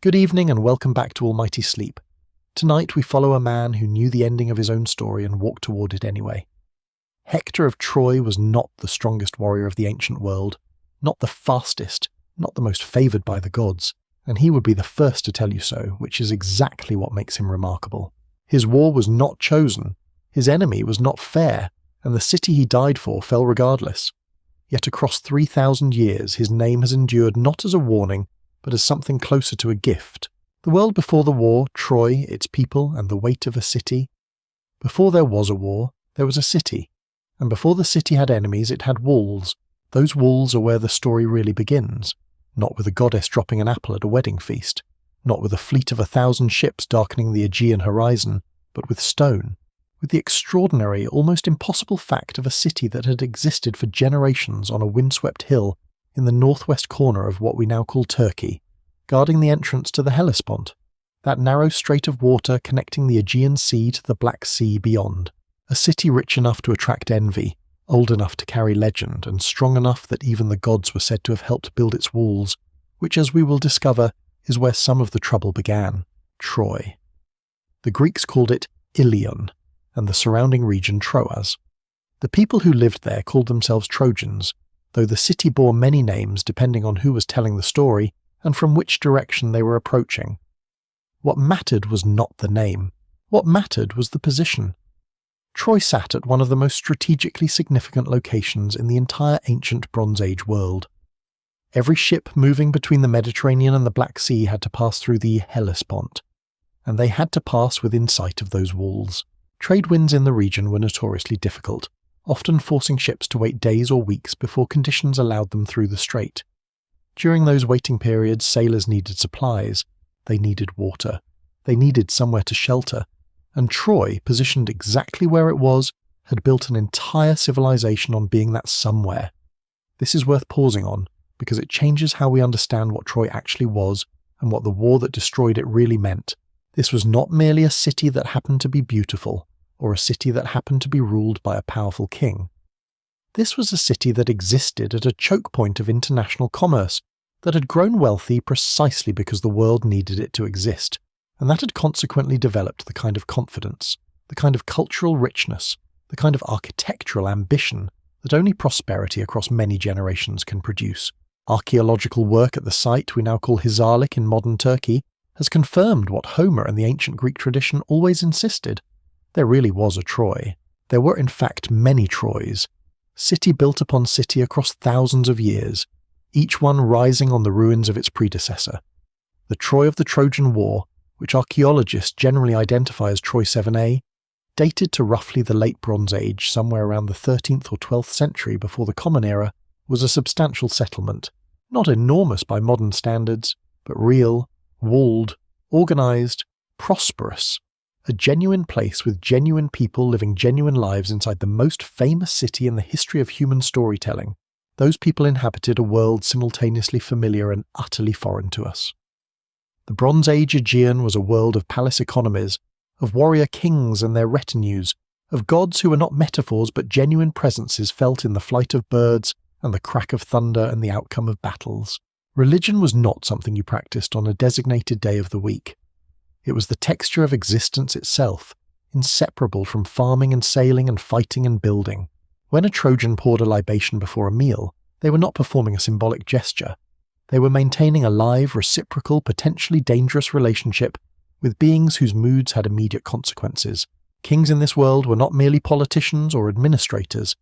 Good evening and welcome back to Almighty Sleep. Tonight we follow a man who knew the ending of his own story and walked toward it anyway. Hector of Troy was not the strongest warrior of the ancient world, not the fastest, not the most favoured by the gods, and he would be the first to tell you so, which is exactly what makes him remarkable. His war was not chosen, his enemy was not fair, and the city he died for fell regardless. Yet across 3,000 years his name has endured not as a warning, but as something closer to a gift. The world before the war, Troy, its people, and the weight of a city. Before there was a war, there was a city. And before the city had enemies, it had walls. Those walls are where the story really begins. Not with a goddess dropping an apple at a wedding feast. Not with a fleet of 1,000 ships darkening the Aegean horizon, but with stone. With the extraordinary, almost impossible fact of a city that had existed for generations on a windswept hill in the northwest corner of what we now call Turkey, guarding the entrance to the Hellespont, that narrow strait of water connecting the Aegean Sea to the Black Sea beyond. A city rich enough to attract envy, old enough to carry legend, and strong enough that even the gods were said to have helped build its walls, which, as we will discover, is where some of the trouble began: Troy. The Greeks called it Ilion, and the surrounding region Troas. The people who lived there called themselves Trojans, though the city bore many names depending on who was telling the story and from which direction they were approaching. What mattered was not the name. What mattered was the position. Troy sat at one of the most strategically significant locations in the entire ancient Bronze Age world. Every ship moving between the Mediterranean and the Black Sea had to pass through the Hellespont, and they had to pass within sight of those walls. Trade winds in the region were notoriously difficult, often forcing ships to wait days or weeks before conditions allowed them through the strait. During those waiting periods, sailors needed supplies, they needed water, they needed somewhere to shelter, and Troy, positioned exactly where it was, had built an entire civilization on being that somewhere. This is worth pausing on, because it changes how we understand what Troy actually was and what the war that destroyed it really meant. This was not merely a city that happened to be beautiful, or a city that happened to be ruled by a powerful king. This was a city that existed at a choke point of international commerce, that had grown wealthy precisely because the world needed it to exist, and that had consequently developed the kind of confidence, the kind of cultural richness, the kind of architectural ambition that only prosperity across many generations can produce. Archaeological work at the site we now call Hisarlik in modern Turkey has confirmed what Homer and the ancient Greek tradition always insisted. There really was a Troy. There were in fact many Troys, city built upon city across thousands of years, each one rising on the ruins of its predecessor. The Troy of the Trojan War, which archaeologists generally identify as Troy 7a, dated to roughly the late Bronze Age, somewhere around the 13th or 12th century before the Common Era, was a substantial settlement, not enormous by modern standards, but real, walled, organised, prosperous. A genuine place with genuine people living genuine lives inside the most famous city in the history of human storytelling. Those people inhabited a world simultaneously familiar and utterly foreign to us. The Bronze Age Aegean was a world of palace economies, of warrior kings and their retinues, of gods who were not metaphors but genuine presences felt in the flight of birds and the crack of thunder and the outcome of battles. Religion was not something you practiced on a designated day of the week. It was the texture of existence itself, inseparable from farming and sailing and fighting and building. When a Trojan poured a libation before a meal, they were not performing a symbolic gesture. They were maintaining a live, reciprocal, potentially dangerous relationship with beings whose moods had immediate consequences. Kings in this world were not merely politicians or administrators.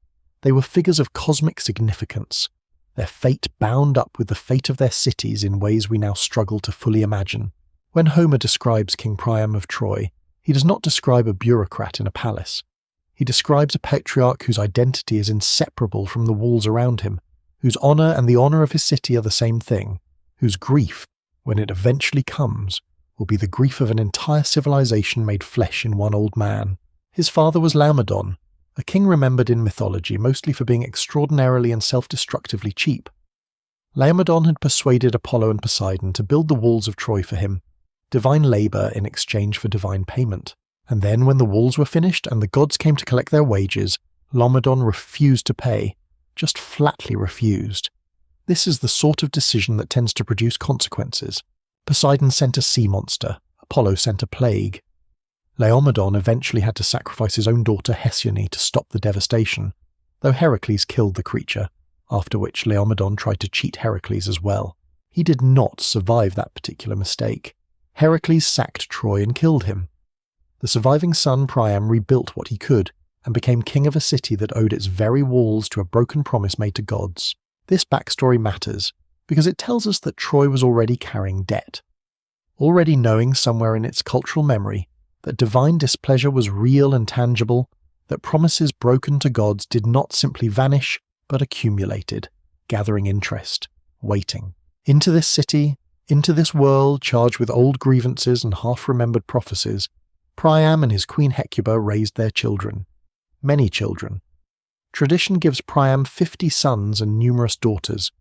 They were figures of cosmic significance, their fate bound up with the fate of their cities in ways we now struggle to fully imagine. When Homer describes King Priam of Troy, he does not describe a bureaucrat in a palace. He describes a patriarch whose identity is inseparable from the walls around him, whose honour and the honour of his city are the same thing, whose grief, when it eventually comes, will be the grief of an entire civilization made flesh in one old man. His father was Laomedon, a king remembered in mythology mostly for being extraordinarily and self-destructively cheap. Laomedon had persuaded Apollo and Poseidon to build the walls of Troy for him, divine labour in exchange for divine payment. And then when the walls were finished and the gods came to collect their wages, Laomedon refused to pay, just flatly refused. This is the sort of decision that tends to produce consequences. Poseidon sent a sea monster, Apollo sent a plague. Laomedon eventually had to sacrifice his own daughter Hesione to stop the devastation, though Heracles killed the creature, after which Laomedon tried to cheat Heracles as well. He did not survive that particular mistake. Heracles sacked Troy and killed him. The surviving son Priam rebuilt what he could, and became king of a city that owed its very walls to a broken promise made to gods. This backstory matters, because it tells us that Troy was already carrying debt. Already knowing somewhere in its cultural memory that divine displeasure was real and tangible, that promises broken to gods did not simply vanish, but accumulated, gathering interest, waiting. Into this city, into this world charged with old grievances and half-remembered prophecies, Priam and his queen Hecuba raised their children. Many children. Tradition gives Priam 50 sons and numerous daughters,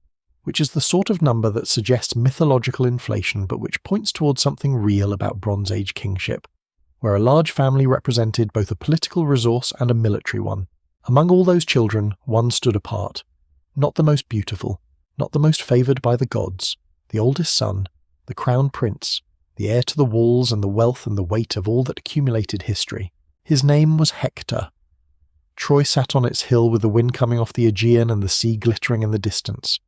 which is the sort of number that suggests mythological inflation but which points towards something real about Bronze Age kingship, where a large family represented both a political resource and a military one. Among all those children, one stood apart. Not the most beautiful, not the most favoured by the gods, the oldest son, the crown prince, the heir to the walls and the wealth and the weight of all that accumulated history. His name was Hector. Troy sat on its hill with the wind coming off the Aegean and the sea glittering in the distance.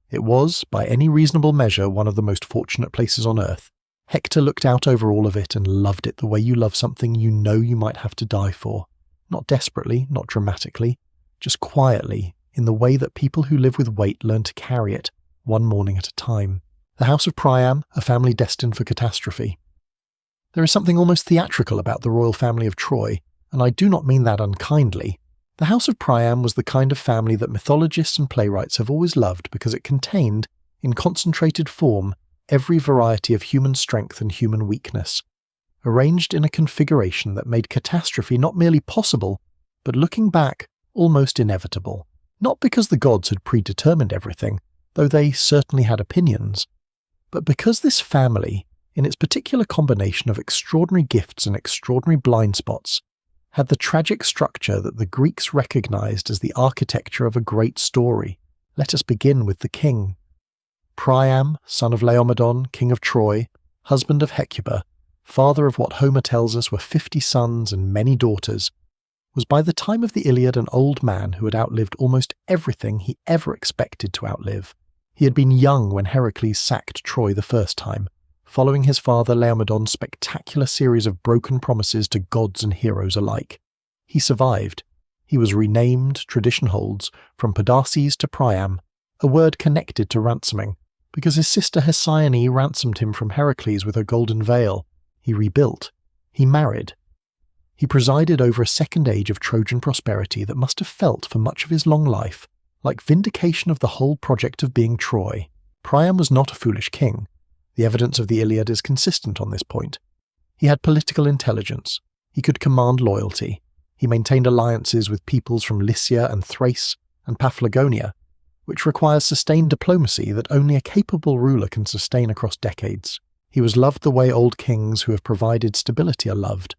It was, by any reasonable measure, one of the most fortunate places on earth. Hector looked out over all of it and loved it the way you love something you know you might have to die for. Not desperately, not dramatically, just quietly, in the way that people who live with weight learn to carry it, one morning at a time. The House of Priam, a family destined for catastrophe. There is something almost theatrical about the royal family of Troy, and I do not mean that unkindly. The House of Priam was the kind of family that mythologists and playwrights have always loved because it contained, in concentrated form, every variety of human strength and human weakness, arranged in a configuration that made catastrophe not merely possible, but looking back, almost inevitable. Not because the gods had predetermined everything, though they certainly had opinions, but because this family, in its particular combination of extraordinary gifts and extraordinary blind spots, had the tragic structure that the Greeks recognized as the architecture of a great story. Let us begin with the king. Priam, son of Laomedon, king of Troy, husband of Hecuba, father of what Homer tells us were 50 sons and many daughters, was by the time of the Iliad an old man who had outlived almost everything he ever expected to outlive. He had been young when Heracles sacked Troy the first time, following his father Laomedon's spectacular series of broken promises to gods and heroes alike. He survived. He was renamed, tradition holds, from Podarces to Priam, a word connected to ransoming, because his sister Hesione ransomed him from Heracles with her golden veil. He rebuilt. He married. He presided over a second age of Trojan prosperity that must have felt for much of his long life like vindication of the whole project of being Troy. Priam was not a foolish king. The evidence of the Iliad is consistent on this point. He had political intelligence. He could command loyalty. He maintained alliances with peoples from Lycia and Thrace and Paphlagonia, which requires sustained diplomacy that only a capable ruler can sustain across decades. He was loved the way old kings who have provided stability are loved,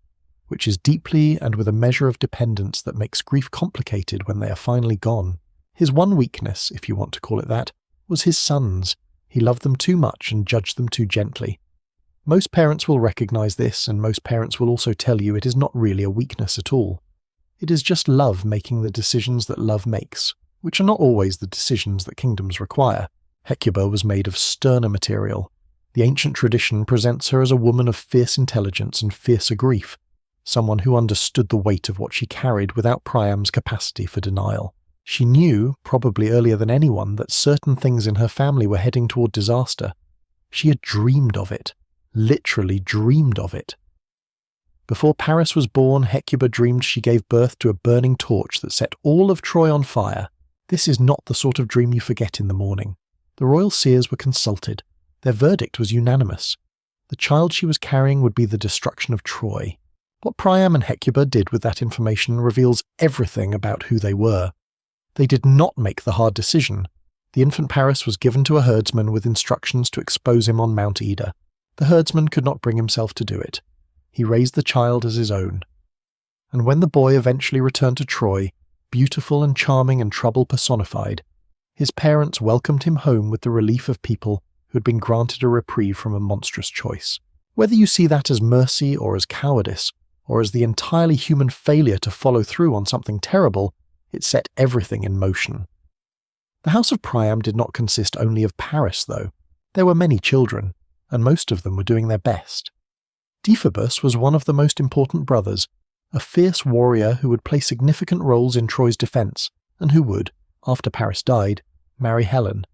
which is deeply and with a measure of dependence that makes grief complicated when they are finally gone. His one weakness, if you want to call it that, was his sons. He loved them too much and judged them too gently. Most parents will recognize this, and most parents will also tell you it is not really a weakness at all. It is just love making the decisions that love makes, which are not always the decisions that kingdoms require. Hecuba was made of sterner material. The ancient tradition presents her as a woman of fierce intelligence and fiercer grief, someone who understood the weight of what she carried without Priam's capacity for denial. She knew, probably earlier than anyone, that certain things in her family were heading toward disaster. She had dreamed of it, literally dreamed of it. Before Paris was born, Hecuba dreamed she gave birth to a burning torch that set all of Troy on fire. This is not the sort of dream you forget in the morning. The royal seers were consulted. Their verdict was unanimous. The child she was carrying would be the destruction of Troy. What Priam and Hecuba did with that information reveals everything about who they were. They did not make the hard decision. The infant Paris was given to a herdsman with instructions to expose him on Mount Ida. The herdsman could not bring himself to do it. He raised the child as his own. And when the boy eventually returned to Troy, beautiful and charming and trouble personified, his parents welcomed him home with the relief of people who had been granted a reprieve from a monstrous choice. Whether you see that as mercy or as cowardice, or as the entirely human failure to follow through on something terrible, it set everything in motion. The House of Priam did not consist only of Paris, though. There were many children, and most of them were doing their best. Deiphobus was one of the most important brothers, a fierce warrior who would play significant roles in Troy's defence, and who would, after Paris died, marry Helen,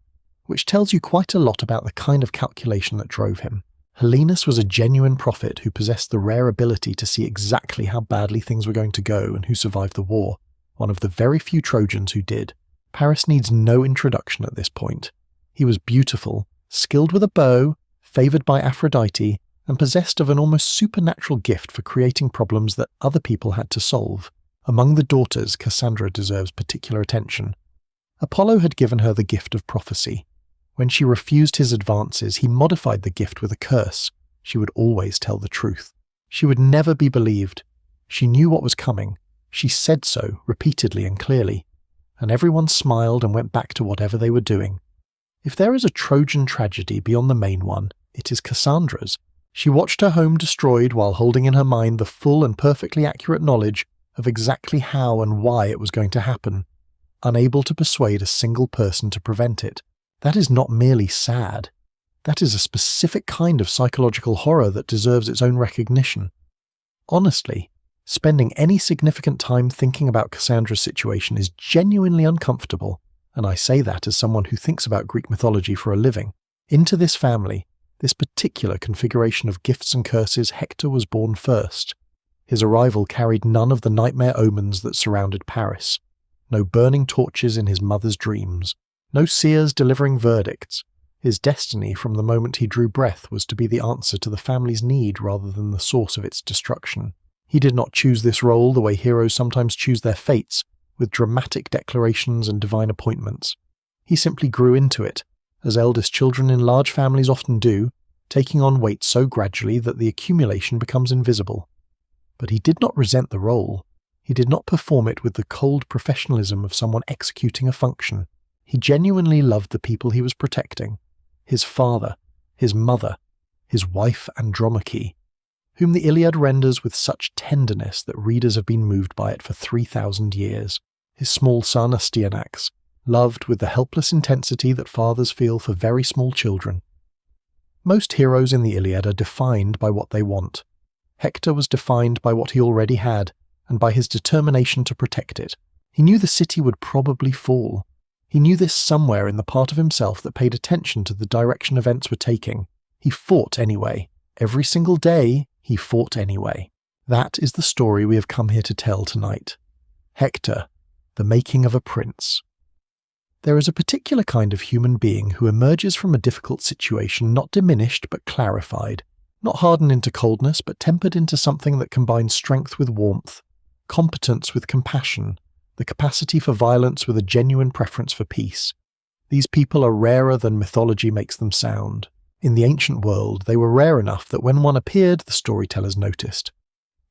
which tells you quite a lot about the kind of calculation that drove him. Helenus was a genuine prophet who possessed the rare ability to see exactly how badly things were going to go and who survived the war, one of the very few Trojans who did. Paris needs no introduction at this point. He was beautiful, skilled with a bow, favoured by Aphrodite, and possessed of an almost supernatural gift for creating problems that other people had to solve. Among the daughters, Cassandra deserves particular attention. Apollo had given her the gift of prophecy. When she refused his advances, he modified the gift with a curse. She would always tell the truth. She would never be believed. She knew what was coming. She said so, repeatedly and clearly. And everyone smiled and went back to whatever they were doing. If there is a Trojan tragedy beyond the main one, it is Cassandra's. She watched her home destroyed while holding in her mind the full and perfectly accurate knowledge of exactly how and why it was going to happen, unable to persuade a single person to prevent it. That is not merely sad. That is a specific kind of psychological horror that deserves its own recognition. Honestly, spending any significant time thinking about Cassandra's situation is genuinely uncomfortable, and I say that as someone who thinks about Greek mythology for a living. Into this family, this particular configuration of gifts and curses, Hector was born first. His arrival carried none of the nightmare omens that surrounded Paris. No burning torches in his mother's dreams. No seers delivering verdicts. His destiny from the moment he drew breath was to be the answer to the family's need rather than the source of its destruction. He did not choose this role the way heroes sometimes choose their fates, with dramatic declarations and divine appointments. He simply grew into it, as eldest children in large families often do, taking on weight so gradually that the accumulation becomes invisible. But he did not resent the role. He did not perform it with the cold professionalism of someone executing a function. He genuinely loved the people he was protecting. His father, his mother, his wife Andromache, whom the Iliad renders with such tenderness that readers have been moved by it for 3,000 years. His small son Astyanax, loved with the helpless intensity that fathers feel for very small children. Most heroes in the Iliad are defined by what they want. Hector was defined by what he already had, and by his determination to protect it. He knew the city would probably fall. He knew this somewhere in the part of himself that paid attention to the direction events were taking. He fought anyway. Every single day, he fought anyway. That is the story we have come here to tell tonight. Hector, the making of a prince. There is a particular kind of human being who emerges from a difficult situation not diminished but clarified, not hardened into coldness but tempered into something that combines strength with warmth, competence with compassion, the capacity for violence with a genuine preference for peace. These people are rarer than mythology makes them sound. In the ancient world, they were rare enough that when one appeared, the storytellers noticed.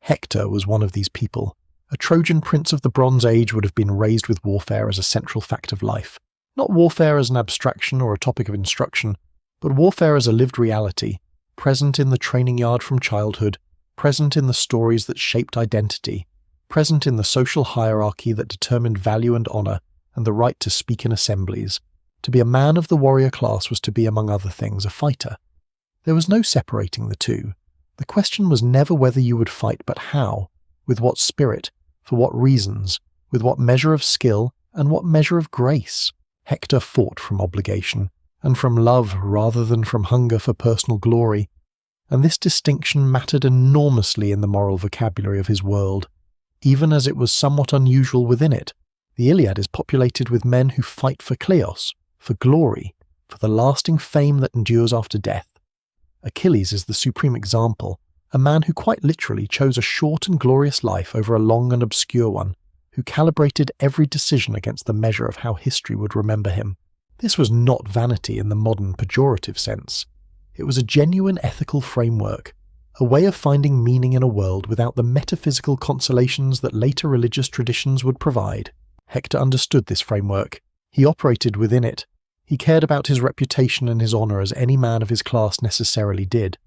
Hector was one of these people. A Trojan prince of the Bronze Age would have been raised with warfare as a central fact of life. Not warfare as an abstraction or a topic of instruction, but warfare as a lived reality, present in the training yard from childhood, present in the stories that shaped identity, present in the social hierarchy that determined value and honour, and the right to speak in assemblies. To be a man of the warrior class was to be, among other things, a fighter. There was no separating the two. The question was never whether you would fight, but how, with what spirit, for what reasons, with what measure of skill, and what measure of grace. Hector fought from obligation, and from love rather than from hunger for personal glory, and this distinction mattered enormously in the moral vocabulary of his world, even as it was somewhat unusual within it. The Iliad is populated with men who fight for kleos, for glory, for the lasting fame that endures after death. Achilles is the supreme example, a man who quite literally chose a short and glorious life over a long and obscure one, who calibrated every decision against the measure of how history would remember him. This was not vanity in the modern pejorative sense. It was a genuine ethical framework, a way of finding meaning in a world without the metaphysical consolations that later religious traditions would provide. Hector understood this framework. He operated within it, He cared about his reputation and his honour as any man of his class necessarily did.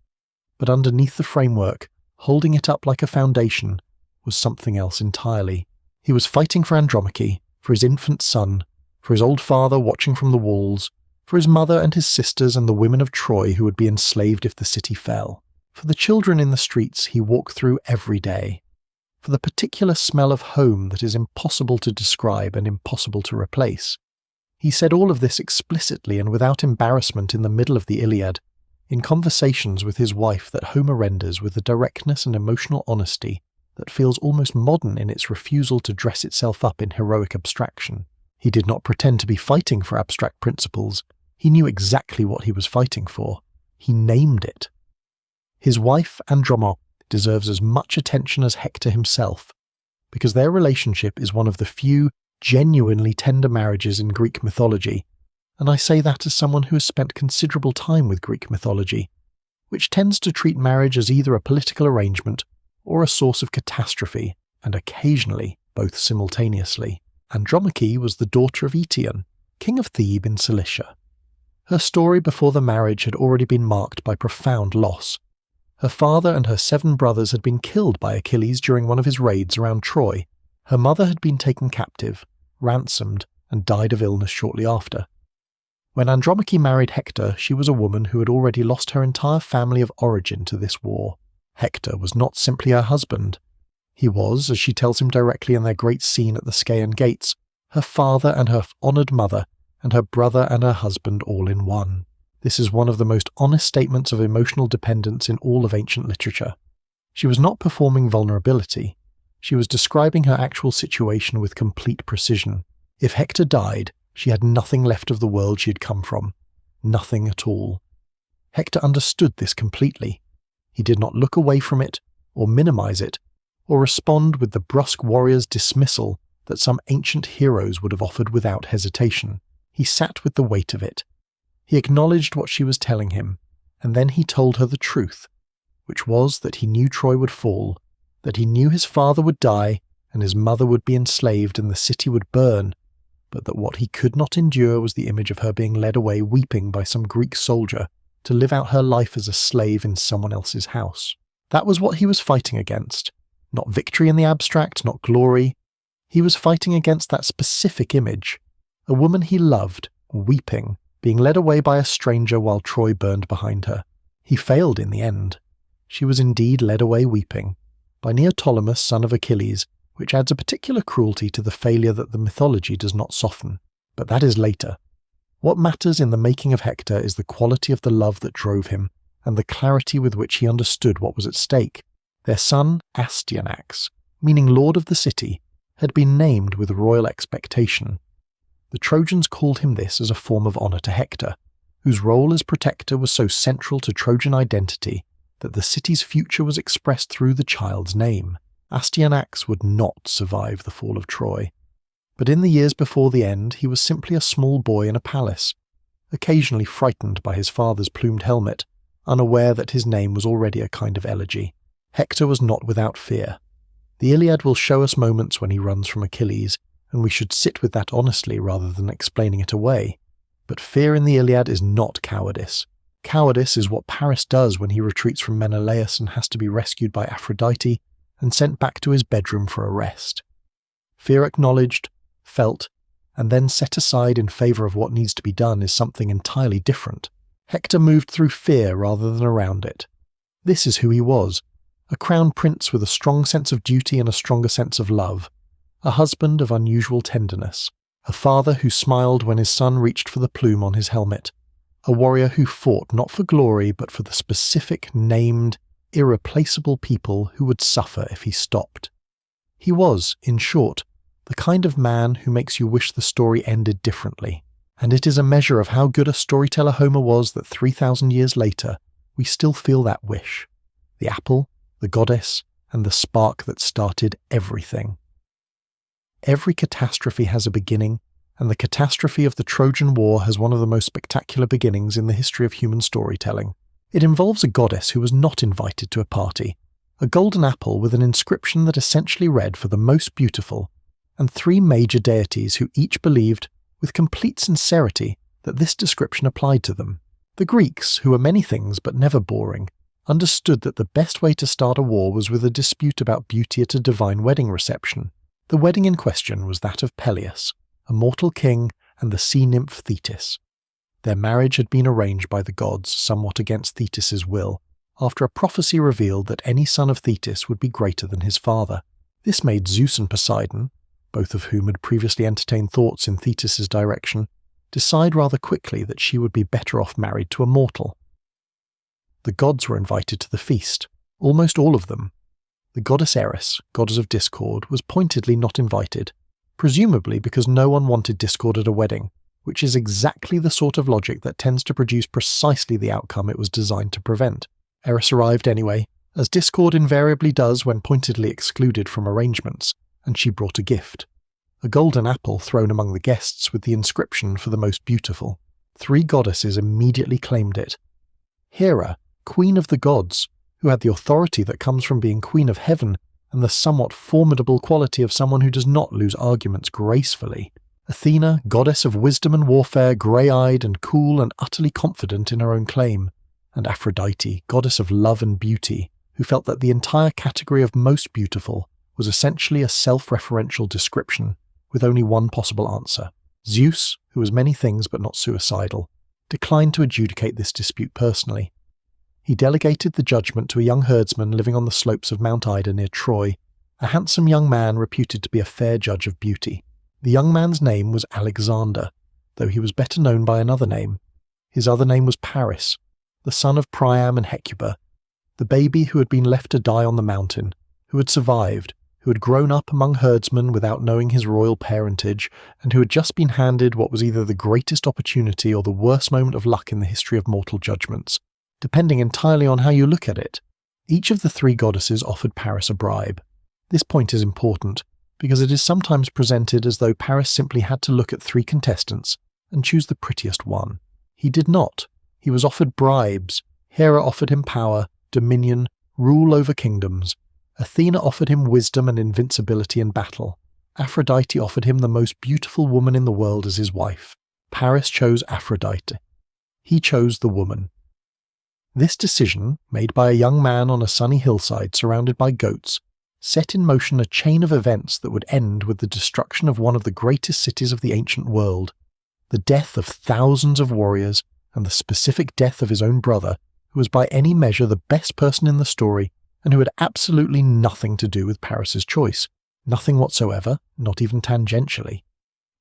But underneath the framework, holding it up like a foundation, was something else entirely. He was fighting for Andromache, for his infant son, for his old father watching from the walls, for his mother and his sisters and the women of Troy who would be enslaved if the city fell, for the children in the streets he walked through every day, for the particular smell of home that is impossible to describe and impossible to replace. He said all of this explicitly and without embarrassment in the middle of the Iliad, in conversations with his wife that Homer renders with a directness and emotional honesty that feels almost modern in its refusal to dress itself up in heroic abstraction. He did not pretend to be fighting for abstract principles. He knew exactly what he was fighting for. He named it. His wife, Andromache, deserves as much attention as Hector himself, because their relationship is one of the few genuinely tender marriages in Greek mythology, and I say that as someone who has spent considerable time with Greek mythology, which tends to treat marriage as either a political arrangement or a source of catastrophe, and occasionally both simultaneously. Andromache was the daughter of Eetion, king of Thebe in Cilicia. Her story before the marriage had already been marked by profound loss. Her father and her 7 brothers had been killed by Achilles during one of his raids around Troy. Her mother had been taken captive, ransomed, and died of illness shortly after. When Andromache married Hector, she was a woman who had already lost her entire family of origin to this war. Hector was not simply her husband. He was, as she tells him directly in their great scene at the Scaean Gates, her father and her honoured mother, and her brother and her husband all in one. This is one of the most honest statements of emotional dependence in all of ancient literature. She was not performing vulnerability. She was describing her actual situation with complete precision. If Hector died, she had nothing left of the world she had come from. Nothing at all. Hector understood this completely. He did not look away from it, or minimize it, or respond with the brusque warrior's dismissal that some ancient heroes would have offered without hesitation. He sat with the weight of it. He acknowledged what she was telling him, and then he told her the truth, which was that he knew Troy would fall, that he knew his father would die, and his mother would be enslaved and the city would burn, but that what he could not endure was the image of her being led away weeping by some Greek soldier to live out her life as a slave in someone else's house. That was what he was fighting against. Not victory in the abstract, not glory. He was fighting against that specific image. A woman he loved, weeping, being led away by a stranger while Troy burned behind her. He failed in the end. She was indeed led away weeping, by Neoptolemus, son of Achilles, which adds a particular cruelty to the failure that the mythology does not soften. But that is later. What matters in the making of Hector is the quality of the love that drove him, and the clarity with which he understood what was at stake. Their son, Astyanax, meaning Lord of the City, had been named with royal expectation. The Trojans called him this as a form of honour to Hector, whose role as protector was so central to Trojan identity that the city's future was expressed through the child's name. Astyanax would not survive the fall of Troy. But in the years before the end, he was simply a small boy in a palace, occasionally frightened by his father's plumed helmet, unaware that his name was already a kind of elegy. Hector was not without fear. The Iliad will show us moments when he runs from Achilles, and we should sit with that honestly rather than explaining it away. But fear in the Iliad is not cowardice. Cowardice is what Paris does when he retreats from Menelaus and has to be rescued by Aphrodite and sent back to his bedroom for a rest. Fear acknowledged, felt, and then set aside in favour of what needs to be done is something entirely different. Hector moved through fear rather than around it. This is who he was, a crown prince with a strong sense of duty and a stronger sense of love, a husband of unusual tenderness, a father who smiled when his son reached for the plume on his helmet, a warrior who fought not for glory but for the specific, named, irreplaceable people who would suffer if he stopped. He was, in short, the kind of man who makes you wish the story ended differently, and it is a measure of how good a storyteller Homer was that 3,000 years later we still feel that wish. The apple, the goddess, and the spark that started everything. Every catastrophe has a beginning, and the catastrophe of the Trojan War has one of the most spectacular beginnings in the history of human storytelling. It involves a goddess who was not invited to a party, a golden apple with an inscription that essentially read for the most beautiful, and 3 major deities who each believed, with complete sincerity, that this description applied to them. The Greeks, who were many things but never boring, understood that the best way to start a war was with a dispute about beauty at a divine wedding reception. The wedding in question was that of Peleus, a mortal king, and the sea nymph Thetis. Their marriage had been arranged by the gods somewhat against Thetis's will, after a prophecy revealed that any son of Thetis would be greater than his father. This made Zeus and Poseidon, both of whom had previously entertained thoughts in Thetis's direction, decide rather quickly that she would be better off married to a mortal. The gods were invited to the feast, almost all of them. The goddess Eris, goddess of discord, was pointedly not invited, presumably because no one wanted discord at a wedding, which is exactly the sort of logic that tends to produce precisely the outcome it was designed to prevent. Eris arrived anyway, as discord invariably does when pointedly excluded from arrangements, and she brought a gift. A golden apple thrown among the guests with the inscription for the most beautiful. 3 goddesses immediately claimed it. Hera, queen of the gods, who had the authority that comes from being queen of heaven and the somewhat formidable quality of someone who does not lose arguments gracefully. Athena, goddess of wisdom and warfare, grey-eyed and cool and utterly confident in her own claim. And Aphrodite, goddess of love and beauty, who felt that the entire category of most beautiful was essentially a self-referential description, with only one possible answer. Zeus, who was many things but not suicidal, declined to adjudicate this dispute personally. He delegated the judgment to a young herdsman living on the slopes of Mount Ida near Troy, a handsome young man reputed to be a fair judge of beauty. The young man's name was Alexander, though he was better known by another name. His other name was Paris, the son of Priam and Hecuba, the baby who had been left to die on the mountain, who had survived, who had grown up among herdsmen without knowing his royal parentage, and who had just been handed what was either the greatest opportunity or the worst moment of luck in the history of mortal judgments, depending entirely on how you look at it. Each of the 3 goddesses offered Paris a bribe. This point is important, because it is sometimes presented as though Paris simply had to look at 3 contestants and choose the prettiest one. He did not. He was offered bribes. Hera offered him power, dominion, rule over kingdoms. Athena offered him wisdom and invincibility in battle. Aphrodite offered him the most beautiful woman in the world as his wife. Paris chose Aphrodite. He chose the woman. This decision, made by a young man on a sunny hillside surrounded by goats, set in motion a chain of events that would end with the destruction of one of the greatest cities of the ancient world, the death of thousands of warriors, and the specific death of his own brother, who was by any measure the best person in the story, and who had absolutely nothing to do with Paris's choice. Nothing whatsoever, not even tangentially.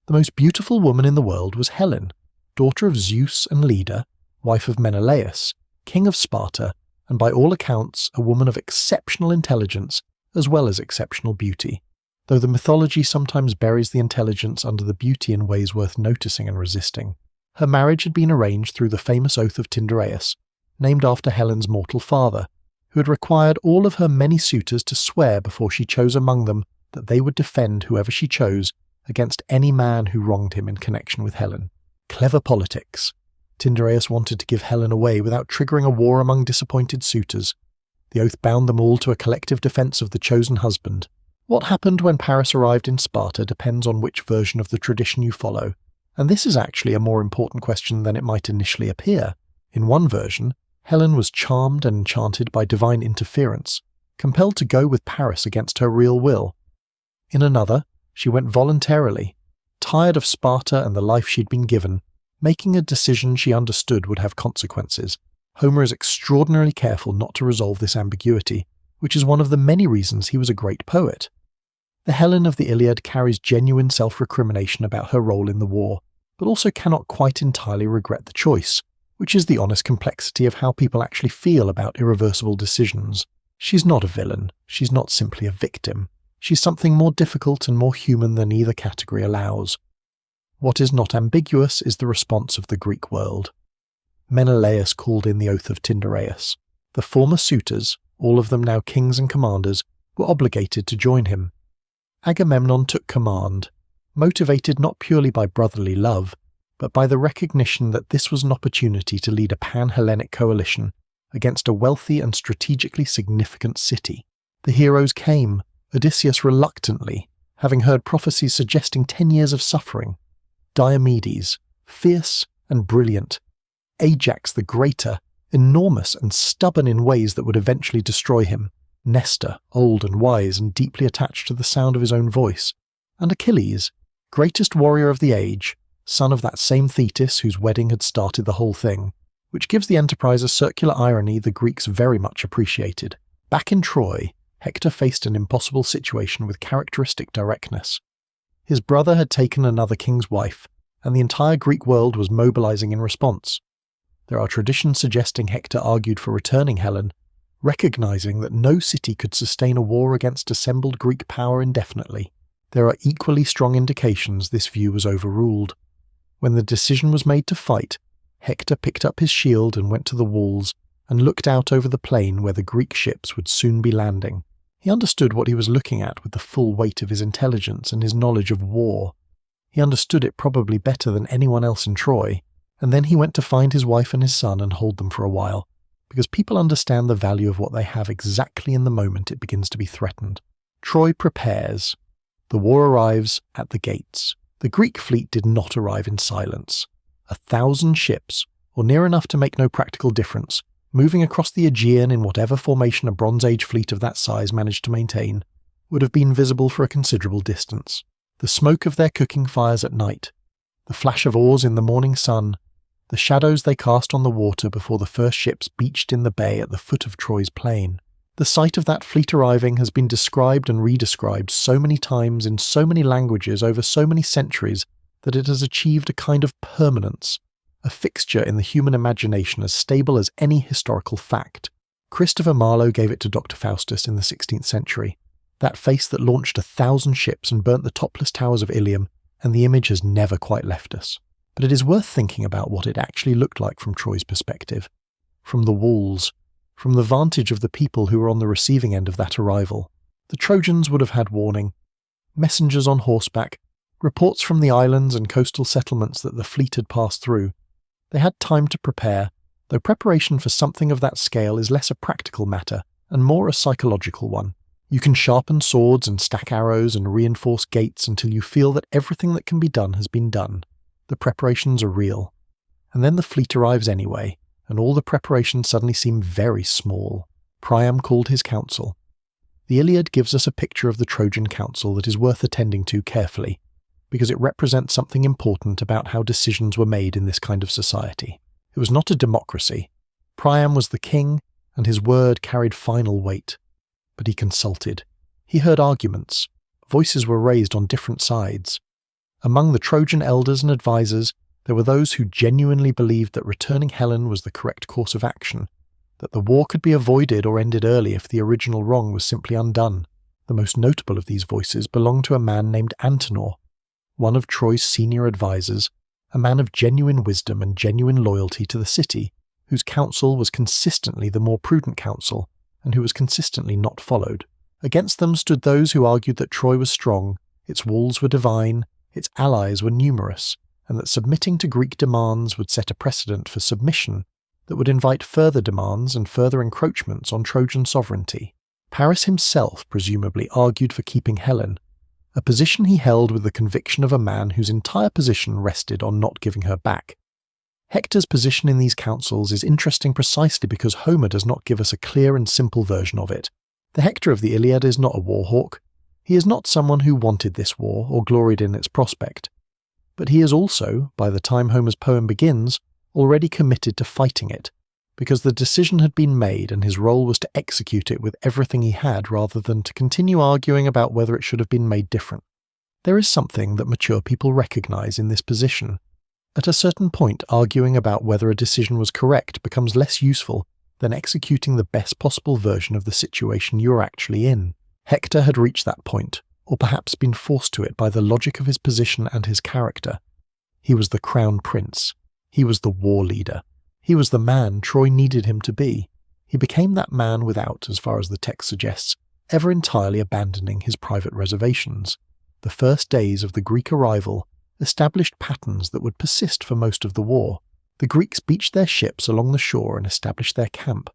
The most beautiful woman in the world was Helen, daughter of Zeus and Leda, wife of Menelaus, king of Sparta, and by all accounts a woman of exceptional intelligence as well as exceptional beauty, though the mythology sometimes buries the intelligence under the beauty in ways worth noticing and resisting. Her marriage had been arranged through the famous oath of Tyndareus, named after Helen's mortal father, who had required all of her many suitors to swear before she chose among them that they would defend whoever she chose against any man who wronged him in connection with Helen. Clever politics. Tyndareus wanted to give Helen away without triggering a war among disappointed suitors. The oath bound them all to a collective defense of the chosen husband. What happened when Paris arrived in Sparta depends on which version of the tradition you follow, and this is actually a more important question than it might initially appear. In one version, Helen was charmed and enchanted by divine interference, compelled to go with Paris against her real will. In another, she went voluntarily, tired of Sparta and the life she'd been given, making a decision she understood would have consequences. Homer is extraordinarily careful not to resolve this ambiguity, which is one of the many reasons he was a great poet. The Helen of the Iliad carries genuine self-recrimination about her role in the war, but also cannot quite entirely regret the choice, which is the honest complexity of how people actually feel about irreversible decisions. She's not a villain, she's not simply a victim. She's something more difficult and more human than either category allows. What is not ambiguous is the response of the Greek world. Menelaus called in the oath of Tyndareus. The former suitors, all of them now kings and commanders, were obligated to join him. Agamemnon took command, motivated not purely by brotherly love, but by the recognition that this was an opportunity to lead a pan-Hellenic coalition against a wealthy and strategically significant city. The heroes came, Odysseus reluctantly, having heard prophecies suggesting 10 years of suffering. Diomedes, fierce and brilliant. Ajax the Greater, enormous and stubborn in ways that would eventually destroy him. Nestor, old and wise and deeply attached to the sound of his own voice. And Achilles, greatest warrior of the age, son of that same Thetis whose wedding had started the whole thing, which gives the enterprise a circular irony the Greeks very much appreciated. Back in Troy, Hector faced an impossible situation with characteristic directness. His brother had taken another king's wife, and the entire Greek world was mobilizing in response. There are traditions suggesting Hector argued for returning Helen, recognizing that no city could sustain a war against assembled Greek power indefinitely. There are equally strong indications this view was overruled. When the decision was made to fight, Hector picked up his shield and went to the walls and looked out over the plain where the Greek ships would soon be landing. He understood what he was looking at with the full weight of his intelligence and his knowledge of war. He understood it probably better than anyone else in Troy, and then he went to find his wife and his son and hold them for a while, because people understand the value of what they have exactly in the moment it begins to be threatened. Troy prepares. The war arrives at the gates. The Greek fleet did not arrive in silence. 1,000 ships, or near enough to make no practical difference, moving across the Aegean in whatever formation a Bronze Age fleet of that size managed to maintain, would have been visible for a considerable distance. The smoke of their cooking fires at night, the flash of oars in the morning sun, the shadows they cast on the water before the first ships beached in the bay at the foot of Troy's plain. The sight of that fleet arriving has been described and redescribed so many times in so many languages over so many centuries that it has achieved a kind of permanence, a fixture in the human imagination as stable as any historical fact. Christopher Marlowe gave it to Dr. Faustus in the 16th century. That face that launched 1,000 ships and burnt the topless towers of Ilium, and the image has never quite left us. But it is worth thinking about what it actually looked like from Troy's perspective, from the walls, from the vantage of the people who were on the receiving end of that arrival. The Trojans would have had warning, messengers on horseback, reports from the islands and coastal settlements that the fleet had passed through. They had time to prepare, though preparation for something of that scale is less a practical matter and more a psychological one. You can sharpen swords and stack arrows and reinforce gates until you feel that everything that can be done has been done. The preparations are real. And then the fleet arrives anyway, and all the preparations suddenly seem very small. Priam called his council. The Iliad gives us a picture of the Trojan council that is worth attending to carefully, because it represents something important about how decisions were made in this kind of society. It was not a democracy. Priam was the king, and his word carried final weight. But he consulted. He heard arguments. Voices were raised on different sides. Among the Trojan elders and advisors, there were those who genuinely believed that returning Helen was the correct course of action, that the war could be avoided or ended early if the original wrong was simply undone. The most notable of these voices belonged to a man named Antenor, one of Troy's senior advisors, a man of genuine wisdom and genuine loyalty to the city, whose counsel was consistently the more prudent counsel, and who was consistently not followed. Against them stood those who argued that Troy was strong, its walls were divine, its allies were numerous, and that submitting to Greek demands would set a precedent for submission that would invite further demands and further encroachments on Trojan sovereignty. Paris himself presumably argued for keeping Helen, a position he held with the conviction of a man whose entire position rested on not giving her back. Hector's position in these councils is interesting precisely because Homer does not give us a clear and simple version of it. The Hector of the Iliad is not a war hawk. He is not someone who wanted this war or gloried in its prospect. But he is also, by the time Homer's poem begins, already committed to fighting it, because the decision had been made and his role was to execute it with everything he had rather than to continue arguing about whether it should have been made different. There is something that mature people recognize in this position. At a certain point, arguing about whether a decision was correct becomes less useful than executing the best possible version of the situation you're actually in. Hector had reached that point, or perhaps been forced to it by the logic of his position and his character. He was the crown prince. He was the war leader. He was the man Troy needed him to be. He became that man without, as far as the text suggests, ever entirely abandoning his private reservations. The first days of the Greek arrival established patterns that would persist for most of the war. The Greeks beached their ships along the shore and established their camp,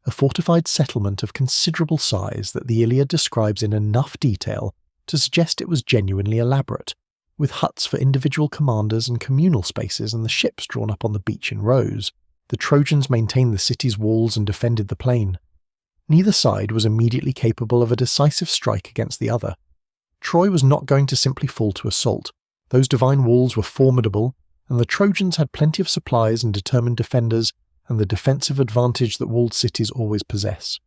a fortified settlement of considerable size that the Iliad describes in enough detail to suggest it was genuinely elaborate. with huts for individual commanders and communal spaces and the ships drawn up on the beach in rows. The Trojans maintained the city's walls and defended the plain. Neither side was immediately capable of a decisive strike against the other. Troy was not going to simply fall to assault. Those divine walls were formidable, and the Trojans had plenty of supplies and determined defenders, and the defensive advantage that walled cities always possess.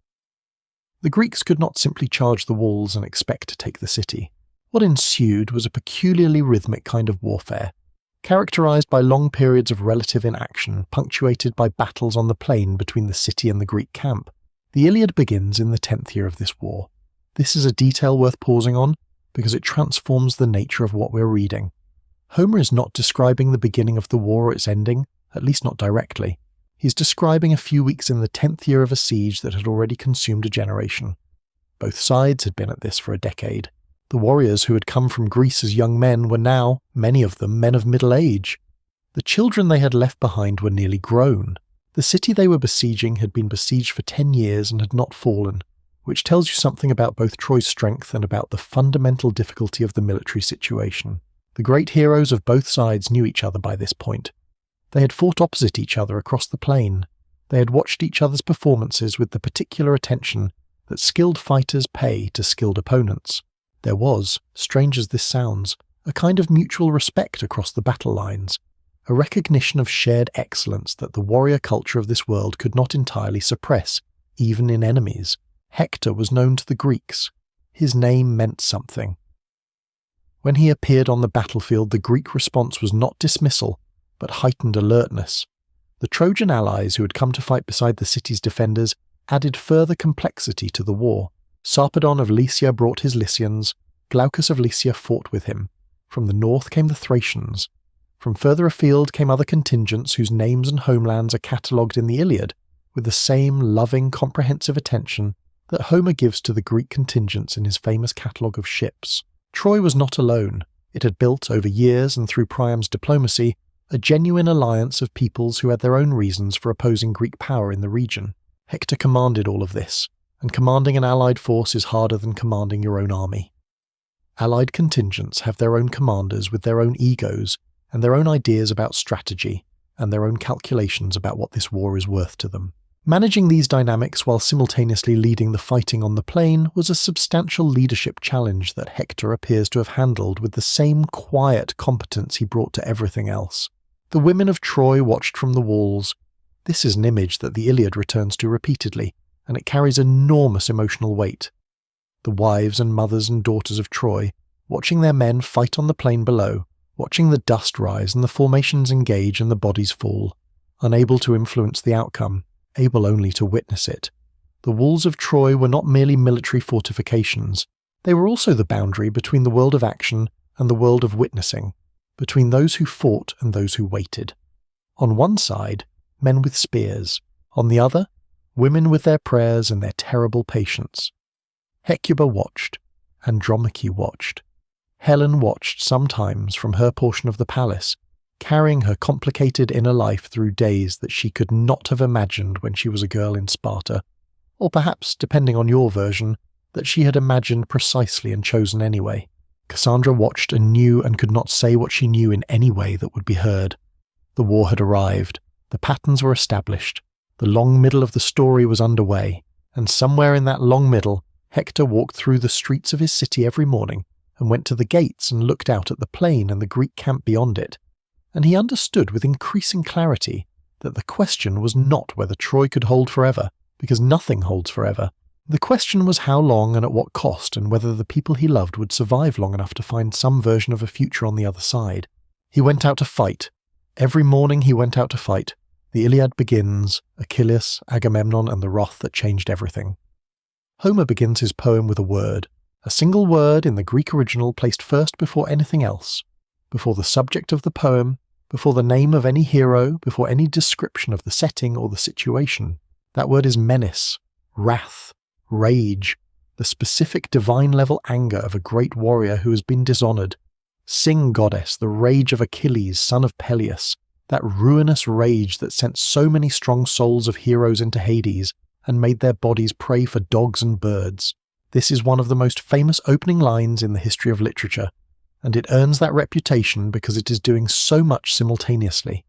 The Greeks could not simply charge the walls and expect to take the city. What ensued was a peculiarly rhythmic kind of warfare, characterized by long periods of relative inaction, punctuated by battles on the plain between the city and the Greek camp. The Iliad begins in the 10th year of this war. This is a detail worth pausing on, because it transforms the nature of what we're reading. Homer is not describing the beginning of the war or its ending, at least not directly. He's describing a few weeks in the 10th year of a siege that had already consumed a generation. Both sides had been at this for a decade. The warriors who had come from Greece as young men were now, many of them, men of middle age. The children they had left behind were nearly grown. The city they were besieging had been besieged for 10 years and had not fallen, which tells you something about both Troy's strength and about the fundamental difficulty of the military situation. The great heroes of both sides knew each other by this point. They had fought opposite each other across the plain. They had watched each other's performances with the particular attention that skilled fighters pay to skilled opponents. There was, strange as this sounds, a kind of mutual respect across the battle lines, a recognition of shared excellence that the warrior culture of this world could not entirely suppress, even in enemies. Hector was known to the Greeks. His name meant something. When he appeared on the battlefield, the Greek response was not dismissal, but heightened alertness. The Trojan allies who had come to fight beside the city's defenders added further complexity to the war. Sarpedon of Lycia brought his Lycians. Glaucus of Lycia fought with him. From the north came the Thracians. From further afield came other contingents whose names and homelands are catalogued in the Iliad with the same loving, comprehensive attention that Homer gives to the Greek contingents in his famous catalogue of ships. Troy was not alone. It had built, over years and through Priam's diplomacy, a genuine alliance of peoples who had their own reasons for opposing Greek power in the region. Hector commanded all of this, and commanding an allied force is harder than commanding your own army. Allied contingents have their own commanders with their own egos and their own ideas about strategy and their own calculations about what this war is worth to them. Managing these dynamics while simultaneously leading the fighting on the plain was a substantial leadership challenge that Hector appears to have handled with the same quiet competence he brought to everything else. The women of Troy watched from the walls. This is an image that the Iliad returns to repeatedly, and it carries enormous emotional weight. The wives and mothers and daughters of Troy, watching their men fight on the plain below, watching the dust rise and the formations engage and the bodies fall, unable to influence the outcome, able only to witness it. The walls of Troy were not merely military fortifications. They were also the boundary between the world of action and the world of witnessing, between those who fought and those who waited. On one side, men with spears. On the other, women with their prayers and their terrible patience. Hecuba watched. Andromache watched. Helen watched sometimes from her portion of the palace, carrying her complicated inner life through days that she could not have imagined when she was a girl in Sparta, or perhaps, depending on your version, that she had imagined precisely and chosen anyway. Cassandra watched and knew and could not say what she knew in any way that would be heard. The war had arrived. The patterns were established. The long middle of the story was underway, and somewhere in that long middle, Hector walked through the streets of his city every morning and went to the gates and looked out at the plain and the Greek camp beyond it. And he understood with increasing clarity that the question was not whether Troy could hold forever, because nothing holds forever. The question was how long and at what cost, and whether the people he loved would survive long enough to find some version of a future on the other side. He went out to fight. Every morning he went out to fight. The Iliad begins, Achilles, Agamemnon, and the wrath that changed everything. Homer begins his poem with a single word in the Greek original placed first before anything else, before the subject of the poem, before the name of any hero, before any description of the setting or the situation. That word is menace, wrath, rage, the specific divine-level anger of a great warrior who has been dishonored. Sing, goddess, the rage of Achilles, son of Peleus, that ruinous rage that sent so many strong souls of heroes into Hades and made their bodies prey for dogs and birds. This is one of the most famous opening lines in the history of literature. and it earns that reputation because it is doing so much simultaneously.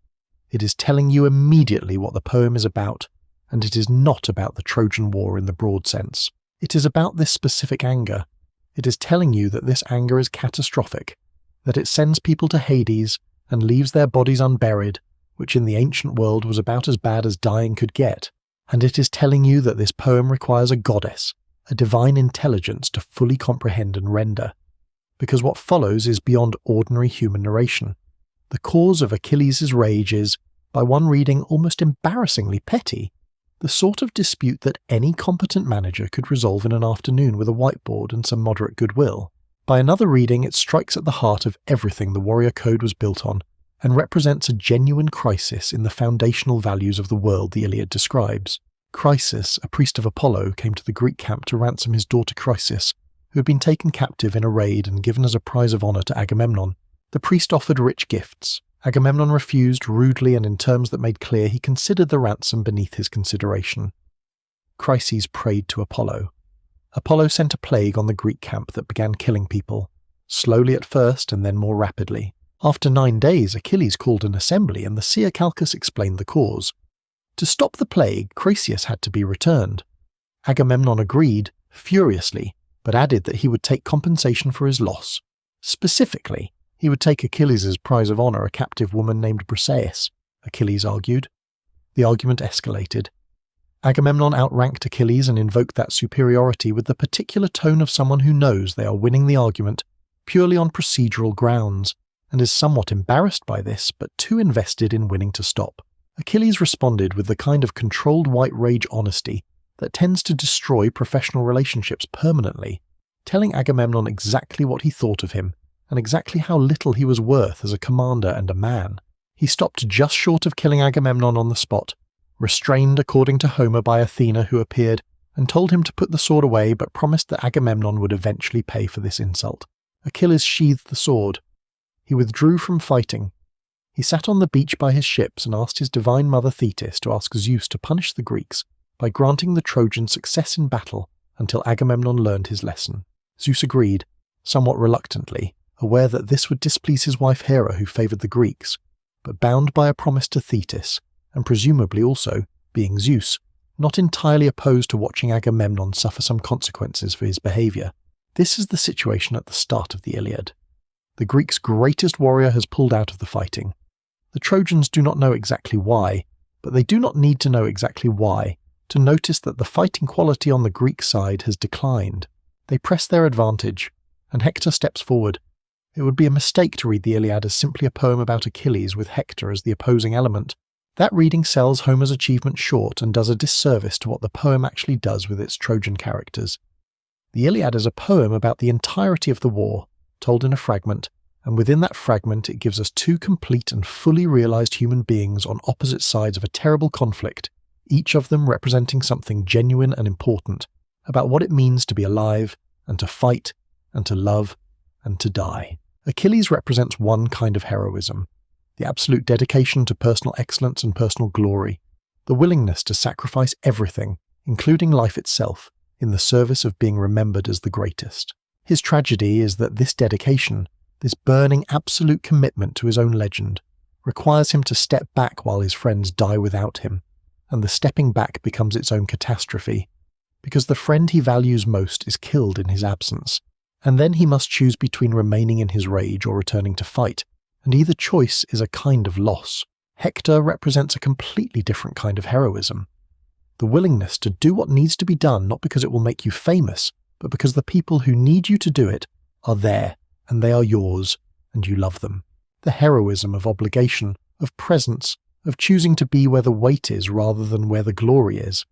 It is telling you immediately what the poem is about, and it is not about the Trojan War in the broad sense. It is about this specific anger. It is telling you that this anger is catastrophic, that it sends people to Hades and leaves their bodies unburied, which in the ancient world was about as bad as dying could get. And it is telling you that this poem requires a goddess, a divine intelligence to fully comprehend and render. Because what follows is beyond ordinary human narration. The cause of Achilles' rage is, by one reading, almost embarrassingly petty, the sort of dispute that any competent manager could resolve in an afternoon with a whiteboard and some moderate goodwill. By another reading, it strikes at the heart of everything the warrior code was built on, and represents a genuine crisis in the foundational values of the world the Iliad describes. Chrysis, a priest of Apollo, came to the Greek camp to ransom his daughter Chrysis, who had been taken captive in a raid and given as a prize of honour to Agamemnon. The priest offered rich gifts. Agamemnon refused rudely and in terms that made clear he considered the ransom beneath his consideration. Chryses prayed to Apollo. Apollo sent a plague on the Greek camp that began killing people, slowly at first and then more rapidly. After 9 days, Achilles called an assembly and the seer Calchas explained the cause. To stop the plague, Chryseis had to be returned. Agamemnon agreed, furiously, but added that he would take compensation for his loss. Specifically, he would take Achilles' prize of honour, a captive woman named Briseis, Achilles argued. The argument escalated. Agamemnon outranked Achilles and invoked that superiority with the particular tone of someone who knows they are winning the argument purely on procedural grounds, and is somewhat embarrassed by this, but too invested in winning to stop. Achilles responded with the kind of controlled white rage honesty that tends to destroy professional relationships permanently, telling Agamemnon exactly what he thought of him, and exactly how little he was worth as a commander and a man. He stopped just short of killing Agamemnon on the spot, restrained according to Homer by Athena, who appeared and told him to put the sword away, but promised that Agamemnon would eventually pay for this insult. Achilles sheathed the sword. He withdrew from fighting. He sat on the beach by his ships and asked his divine mother Thetis to ask Zeus to punish the Greeks by granting the Trojans success in battle until Agamemnon learned his lesson. Zeus agreed, somewhat reluctantly, aware that this would displease his wife Hera, who favoured the Greeks, but bound by a promise to Thetis, and presumably also, being Zeus, not entirely opposed to watching Agamemnon suffer some consequences for his behaviour. This is the situation at the start of the Iliad. The Greeks' greatest warrior has pulled out of the fighting. The Trojans do not know exactly why, but they do not need to know exactly why to notice that the fighting quality on the Greek side has declined. They press their advantage, and Hector steps forward. It would be a mistake to read the Iliad as simply a poem about Achilles with Hector as the opposing element. That reading sells Homer's achievement short and does a disservice to what the poem actually does with its Trojan characters. The Iliad is a poem about the entirety of the war, told in a fragment, and within that fragment it gives us two complete and fully realised human beings on opposite sides of a terrible conflict, each of them representing something genuine and important about what it means to be alive, and to fight, and to love, and to die. Achilles represents one kind of heroism, the absolute dedication to personal excellence and personal glory, the willingness to sacrifice everything, including life itself, in the service of being remembered as the greatest. His tragedy is that this dedication, this burning absolute commitment to his own legend, requires him to step back while his friends die without him, and the stepping back becomes its own catastrophe, because the friend he values most is killed in his absence, and then he must choose between remaining in his rage or returning to fight, and either choice is a kind of loss. Hector represents a completely different kind of heroism. The willingness to do what needs to be done not because it will make you famous, but because the people who need you to do it are there, and they are yours, and you love them. The heroism of obligation, of presence, of choosing to be where the weight is rather than where the glory is.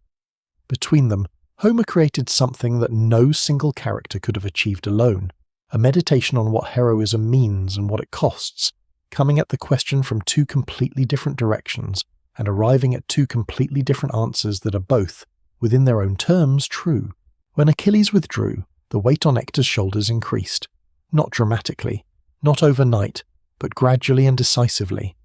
Between them, Homer created something that no single character could have achieved alone, a meditation on what heroism means and what it costs, coming at the question from two completely different directions and arriving at two completely different answers that are both, within their own terms, true. When Achilles withdrew, the weight on Hector's shoulders increased, not dramatically, not overnight, but gradually and decisively.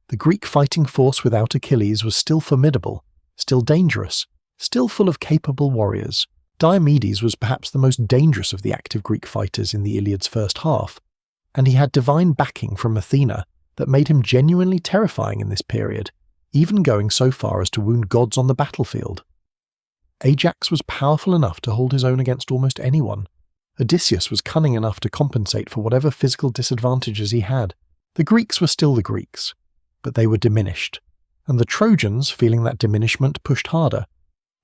The Greek fighting force without Achilles was still formidable, still dangerous, still full of capable warriors. Diomedes was perhaps the most dangerous of the active Greek fighters in the Iliad's first half, and he had divine backing from Athena that made him genuinely terrifying in this period, even going so far as to wound gods on the battlefield. Ajax was powerful enough to hold his own against almost anyone. Odysseus was cunning enough to compensate for whatever physical disadvantages he had. The Greeks were still the Greeks, but they were diminished, and the Trojans, feeling that diminishment, pushed harder.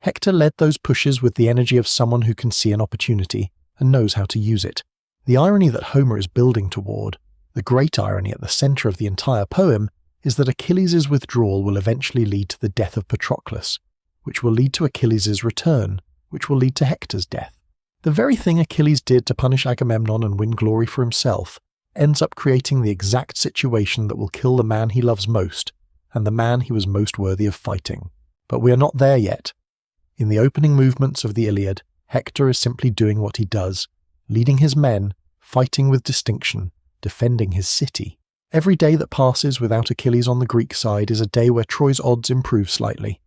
Hector led those pushes with the energy of someone who can see an opportunity and knows how to use it. The irony that Homer is building toward, the great irony at the centre of the entire poem, is that Achilles' withdrawal will eventually lead to the death of Patroclus, which will lead to Achilles' return, which will lead to Hector's death. The very thing Achilles did to punish Agamemnon and win glory for himself ends up creating the exact situation that will kill the man he loves most and the man he was most worthy of fighting. But we are not there yet. In the opening movements of the Iliad, Hector is simply doing what he does, leading his men, fighting with distinction, defending his city. Every day that passes without Achilles on the Greek side is a day where Troy's odds improve slightly.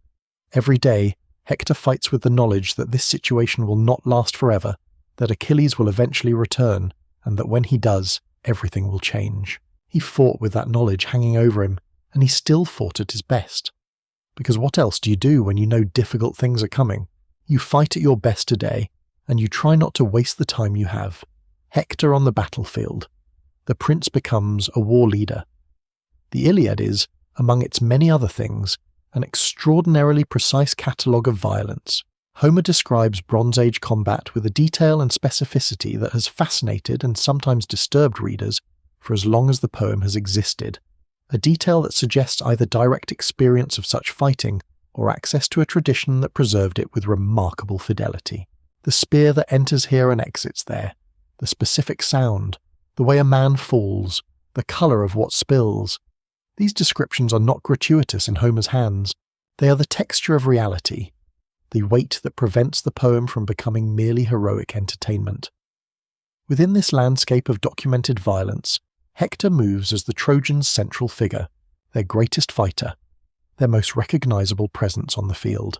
Every day, Hector fights with the knowledge that this situation will not last forever, that Achilles will eventually return, and that when he does, everything will change. He fought with that knowledge hanging over him, and he still fought at his best. Because what else do you do when you know difficult things are coming? You fight at your best today, and you try not to waste the time you have. Hector on the battlefield. The prince becomes a war leader. The Iliad is, among its many other things, an extraordinarily precise catalogue of violence. Homer describes Bronze Age combat with a detail and specificity that has fascinated and sometimes disturbed readers for as long as the poem has existed, a detail that suggests either direct experience of such fighting or access to a tradition that preserved it with remarkable fidelity. The spear that enters here and exits there, the specific sound, the way a man falls, the colour of what spills. These descriptions are not gratuitous in Homer's hands. They are the texture of reality, the weight that prevents the poem from becoming merely heroic entertainment. Within this landscape of documented violence, Hector moves as the Trojans' central figure, their greatest fighter, their most recognizable presence on the field.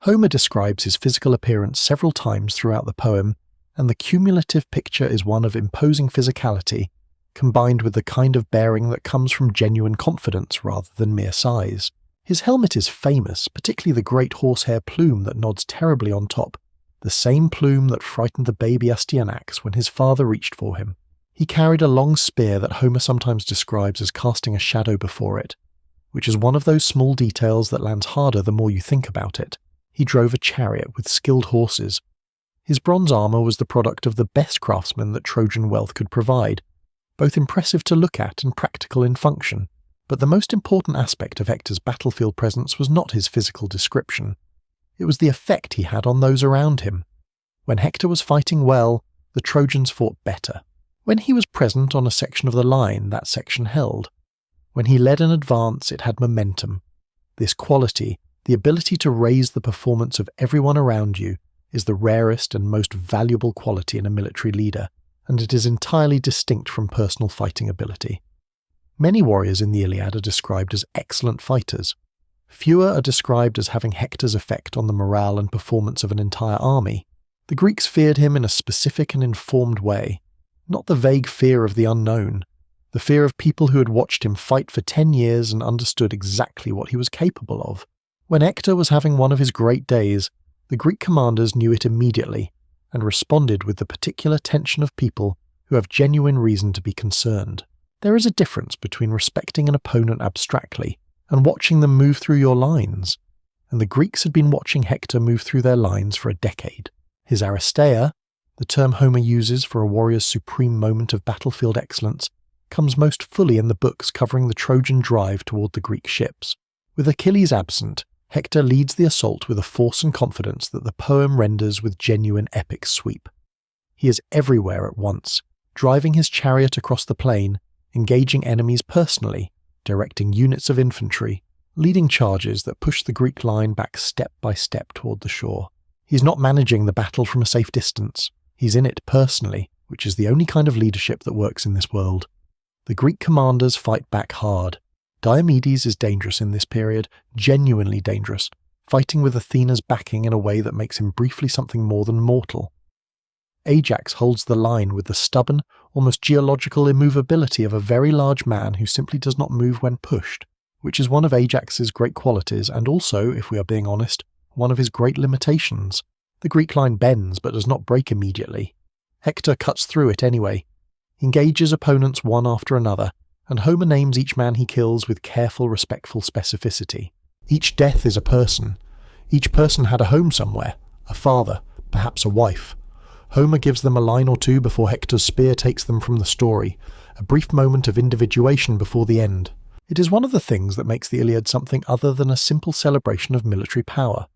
Homer describes his physical appearance several times throughout the poem, and the cumulative picture is one of imposing physicality, combined with the kind of bearing that comes from genuine confidence rather than mere size. His helmet is famous, particularly the great horsehair plume that nods terribly on top, the same plume that frightened the baby Astyanax when his father reached for him. He carried a long spear that Homer sometimes describes as casting a shadow before it, which is one of those small details that lands harder the more you think about it. He drove a chariot with skilled horses. His bronze armour was the product of the best craftsmen that Trojan wealth could provide, both impressive to look at and practical in function. But the most important aspect of Hector's battlefield presence was not his physical description. It was the effect he had on those around him. When Hector was fighting well, the Trojans fought better. When he was present on a section of the line, that section held. When he led an advance, it had momentum. This quality, the ability to raise the performance of everyone around you, is the rarest and most valuable quality in a military leader, and it is entirely distinct from personal fighting ability. Many warriors in the Iliad are described as excellent fighters. Fewer are described as having Hector's effect on the morale and performance of an entire army. The Greeks feared him in a specific and informed way, not the vague fear of the unknown, the fear of people who had watched him fight for 10 years and understood exactly what he was capable of. When Hector was having one of his great days, the Greek commanders knew it immediately and responded with the particular tension of people who have genuine reason to be concerned. There is a difference between respecting an opponent abstractly and watching them move through your lines, and the Greeks had been watching Hector move through their lines for a decade. His Aristeia, the term Homer uses for a warrior's supreme moment of battlefield excellence, comes most fully in the books covering the Trojan drive toward the Greek ships. With Achilles absent, Hector leads the assault with a force and confidence that the poem renders with genuine epic sweep. He is everywhere at once, driving his chariot across the plain, engaging enemies personally, directing units of infantry, leading charges that push the Greek line back step by step toward the shore. He's not managing the battle from a safe distance. He's in it personally, which is the only kind of leadership that works in this world. The Greek commanders fight back hard. Diomedes is dangerous in this period, genuinely dangerous, fighting with Athena's backing in a way that makes him briefly something more than mortal. Ajax holds the line with the stubborn, almost geological immovability of a very large man who simply does not move when pushed, which is one of Ajax's great qualities and also, if we are being honest, one of his great limitations. The Greek line bends but does not break immediately. Hector cuts through it anyway. He engages opponents one after another, and Homer names each man he kills with careful, respectful specificity. Each death is a person. Each person had a home somewhere, a father, perhaps a wife. Homer gives them a line or two before Hector's spear takes them from the story, a brief moment of individuation before the end. It is one of the things that makes the Iliad something other than a simple celebration of military power.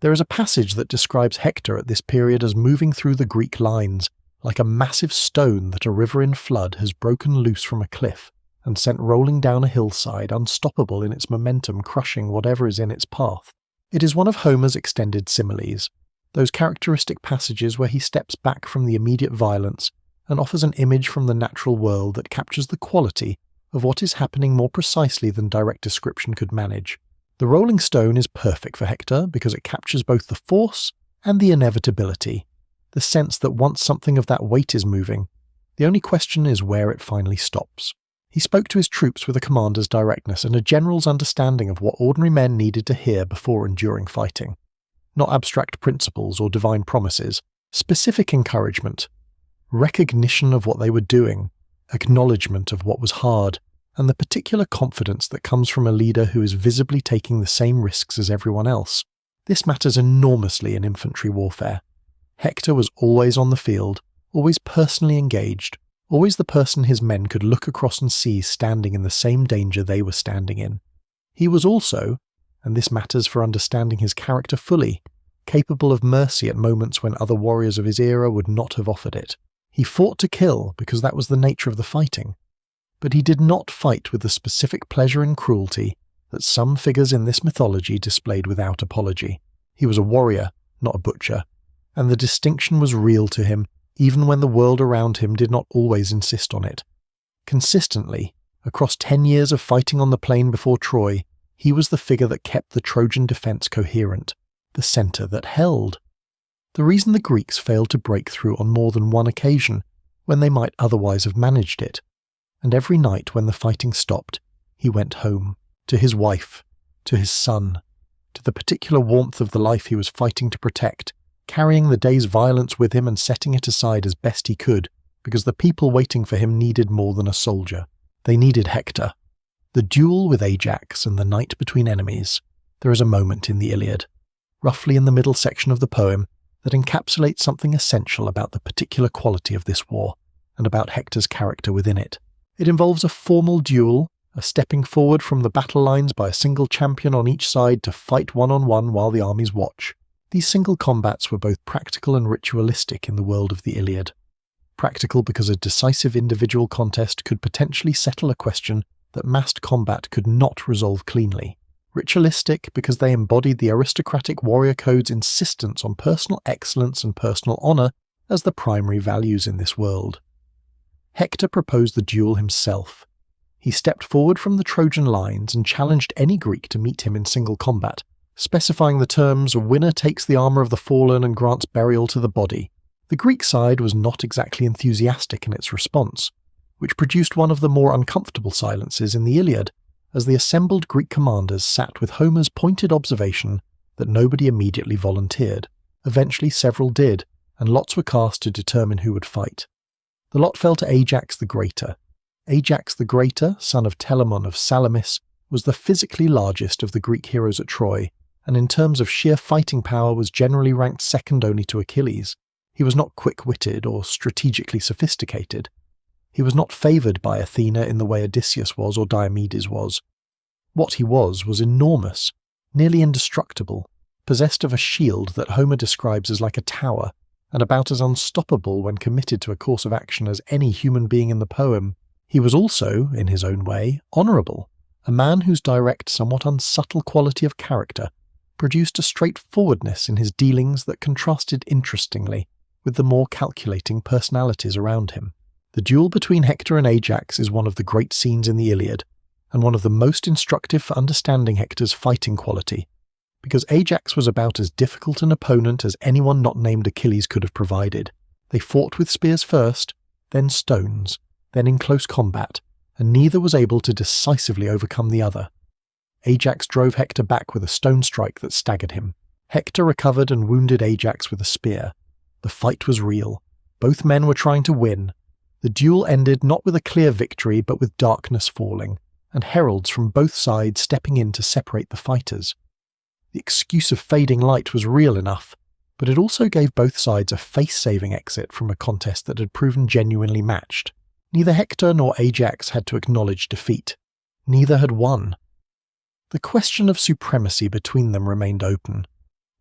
There is a passage that describes Hector at this period as moving through the Greek lines, like a massive stone that a river in flood has broken loose from a cliff and sent rolling down a hillside, unstoppable in its momentum, crushing whatever is in its path. It is one of Homer's extended similes, those characteristic passages where he steps back from the immediate violence and offers an image from the natural world that captures the quality of what is happening more precisely than direct description could manage. The rolling stone is perfect for Hector because it captures both the force and the inevitability, the sense that once something of that weight is moving, the only question is where it finally stops. He spoke to his troops with a commander's directness and a general's understanding of what ordinary men needed to hear before and during fighting. Not abstract principles or divine promises, specific encouragement, recognition of what they were doing, acknowledgement of what was hard, and the particular confidence that comes from a leader who is visibly taking the same risks as everyone else. This matters enormously in infantry warfare. Hector was always on the field, always personally engaged, always the person his men could look across and see standing in the same danger they were standing in. He was also, and this matters for understanding his character fully, capable of mercy at moments when other warriors of his era would not have offered it. He fought to kill because that was the nature of the fighting, but he did not fight with the specific pleasure and cruelty that some figures in this mythology displayed without apology. He was a warrior, not a butcher, and the distinction was real to him even when the world around him did not always insist on it. Consistently, across 10 years of fighting on the plain before Troy, he was the figure that kept the Trojan defense coherent, the center that held. The reason the Greeks failed to break through on more than one occasion, when they might otherwise have managed it. And every night when the fighting stopped, he went home, to his wife, to his son, to the particular warmth of the life he was fighting to protect, carrying the day's violence with him and setting it aside as best he could, because the people waiting for him needed more than a soldier. They needed Hector. The duel with Ajax and the night between enemies. There is a moment in the Iliad, roughly in the middle section of the poem, that encapsulates something essential about the particular quality of this war, and about Hector's character within it. It involves a formal duel, a stepping forward from the battle lines by a single champion on each side to fight one-on-one while the armies watch. These single combats were both practical and ritualistic in the world of the Iliad. Practical because a decisive individual contest could potentially settle a question that massed combat could not resolve cleanly. Ritualistic because they embodied the aristocratic warrior code's insistence on personal excellence and personal honor as the primary values in this world. Hector proposed the duel himself. He stepped forward from the Trojan lines and challenged any Greek to meet him in single combat, specifying the terms "a winner takes the armor of the fallen and grants burial to the body." The Greek side was not exactly enthusiastic in its response, which produced one of the more uncomfortable silences in the Iliad, as the assembled Greek commanders sat with Homer's pointed observation that nobody immediately volunteered. Eventually several did, and lots were cast to determine who would fight. The lot fell to Ajax the Greater. Ajax the Greater, son of Telamon of Salamis, was the physically largest of the Greek heroes at Troy, and in terms of sheer fighting power was generally ranked second only to Achilles. He was not quick-witted or strategically sophisticated. He was not favoured by Athena in the way Odysseus was or Diomedes was. What he was enormous, nearly indestructible, possessed of a shield that Homer describes as like a tower, and about as unstoppable when committed to a course of action as any human being in the poem. He was also, in his own way, honourable, a man whose direct, somewhat unsubtle quality of character produced a straightforwardness in his dealings that contrasted interestingly with the more calculating personalities around him. The duel between Hector and Ajax is one of the great scenes in the Iliad, and one of the most instructive for understanding Hector's fighting quality, because Ajax was about as difficult an opponent as anyone not named Achilles could have provided. They fought with spears first, then stones, then in close combat, and neither was able to decisively overcome the other. Ajax drove Hector back with a stone strike that staggered him. Hector recovered and wounded Ajax with a spear. The fight was real. Both men were trying to win. The duel ended not with a clear victory but with darkness falling, and heralds from both sides stepping in to separate the fighters. The excuse of fading light was real enough, but it also gave both sides a face-saving exit from a contest that had proven genuinely matched. Neither Hector nor Ajax had to acknowledge defeat. Neither had won. The question of supremacy between them remained open.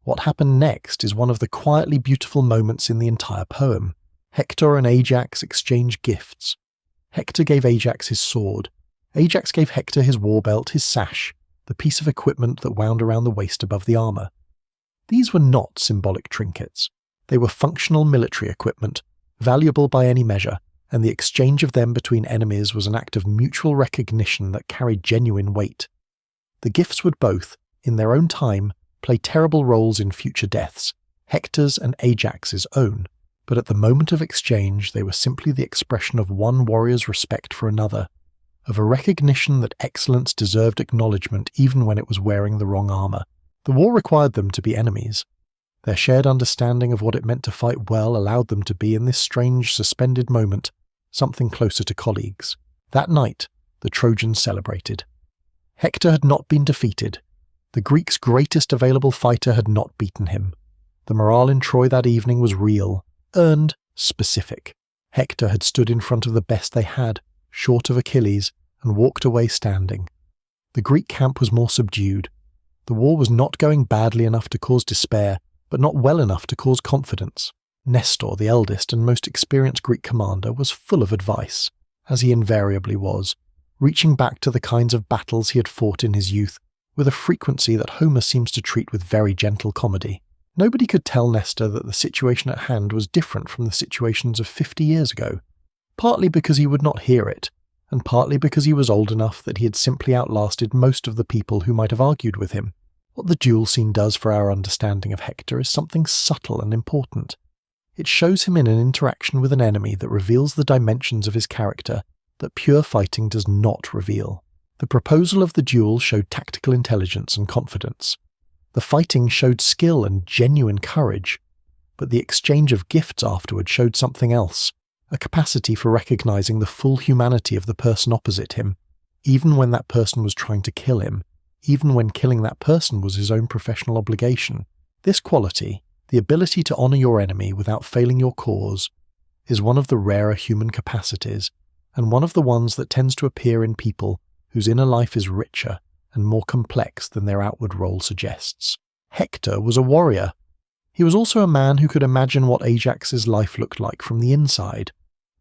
What happened next is one of the quietly beautiful moments in the entire poem. Hector and Ajax exchange gifts. Hector gave Ajax his sword. Ajax gave Hector his war belt, his sash, the piece of equipment that wound around the waist above the armour. These were not symbolic trinkets. They were functional military equipment, valuable by any measure, and the exchange of them between enemies was an act of mutual recognition that carried genuine weight. The gifts would both, in their own time, play terrible roles in future deaths, Hector's and Ajax's own, but at the moment of exchange they were simply the expression of one warrior's respect for another, of a recognition that excellence deserved acknowledgement even when it was wearing the wrong armour. The war required them to be enemies. Their shared understanding of what it meant to fight well allowed them to be, in this strange, suspended moment, something closer to colleagues. That night, the Trojans celebrated. Hector had not been defeated. The Greeks' greatest available fighter had not beaten him. The morale in Troy that evening was real, earned, specific. Hector had stood in front of the best they had, short of Achilles, and walked away standing. The Greek camp was more subdued. The war was not going badly enough to cause despair, but not well enough to cause confidence. Nestor, the eldest and most experienced Greek commander, was full of advice, as he invariably was, reaching back to the kinds of battles he had fought in his youth, with a frequency that Homer seems to treat with very gentle comedy. Nobody could tell Nestor that the situation at hand was different from the situations of 50 years ago, partly because he would not hear it, and partly because he was old enough that he had simply outlasted most of the people who might have argued with him. What the duel scene does for our understanding of Hector is something subtle and important. It shows him in an interaction with an enemy that reveals the dimensions of his character that pure fighting does not reveal. The proposal of the duel showed tactical intelligence and confidence. The fighting showed skill and genuine courage, but the exchange of gifts afterward showed something else, a capacity for recognizing the full humanity of the person opposite him, even when that person was trying to kill him, even when killing that person was his own professional obligation. This quality, the ability to honor your enemy without failing your cause, is one of the rarer human capacities, and one of the ones that tends to appear in people whose inner life is richer and more complex than their outward role suggests. Hector was a warrior. He was also a man who could imagine what Ajax's life looked like from the inside,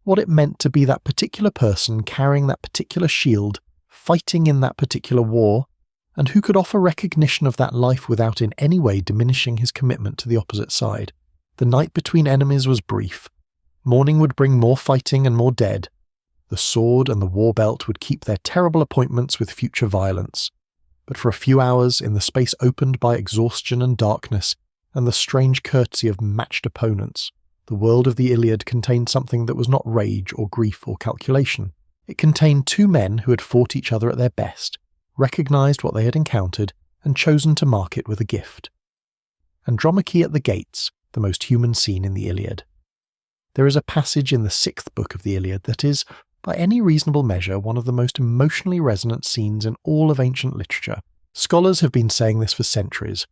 what it meant to be that particular person carrying that particular shield, fighting in that particular war, and who could offer recognition of that life without in any way diminishing his commitment to the opposite side. The night between enemies was brief. Morning would bring more fighting and more dead. The sword and the war belt would keep their terrible appointments with future violence. But for a few hours, in the space opened by exhaustion and darkness, and the strange courtesy of matched opponents, the world of the Iliad contained something that was not rage or grief or calculation. It contained two men who had fought each other at their best, recognized what they had encountered, and chosen to mark it with a gift. Andromache at the gates, the most human scene in the Iliad. There is a passage in the 6th book of the Iliad that is, by any reasonable measure, one of the most emotionally resonant scenes in all of ancient literature. Scholars have been saying this for centuries.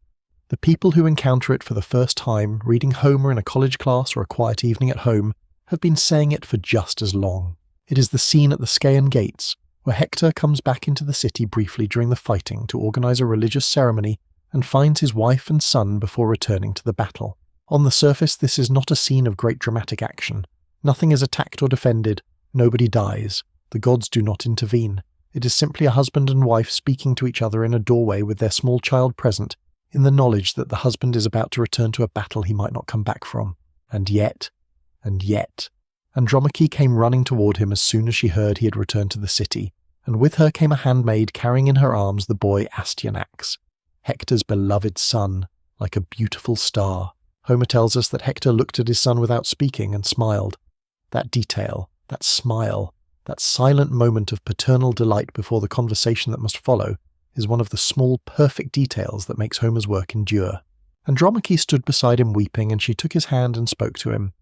The people who encounter it for the first time, reading Homer in a college class or a quiet evening at home, have been saying it for just as long. It is the scene at the Scaean gates, where Hector comes back into the city briefly during the fighting to organize a religious ceremony and finds his wife and son before returning to the battle. On the surface, this is not a scene of great dramatic action. Nothing is attacked or defended. Nobody dies. The gods do not intervene. It is simply a husband and wife speaking to each other in a doorway with their small child present, in the knowledge that the husband is about to return to a battle he might not come back from. And yet, Andromache came running toward him as soon as she heard he had returned to the city, and with her came a handmaid carrying in her arms the boy Astyanax, Hector's beloved son, like a beautiful star. Homer tells us that Hector looked at his son without speaking and smiled. That detail, that smile, that silent moment of paternal delight before the conversation that must follow is one of the small, perfect details that makes Homer's work endure. Andromache stood beside him weeping, and she took his hand and spoke to him.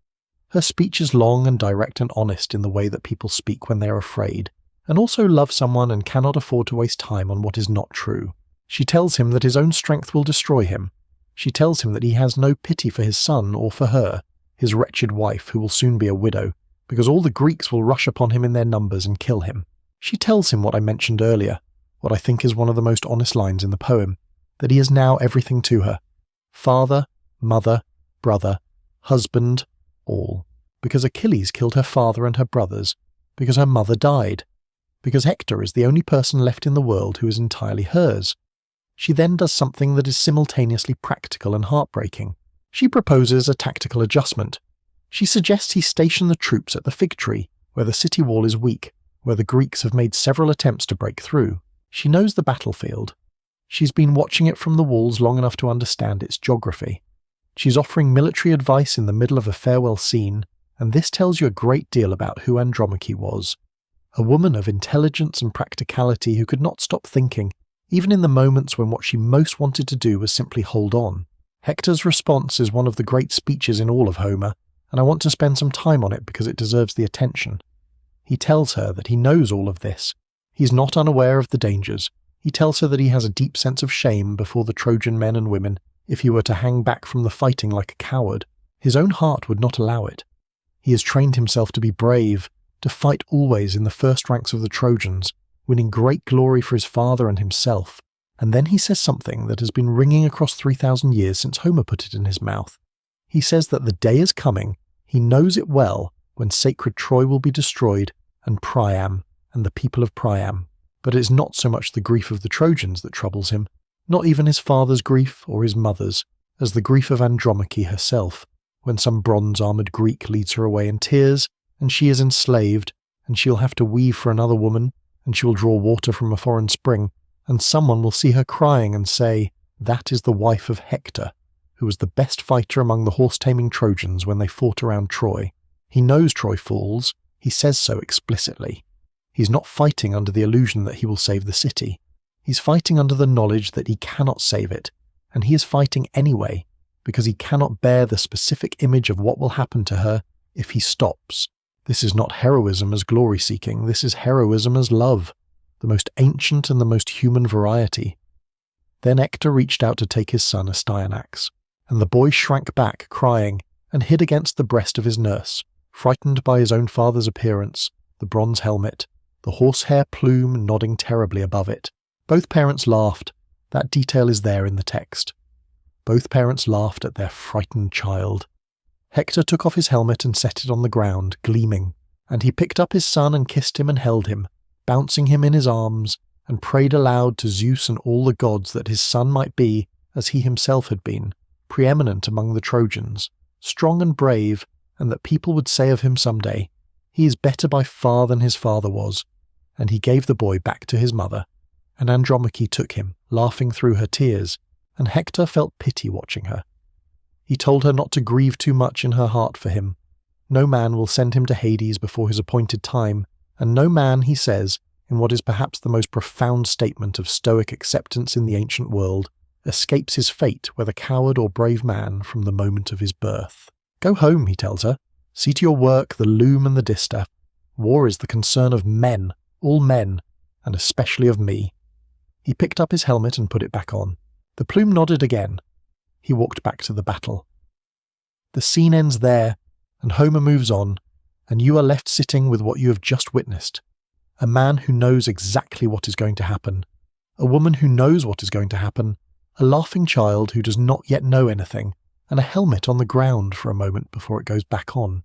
Her speech is long and direct and honest in the way that people speak when they are afraid, and also love someone and cannot afford to waste time on what is not true. She tells him that his own strength will destroy him. She tells him that he has no pity for his son or for her, his wretched wife who will soon be a widow, because all the Greeks will rush upon him in their numbers and kill him. She tells him what I mentioned earlier, what I think is one of the most honest lines in the poem, that he is now everything to her. Father, mother, brother, husband, all. Because Achilles killed her father and her brothers, because her mother died, because Hector is the only person left in the world who is entirely hers. She then does something that is simultaneously practical and heartbreaking. She proposes a tactical adjustment. She suggests he station the troops at the fig tree, where the city wall is weak, where the Greeks have made several attempts to break through. She knows the battlefield. She's been watching it from the walls long enough to understand its geography. She's offering military advice in the middle of a farewell scene, and this tells you a great deal about who Andromache was. A woman of intelligence and practicality who could not stop thinking, even in the moments when what she most wanted to do was simply hold on. Hector's response is one of the great speeches in all of Homer, and I want to spend some time on it because it deserves the attention. He tells her that he knows all of this. He's not unaware of the dangers. He tells her that he has a deep sense of shame before the Trojan men and women if he were to hang back from the fighting like a coward. His own heart would not allow it. He has trained himself to be brave, to fight always in the first ranks of the Trojans, winning great glory for his father and himself. And then he says something that has been ringing across 3,000 years since Homer put it in his mouth. He says that the day is coming, he knows it well, when sacred Troy will be destroyed, and Priam, and the people of Priam. But it is not so much the grief of the Trojans that troubles him, not even his father's grief or his mother's, as the grief of Andromache herself, when some bronze-armoured Greek leads her away in tears, and she is enslaved, and she'll have to weave for another woman, and she will draw water from a foreign spring, and someone will see her crying and say, "That is the wife of Hector, who was the best fighter among the horse-taming Trojans when they fought around Troy." He knows Troy falls, he says so explicitly. He's not fighting under the illusion that he will save the city. He's fighting under the knowledge that he cannot save it, and he is fighting anyway, because he cannot bear the specific image of what will happen to her if he stops. This is not heroism as glory-seeking, this is heroism as love, the most ancient and the most human variety. Then Hector reached out to take his son Astyanax, and the boy shrank back, crying, and hid against the breast of his nurse, frightened by his own father's appearance, the bronze helmet, the horsehair plume nodding terribly above it. Both parents laughed. That detail is there in the text. Both parents laughed at their frightened child. Hector took off his helmet and set it on the ground, gleaming, and he picked up his son and kissed him and held him, bouncing him in his arms, and prayed aloud to Zeus and all the gods that his son might be, as he himself had been, preeminent among the Trojans, strong and brave, and that people would say of him someday, "He is better by far than his father was." And he gave the boy back to his mother, and Andromache took him, laughing through her tears, and Hector felt pity watching her. He told her not to grieve too much in her heart for him. No man will send him to Hades before his appointed time, and no man, he says, in what is perhaps the most profound statement of stoic acceptance in the ancient world, escapes his fate, whether coward or brave man, from the moment of his birth. Go home, he tells her. See to your work, the loom and the distaff. War is the concern of men, all men, and especially of me. He picked up his helmet and put it back on. The plume nodded again. He walked back to the battle. The scene ends there, and Homer moves on, and you are left sitting with what you have just witnessed. A man who knows exactly what is going to happen. A woman who knows what is going to happen. A laughing child who does not yet know anything, and a helmet on the ground for a moment before it goes back on.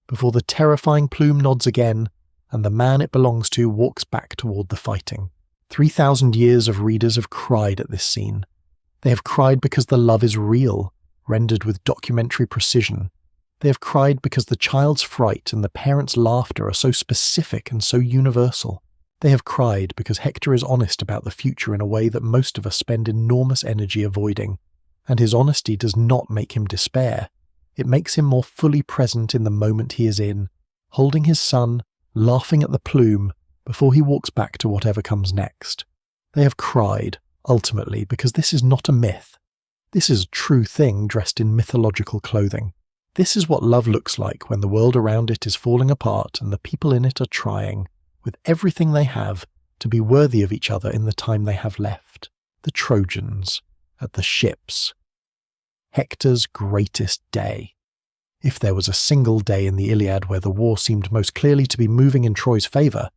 Before the terrifying plume nods again, and the man it belongs to walks back toward the fighting. 3,000 years of readers have cried at this scene. They have cried because the love is real, rendered with documentary precision. They have cried because the child's fright and the parent's laughter are so specific and so universal. They have cried because Hector is honest about the future in a way that most of us spend enormous energy avoiding. And his honesty does not make him despair. It makes him more fully present in the moment he is in, holding his son, laughing at the plume, before he walks back to whatever comes next. They have cried, ultimately, because this is not a myth. This is a true thing dressed in mythological clothing. This is what love looks like when the world around it is falling apart and the people in it are trying, with everything they have, to be worthy of each other in the time they have left. The Trojans, at the ships. Hector's greatest day. If there was a single day in the Iliad where the war seemed most clearly to be moving in Troy's favour,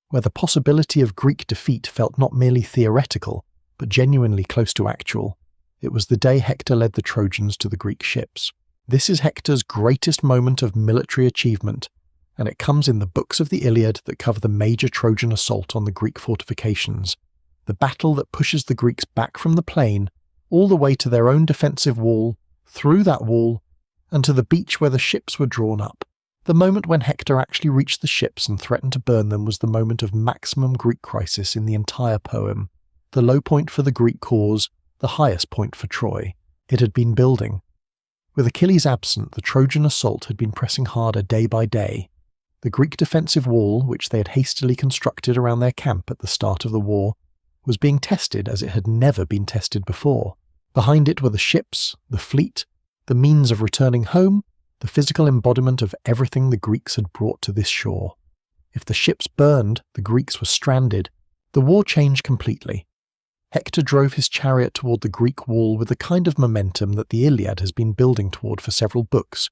where the possibility of Greek defeat felt not merely theoretical, but genuinely close to actual, it was the day Hector led the Trojans to the Greek ships. This is Hector's greatest moment of military achievement, and it comes in the books of the Iliad that cover the major Trojan assault on the Greek fortifications, the battle that pushes the Greeks back from the plain, all the way to their own defensive wall, through that wall, and to the beach where the ships were drawn up. The moment when Hector actually reached the ships and threatened to burn them was the moment of maximum Greek crisis in the entire poem. The low point for the Greek cause, the highest point for Troy. It had been building. With Achilles absent, the Trojan assault had been pressing harder day by day. The Greek defensive wall, which they had hastily constructed around their camp at the start of the war, was being tested as it had never been tested before. Behind it were the ships, the fleet, the means of returning home, the physical embodiment of everything the Greeks had brought to this shore. If the ships burned, the Greeks were stranded. The war changed completely. Hector drove his chariot toward the Greek wall with the kind of momentum that the Iliad has been building toward for several books,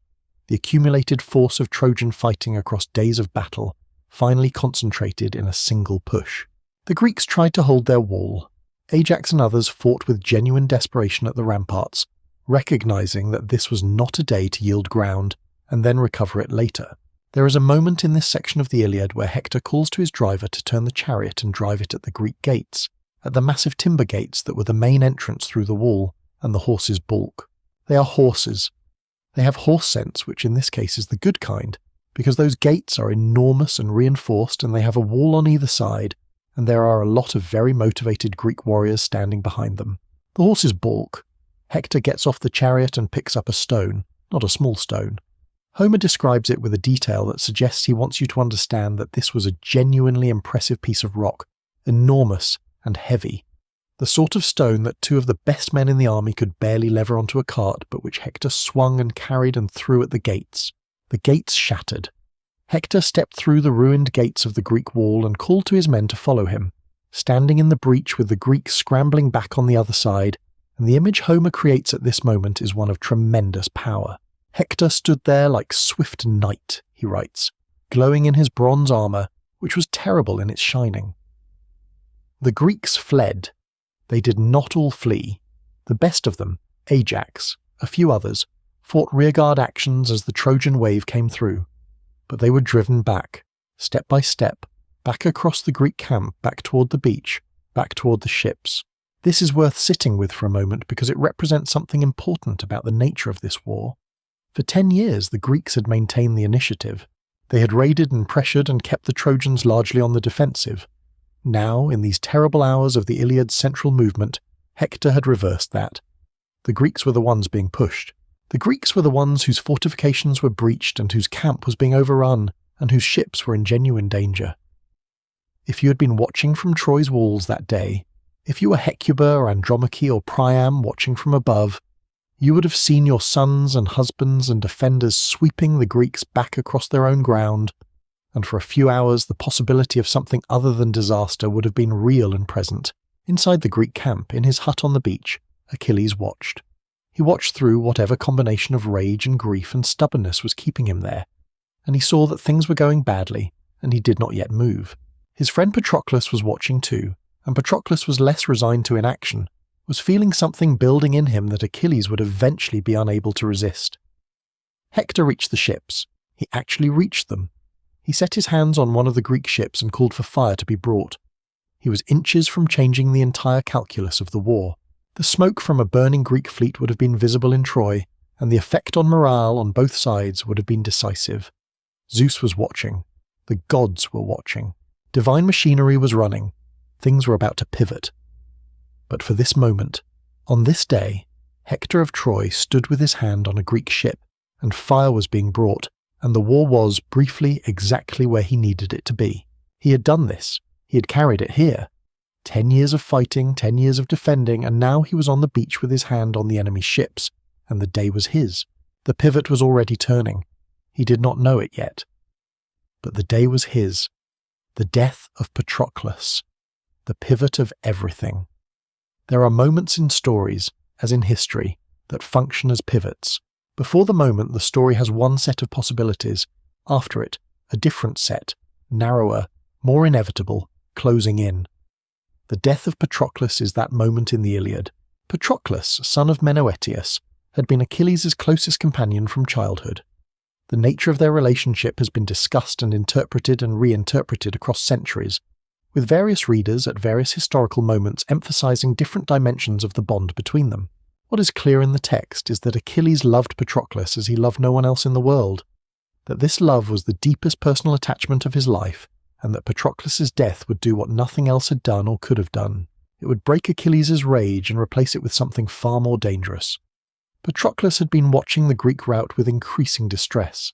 the accumulated force of Trojan fighting across days of battle, finally concentrated in a single push. The Greeks tried to hold their wall. Ajax and others fought with genuine desperation at the ramparts, recognizing that this was not a day to yield ground and then recover it later. There is a moment in this section of the Iliad where Hector calls to his driver to turn the chariot and drive it at the Greek gates, at the massive timber gates that were the main entrance through the wall and the horses' bulk. They are horses. They have horse sense, which in this case is the good kind, because those gates are enormous and reinforced and they have a wall on either side, and there are a lot of very motivated Greek warriors standing behind them. The horses balk. Hector gets off the chariot and picks up a stone, not a small stone. Homer describes it with a detail that suggests he wants you to understand that this was a genuinely impressive piece of rock, enormous and heavy. The sort of stone that two of the best men in the army could barely lever onto a cart, but which Hector swung and carried and threw at the gates. The gates shattered. Hector stepped through the ruined gates of the Greek wall and called to his men to follow him, standing in the breach with the Greeks scrambling back on the other side, and the image Homer creates at this moment is one of tremendous power. Hector stood there like swift knight, he writes, glowing in his bronze armour, which was terrible in its shining. The Greeks fled. They did not all flee. The best of them, Ajax, a few others, fought rearguard actions as the Trojan wave came through, but they were driven back, step by step, back across the Greek camp, back toward the beach, back toward the ships. This is worth sitting with for a moment because it represents something important about the nature of this war. For 10 years, the Greeks had maintained the initiative. They had raided and pressured and kept the Trojans largely on the defensive. Now, in these terrible hours of the Iliad's central movement, Hector had reversed that. The Greeks were the ones being pushed. The Greeks were the ones whose fortifications were breached and whose camp was being overrun and whose ships were in genuine danger. If you had been watching from Troy's walls that day, if you were Hecuba or Andromache or Priam watching from above, you would have seen your sons and husbands and defenders sweeping the Greeks back across their own ground, and for a few hours the possibility of something other than disaster would have been real and present. Inside the Greek camp, in his hut on the beach, Achilles watched. He watched through whatever combination of rage and grief and stubbornness was keeping him there, and he saw that things were going badly, and he did not yet move. His friend Patroclus was watching too, and Patroclus was less resigned to inaction, was feeling something building in him that Achilles would eventually be unable to resist. Hector reached the ships. He actually reached them. He set his hands on one of the Greek ships and called for fire to be brought. He was inches from changing the entire calculus of the war. The smoke from a burning Greek fleet would have been visible in Troy, and the effect on morale on both sides would have been decisive. Zeus was watching. The gods were watching. Divine machinery was running. Things were about to pivot. But for this moment, on this day, Hector of Troy stood with his hand on a Greek ship, and fire was being brought, and the war was, briefly, exactly where he needed it to be. He had done this. He had carried it here. 10 years of fighting, 10 years of defending, and now he was on the beach with his hand on the enemy's ships, and the day was his. The pivot was already turning. He did not know it yet. But the day was his. The death of Patroclus. The pivot of everything. There are moments in stories, as in history, that function as pivots. Before the moment, the story has one set of possibilities. After it, a different set, narrower, more inevitable, closing in. The death of Patroclus is that moment in the Iliad. Patroclus, son of Menoetius, had been Achilles' closest companion from childhood. The nature of their relationship has been discussed and interpreted and reinterpreted across centuries, with various readers at various historical moments emphasizing different dimensions of the bond between them. What is clear in the text is that Achilles loved Patroclus as he loved no one else in the world, that this love was the deepest personal attachment of his life, and that Patroclus' death would do what nothing else had done or could have done. It would break Achilles' rage and replace it with something far more dangerous. Patroclus had been watching the Greek rout with increasing distress.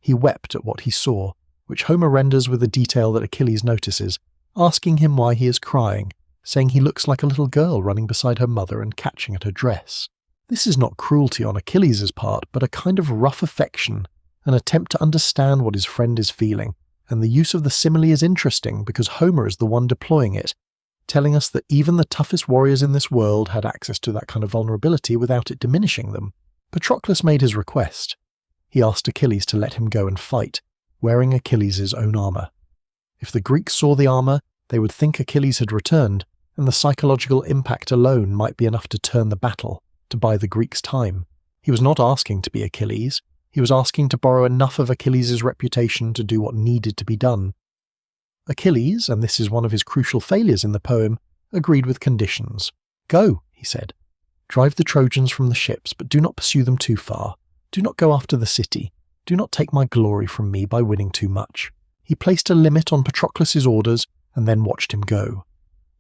He wept at what he saw, which Homer renders with a detail that Achilles notices, asking him why he is crying, saying he looks like a little girl running beside her mother and catching at her dress. This is not cruelty on Achilles' part, but a kind of rough affection, an attempt to understand what his friend is feeling, and the use of the simile is interesting because Homer is the one deploying it, telling us that even the toughest warriors in this world had access to that kind of vulnerability without it diminishing them. Patroclus made his request. He asked Achilles to let him go and fight, wearing Achilles' own armour. If the Greeks saw the armour, they would think Achilles had returned, and the psychological impact alone might be enough to turn the battle, to buy the Greeks time. He was not asking to be Achilles. He was asking to borrow enough of Achilles' reputation to do what needed to be done. Achilles, and this is one of his crucial failures in the poem, agreed with conditions. "Go," he said. "Drive the Trojans from the ships, but do not pursue them too far. Do not go after the city. Do not take my glory from me by winning too much." He placed a limit on Patroclus' orders and then watched him go.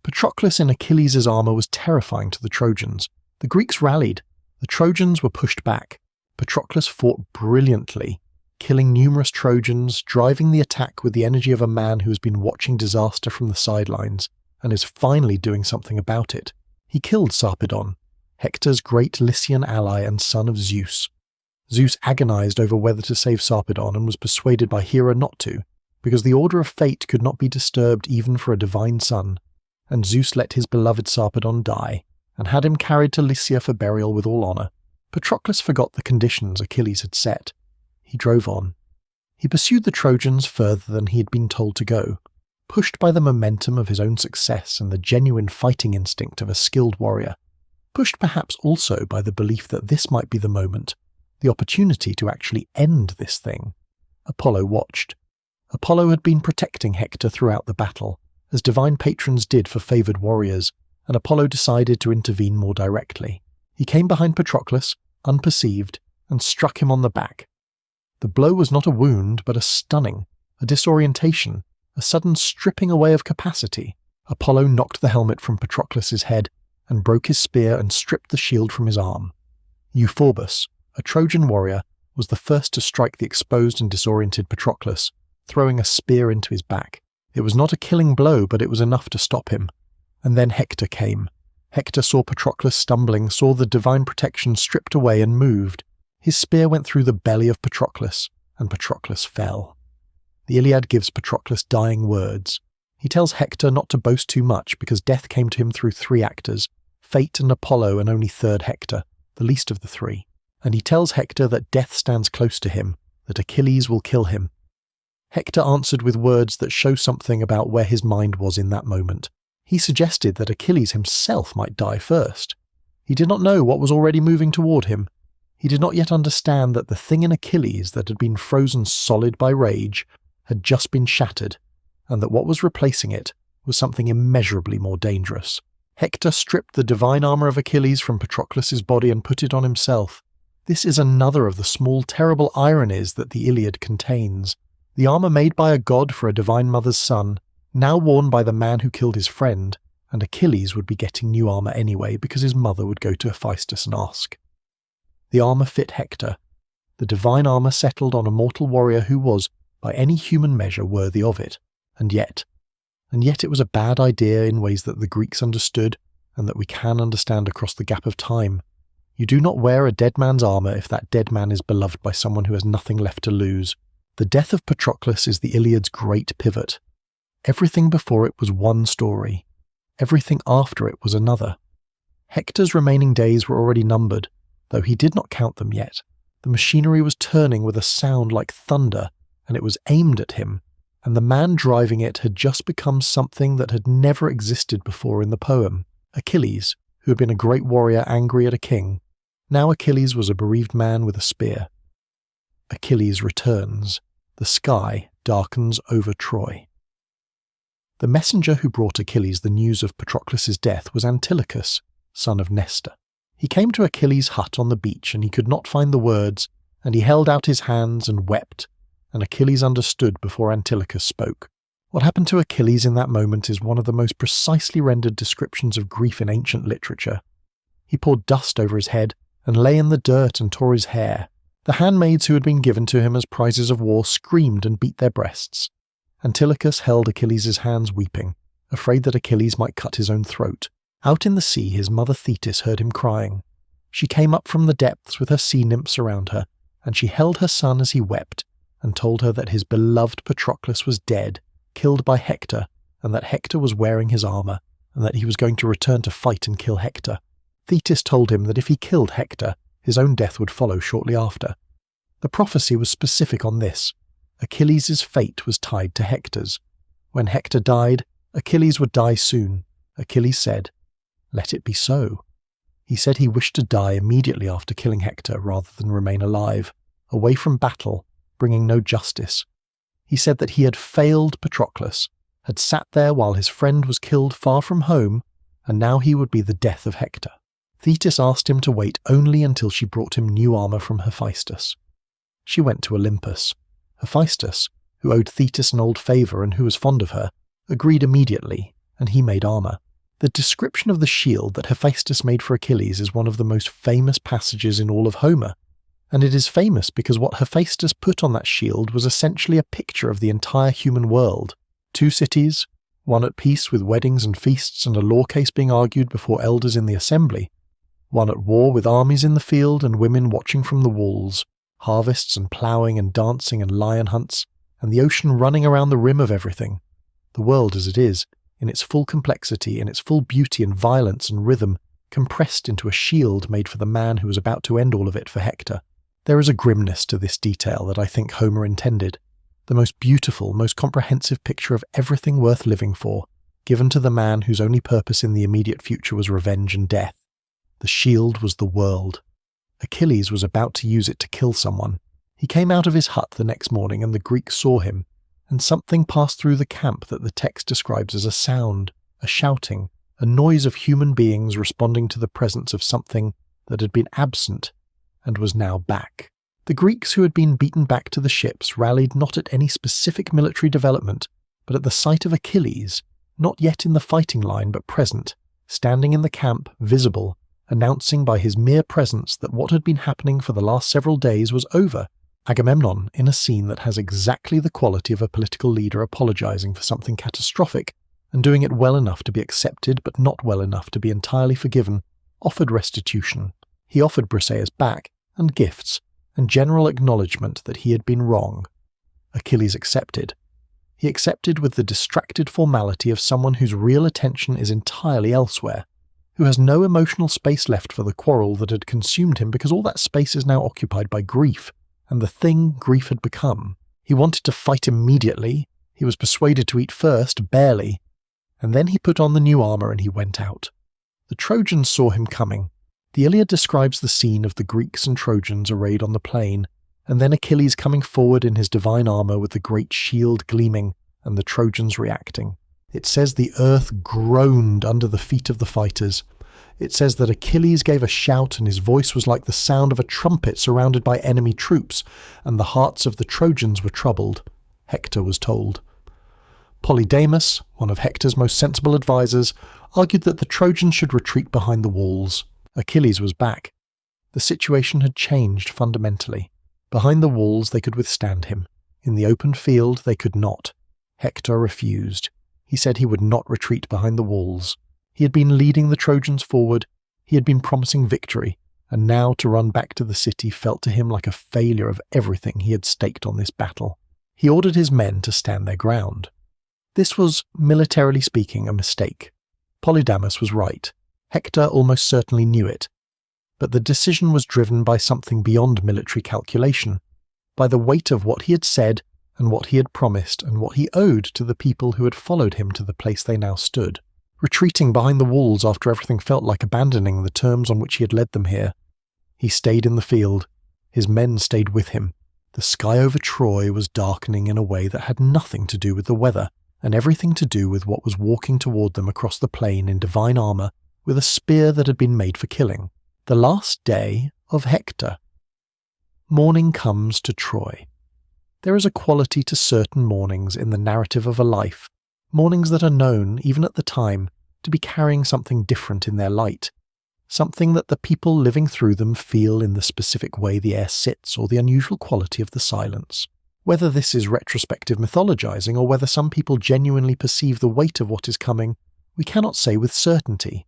Patroclus in Achilles' armour was terrifying to the Trojans. The Greeks rallied. The Trojans were pushed back. Patroclus fought brilliantly, killing numerous Trojans, driving the attack with the energy of a man who has been watching disaster from the sidelines, and is finally doing something about it. He killed Sarpedon, Hector's great Lycian ally and son of Zeus. Zeus agonized over whether to save Sarpedon and was persuaded by Hera not to, because the order of fate could not be disturbed even for a divine son, and Zeus let his beloved Sarpedon die, and had him carried to Lycia for burial with all honour. Patroclus forgot the conditions Achilles had set. He drove on. He pursued the Trojans further than he had been told to go, pushed by the momentum of his own success and the genuine fighting instinct of a skilled warrior, pushed perhaps also by the belief that this might be the moment, the opportunity to actually end this thing. Apollo watched. Apollo had been protecting Hector throughout the battle, as divine patrons did for favoured warriors, and Apollo decided to intervene more directly. He came behind Patroclus, unperceived, and struck him on the back. The blow was not a wound, but a stunning, a disorientation, a sudden stripping away of capacity. Apollo knocked the helmet from Patroclus' head and broke his spear and stripped the shield from his arm. Euphorbus, a Trojan warrior, was the first to strike the exposed and disoriented Patroclus, throwing a spear into his back. It was not a killing blow, but it was enough to stop him. And then Hector came. Hector saw Patroclus stumbling, saw the divine protection stripped away and moved. His spear went through the belly of Patroclus, and Patroclus fell. The Iliad gives Patroclus dying words. He tells Hector not to boast too much because death came to him through 3 actors, Fate and Apollo and only third Hector, the least of the 3. And he tells Hector that death stands close to him, that Achilles will kill him. Hector answered with words that show something about where his mind was in that moment. He suggested that Achilles himself might die first. He did not know what was already moving toward him. He did not yet understand that the thing in Achilles that had been frozen solid by rage had just been shattered, and that what was replacing it was something immeasurably more dangerous. Hector stripped the divine armour of Achilles from Patroclus' body and put it on himself. This is another of the small, terrible ironies that the Iliad contains. The armour made by a god for a divine mother's son, now worn by the man who killed his friend, and Achilles would be getting new armour anyway because his mother would go to Hephaestus and ask. The armour fit Hector. The divine armour settled on a mortal warrior who was, by any human measure, worthy of it. And yet it was a bad idea in ways that the Greeks understood and that we can understand across the gap of time. You do not wear a dead man's armour if that dead man is beloved by someone who has nothing left to lose. The death of Patroclus is the Iliad's great pivot. Everything before it was one story. Everything after it was another. Hector's remaining days were already numbered, though he did not count them yet. The machinery was turning with a sound like thunder, and it was aimed at him, and the man driving it had just become something that had never existed before in the poem. Achilles, who had been a great warrior angry at a king. Now Achilles was a bereaved man with a spear. Achilles returns. The sky darkens over Troy. The messenger who brought Achilles the news of Patroclus' death was Antilochus, son of Nestor. He came to Achilles' hut on the beach, and he could not find the words, and he held out his hands and wept, and Achilles understood before Antilochus spoke. What happened to Achilles in that moment is one of the most precisely rendered descriptions of grief in ancient literature. He poured dust over his head, and lay in the dirt and tore his hair. The handmaids who had been given to him as prizes of war screamed and beat their breasts. Antilochus held Achilles' hands weeping, afraid that Achilles might cut his own throat. Out in the sea his mother Thetis heard him crying. She came up from the depths with her sea nymphs around her, and she held her son as he wept, and told her that his beloved Patroclus was dead, killed by Hector, and that Hector was wearing his armour, and that he was going to return to fight and kill Hector. Thetis told him that if he killed Hector, his own death would follow shortly after. The prophecy was specific on this. Achilles' fate was tied to Hector's. When Hector died, Achilles would die soon. Achilles said, "Let it be so." He said he wished to die immediately after killing Hector rather than remain alive, away from battle, bringing no justice. He said that he had failed Patroclus, had sat there while his friend was killed far from home, and now he would be the death of Hector. Thetis asked him to wait only until she brought him new armour from Hephaestus. She went to Olympus. Hephaestus, who owed Thetis an old favour and who was fond of her, agreed immediately, and he made armour. The description of the shield that Hephaestus made for Achilles is one of the most famous passages in all of Homer, and it is famous because what Hephaestus put on that shield was essentially a picture of the entire human world. 2 cities, one at peace with weddings and feasts and a law case being argued before elders in the assembly, one at war with armies in the field and women watching from the walls, harvests and ploughing and dancing and lion hunts, and the ocean running around the rim of everything. The world as it is, in its full complexity, in its full beauty and violence and rhythm, compressed into a shield made for the man who was about to end all of it for Hector. There is a grimness to this detail that I think Homer intended. The most beautiful, most comprehensive picture of everything worth living for, given to the man whose only purpose in the immediate future was revenge and death. The shield was the world. Achilles was about to use it to kill someone. He came out of his hut the next morning and the Greeks saw him, and something passed through the camp that the text describes as a sound, a shouting, a noise of human beings responding to the presence of something that had been absent and was now back. The Greeks who had been beaten back to the ships rallied not at any specific military development, but at the sight of Achilles, not yet in the fighting line but present, standing in the camp, visible, announcing by his mere presence that what had been happening for the last several days was over. Agamemnon, in a scene that has exactly the quality of a political leader apologizing for something catastrophic, and doing it well enough to be accepted but not well enough to be entirely forgiven, offered restitution. He offered Briseis back, and gifts, and general acknowledgement that he had been wrong. Achilles accepted. He accepted with the distracted formality of someone whose real attention is entirely elsewhere, who has no emotional space left for the quarrel that had consumed him because all that space is now occupied by grief, and the thing grief had become. He wanted to fight immediately, he was persuaded to eat first, barely, and then he put on the new armour and he went out. The Trojans saw him coming. The Iliad describes the scene of the Greeks and Trojans arrayed on the plain, and then Achilles coming forward in his divine armour with the great shield gleaming, and the Trojans reacting. It says the earth groaned under the feet of the fighters. It says that Achilles gave a shout and his voice was like the sound of a trumpet surrounded by enemy troops, and the hearts of the Trojans were troubled. Hector was told. Polydamas, one of Hector's most sensible advisors, argued that the Trojans should retreat behind the walls. Achilles was back. The situation had changed fundamentally. Behind the walls they could withstand him. In the open field they could not. Hector refused. He said he would not retreat behind the walls. He had been leading the Trojans forward, he had been promising victory, and now to run back to the city felt to him like a failure of everything he had staked on this battle. He ordered his men to stand their ground. This was, militarily speaking, a mistake. Polydamas was right. Hector almost certainly knew it. But the decision was driven by something beyond military calculation, by the weight of what he had said and what he had promised and what he owed to the people who had followed him to the place they now stood. Retreating behind the walls after everything felt like abandoning the terms on which he had led them here. He stayed in the field. His men stayed with him. The sky over Troy was darkening in a way that had nothing to do with the weather, and everything to do with what was walking toward them across the plain in divine armour, with a spear that had been made for killing. The last day of Hector. Morning comes to Troy. There is a quality to certain mornings in the narrative of a life, mornings that are known, even at the time, to be carrying something different in their light, something that the people living through them feel in the specific way the air sits or the unusual quality of the silence. Whether this is retrospective mythologizing or whether some people genuinely perceive the weight of what is coming, we cannot say with certainty.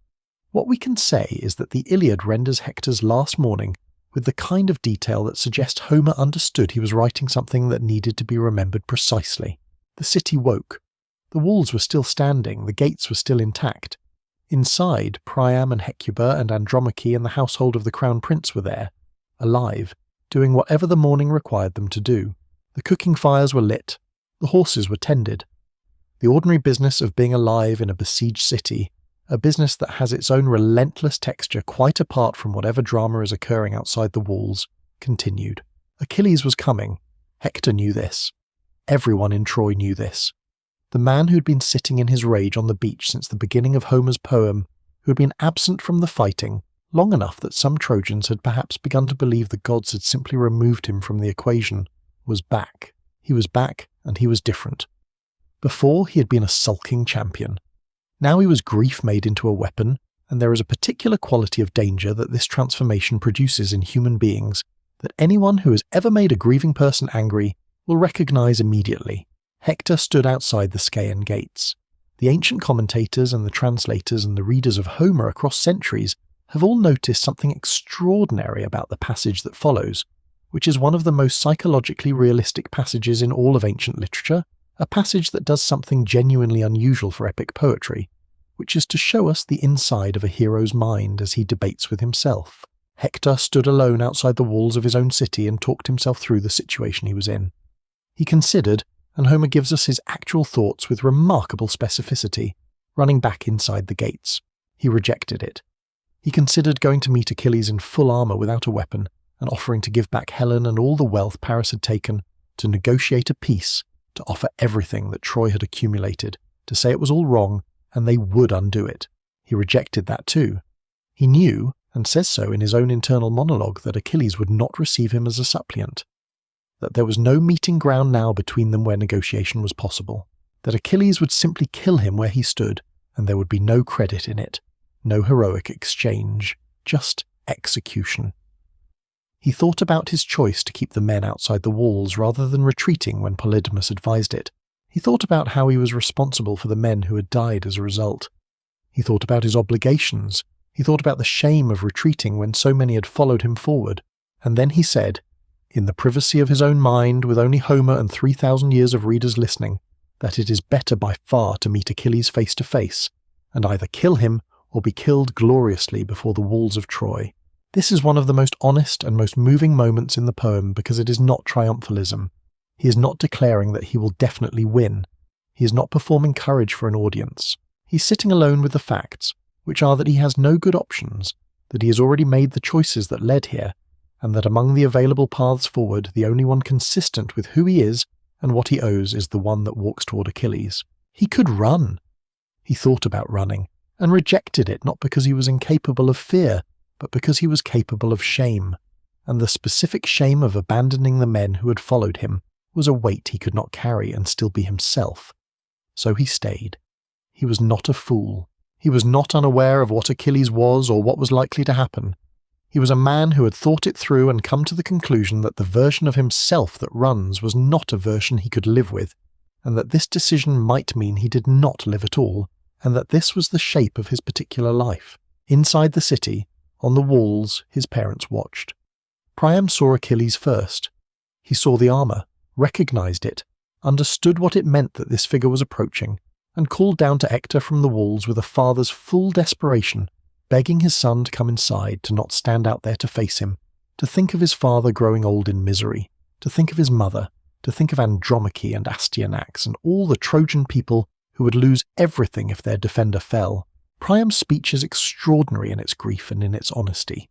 What we can say is that the Iliad renders Hector's last morning with the kind of detail that suggests Homer understood he was writing something that needed to be remembered precisely. The city woke. The walls were still standing, the gates were still intact. Inside, Priam and Hecuba and Andromache and the household of the crown prince were there, alive, doing whatever the morning required them to do. The cooking fires were lit. The horses were tended. The ordinary business of being alive in a besieged city, a business that has its own relentless texture quite apart from whatever drama is occurring outside the walls, continued. Achilles was coming. Hector knew this. Everyone in Troy knew this. The man who'd been sitting in his rage on the beach since the beginning of Homer's poem, who had been absent from the fighting long enough that some Trojans had perhaps begun to believe the gods had simply removed him from the equation, was back. He was back, and he was different. Before, he had been a sulking champion. Now he was grief made into a weapon, and there is a particular quality of danger that this transformation produces in human beings that anyone who has ever made a grieving person angry will recognize immediately. Hector stood outside the Scaean gates. The ancient commentators and the translators and the readers of Homer across centuries have all noticed something extraordinary about the passage that follows, which is one of the most psychologically realistic passages in all of ancient literature, a passage that does something genuinely unusual for epic poetry, which is to show us the inside of a hero's mind as he debates with himself. Hector stood alone outside the walls of his own city and talked himself through the situation he was in. He considered, and Homer gives us his actual thoughts with remarkable specificity, running back inside the gates. He rejected it. He considered going to meet Achilles in full armour without a weapon, and offering to give back Helen and all the wealth Paris had taken, to negotiate a peace, to offer everything that Troy had accumulated, to say it was all wrong, and they would undo it. He rejected that too. He knew, and says so in his own internal monologue, that Achilles would not receive him as a suppliant, that there was no meeting ground now between them where negotiation was possible, that Achilles would simply kill him where he stood, and there would be no credit in it, no heroic exchange, just execution. He thought about his choice to keep the men outside the walls rather than retreating when Polydamas advised it. He thought about how he was responsible for the men who had died as a result. He thought about his obligations. He thought about the shame of retreating when so many had followed him forward. And then he said, in the privacy of his own mind, with only Homer and 3,000 years of readers listening, that it is better by far to meet Achilles face to face, and either kill him or be killed gloriously before the walls of Troy. This is one of the most honest and most moving moments in the poem because it is not triumphalism. He is not declaring that he will definitely win. He is not performing courage for an audience. He's sitting alone with the facts, which are that he has no good options, that he has already made the choices that led here, and that among the available paths forward, the only one consistent with who he is and what he owes is the one that walks toward Achilles. He could run. He thought about running, and rejected it not because he was incapable of fear, but because he was capable of shame, and the specific shame of abandoning the men who had followed him was a weight he could not carry and still be himself. So he stayed. He was not a fool. He was not unaware of what Achilles was or what was likely to happen. He was a man who had thought it through and come to the conclusion that the version of himself that runs was not a version he could live with, and that this decision might mean he did not live at all, and that this was the shape of his particular life. Inside the city, on the walls, his parents watched. Priam saw Achilles first. He saw the armour, recognised it, understood what it meant that this figure was approaching, and called down to Hector from the walls with a father's full desperation, begging his son to come inside, to not stand out there to face him, to think of his father growing old in misery, to think of his mother, to think of Andromache and Astyanax and all the Trojan people who would lose everything if their defender fell. Priam's speech is extraordinary in its grief and in its honesty.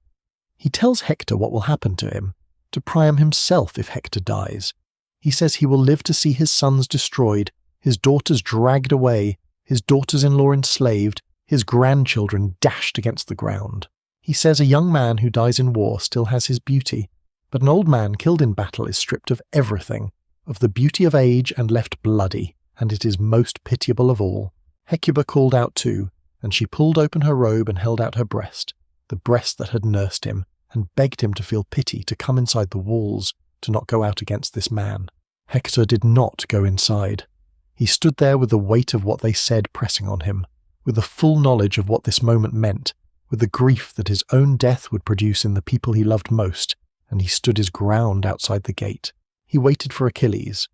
He tells Hector what will happen to him, to Priam himself if Hector dies. He says he will live to see his sons destroyed, his daughters dragged away, his daughters-in-law enslaved, his grandchildren dashed against the ground. He says a young man who dies in war still has his beauty, but an old man killed in battle is stripped of everything, of the beauty of age and left bloody, and it is most pitiable of all. Hecuba called out too, and she pulled open her robe and held out her breast, the breast that had nursed him, and begged him to feel pity, to come inside the walls, to not go out against this man. Hector did not go inside. He stood there with the weight of what they said pressing on him, with the full knowledge of what this moment meant, with the grief that his own death would produce in the people he loved most, and he stood his ground outside the gate. He waited for Achilles.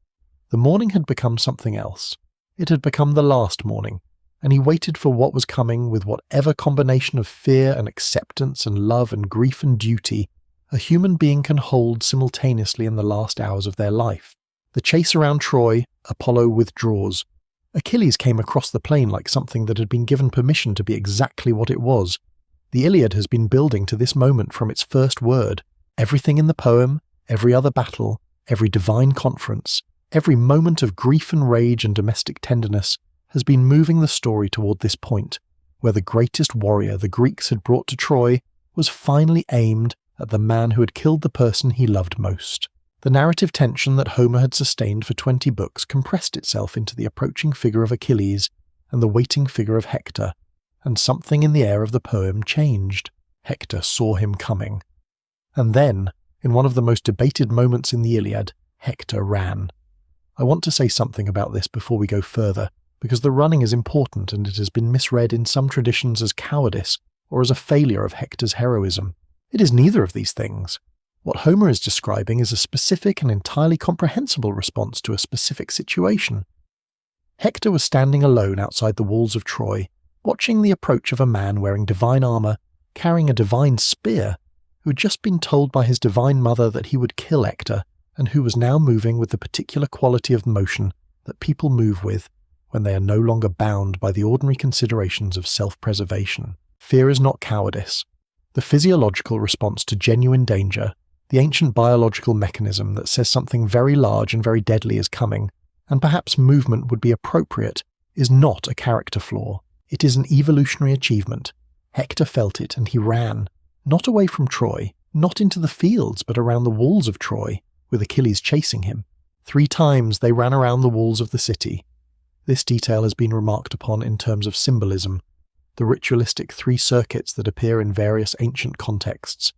The morning had become something else. It had become the last morning, and he waited for what was coming with whatever combination of fear and acceptance and love and grief and duty a human being can hold simultaneously in the last hours of their life. The chase around Troy, Apollo withdraws. Achilles came across the plain like something that had been given permission to be exactly what it was. The Iliad has been building to this moment from its first word. Everything in the poem, every other battle, every divine conference, every moment of grief and rage and domestic tenderness has been moving the story toward this point, where the greatest warrior the Greeks had brought to Troy was finally aimed at the man who had killed the person he loved most. The narrative tension that Homer had sustained for 20 books compressed itself into the approaching figure of Achilles and the waiting figure of Hector, and something in the air of the poem changed. Hector saw him coming. And then, in one of the most debated moments in the Iliad, Hector ran. I want to say something about this before we go further, because the running is important and it has been misread in some traditions as cowardice or as a failure of Hector's heroism. It is neither of these things. What Homer is describing is a specific and entirely comprehensible response to a specific situation. Hector was standing alone outside the walls of Troy, watching the approach of a man wearing divine armour, carrying a divine spear, who had just been told by his divine mother that he would kill Hector, and who was now moving with the particular quality of motion that people move with when they are no longer bound by the ordinary considerations of self-preservation. Fear is not cowardice. The physiological response to genuine danger, the ancient biological mechanism that says something very large and very deadly is coming, and perhaps movement would be appropriate, is not a character flaw. It is an evolutionary achievement. Hector felt it and he ran, not away from Troy, not into the fields but around the walls of Troy, with Achilles chasing him. 3 times they ran around the walls of the city. This detail has been remarked upon in terms of symbolism, the ritualistic 3 circuits that appear in various ancient contexts,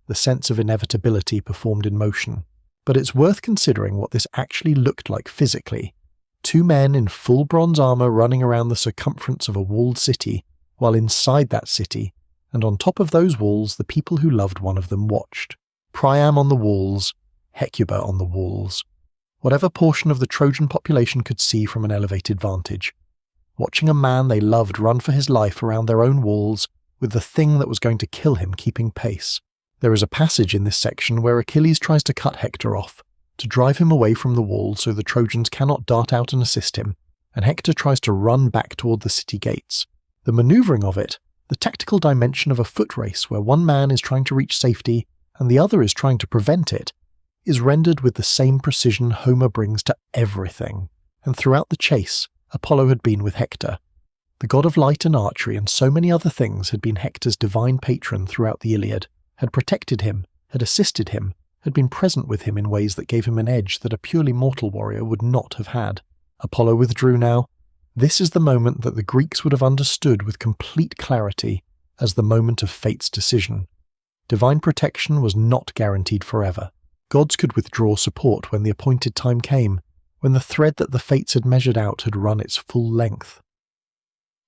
the sense of inevitability performed in motion. But it's worth considering what this actually looked like physically. 2 men in full bronze armour running around the circumference of a walled city, while inside that city, and on top of those walls the people who loved one of them watched. Priam on the walls, Hecuba on the walls. Whatever portion of the Trojan population could see from an elevated vantage. Watching a man they loved run for his life around their own walls, with the thing that was going to kill him keeping pace. There is a passage in this section where Achilles tries to cut Hector off, to drive him away from the wall so the Trojans cannot dart out and assist him, and Hector tries to run back toward the city gates. The manoeuvring of it, the tactical dimension of a foot race where one man is trying to reach safety and the other is trying to prevent it, is rendered with the same precision Homer brings to everything. And throughout the chase, Apollo had been with Hector. The god of light and archery and so many other things had been Hector's divine patron throughout the Iliad, had protected him, had assisted him, had been present with him in ways that gave him an edge that a purely mortal warrior would not have had. Apollo withdrew now. This is the moment that the Greeks would have understood with complete clarity as the moment of fate's decision. Divine protection was not guaranteed forever. Gods could withdraw support when the appointed time came, when the thread that the fates had measured out had run its full length.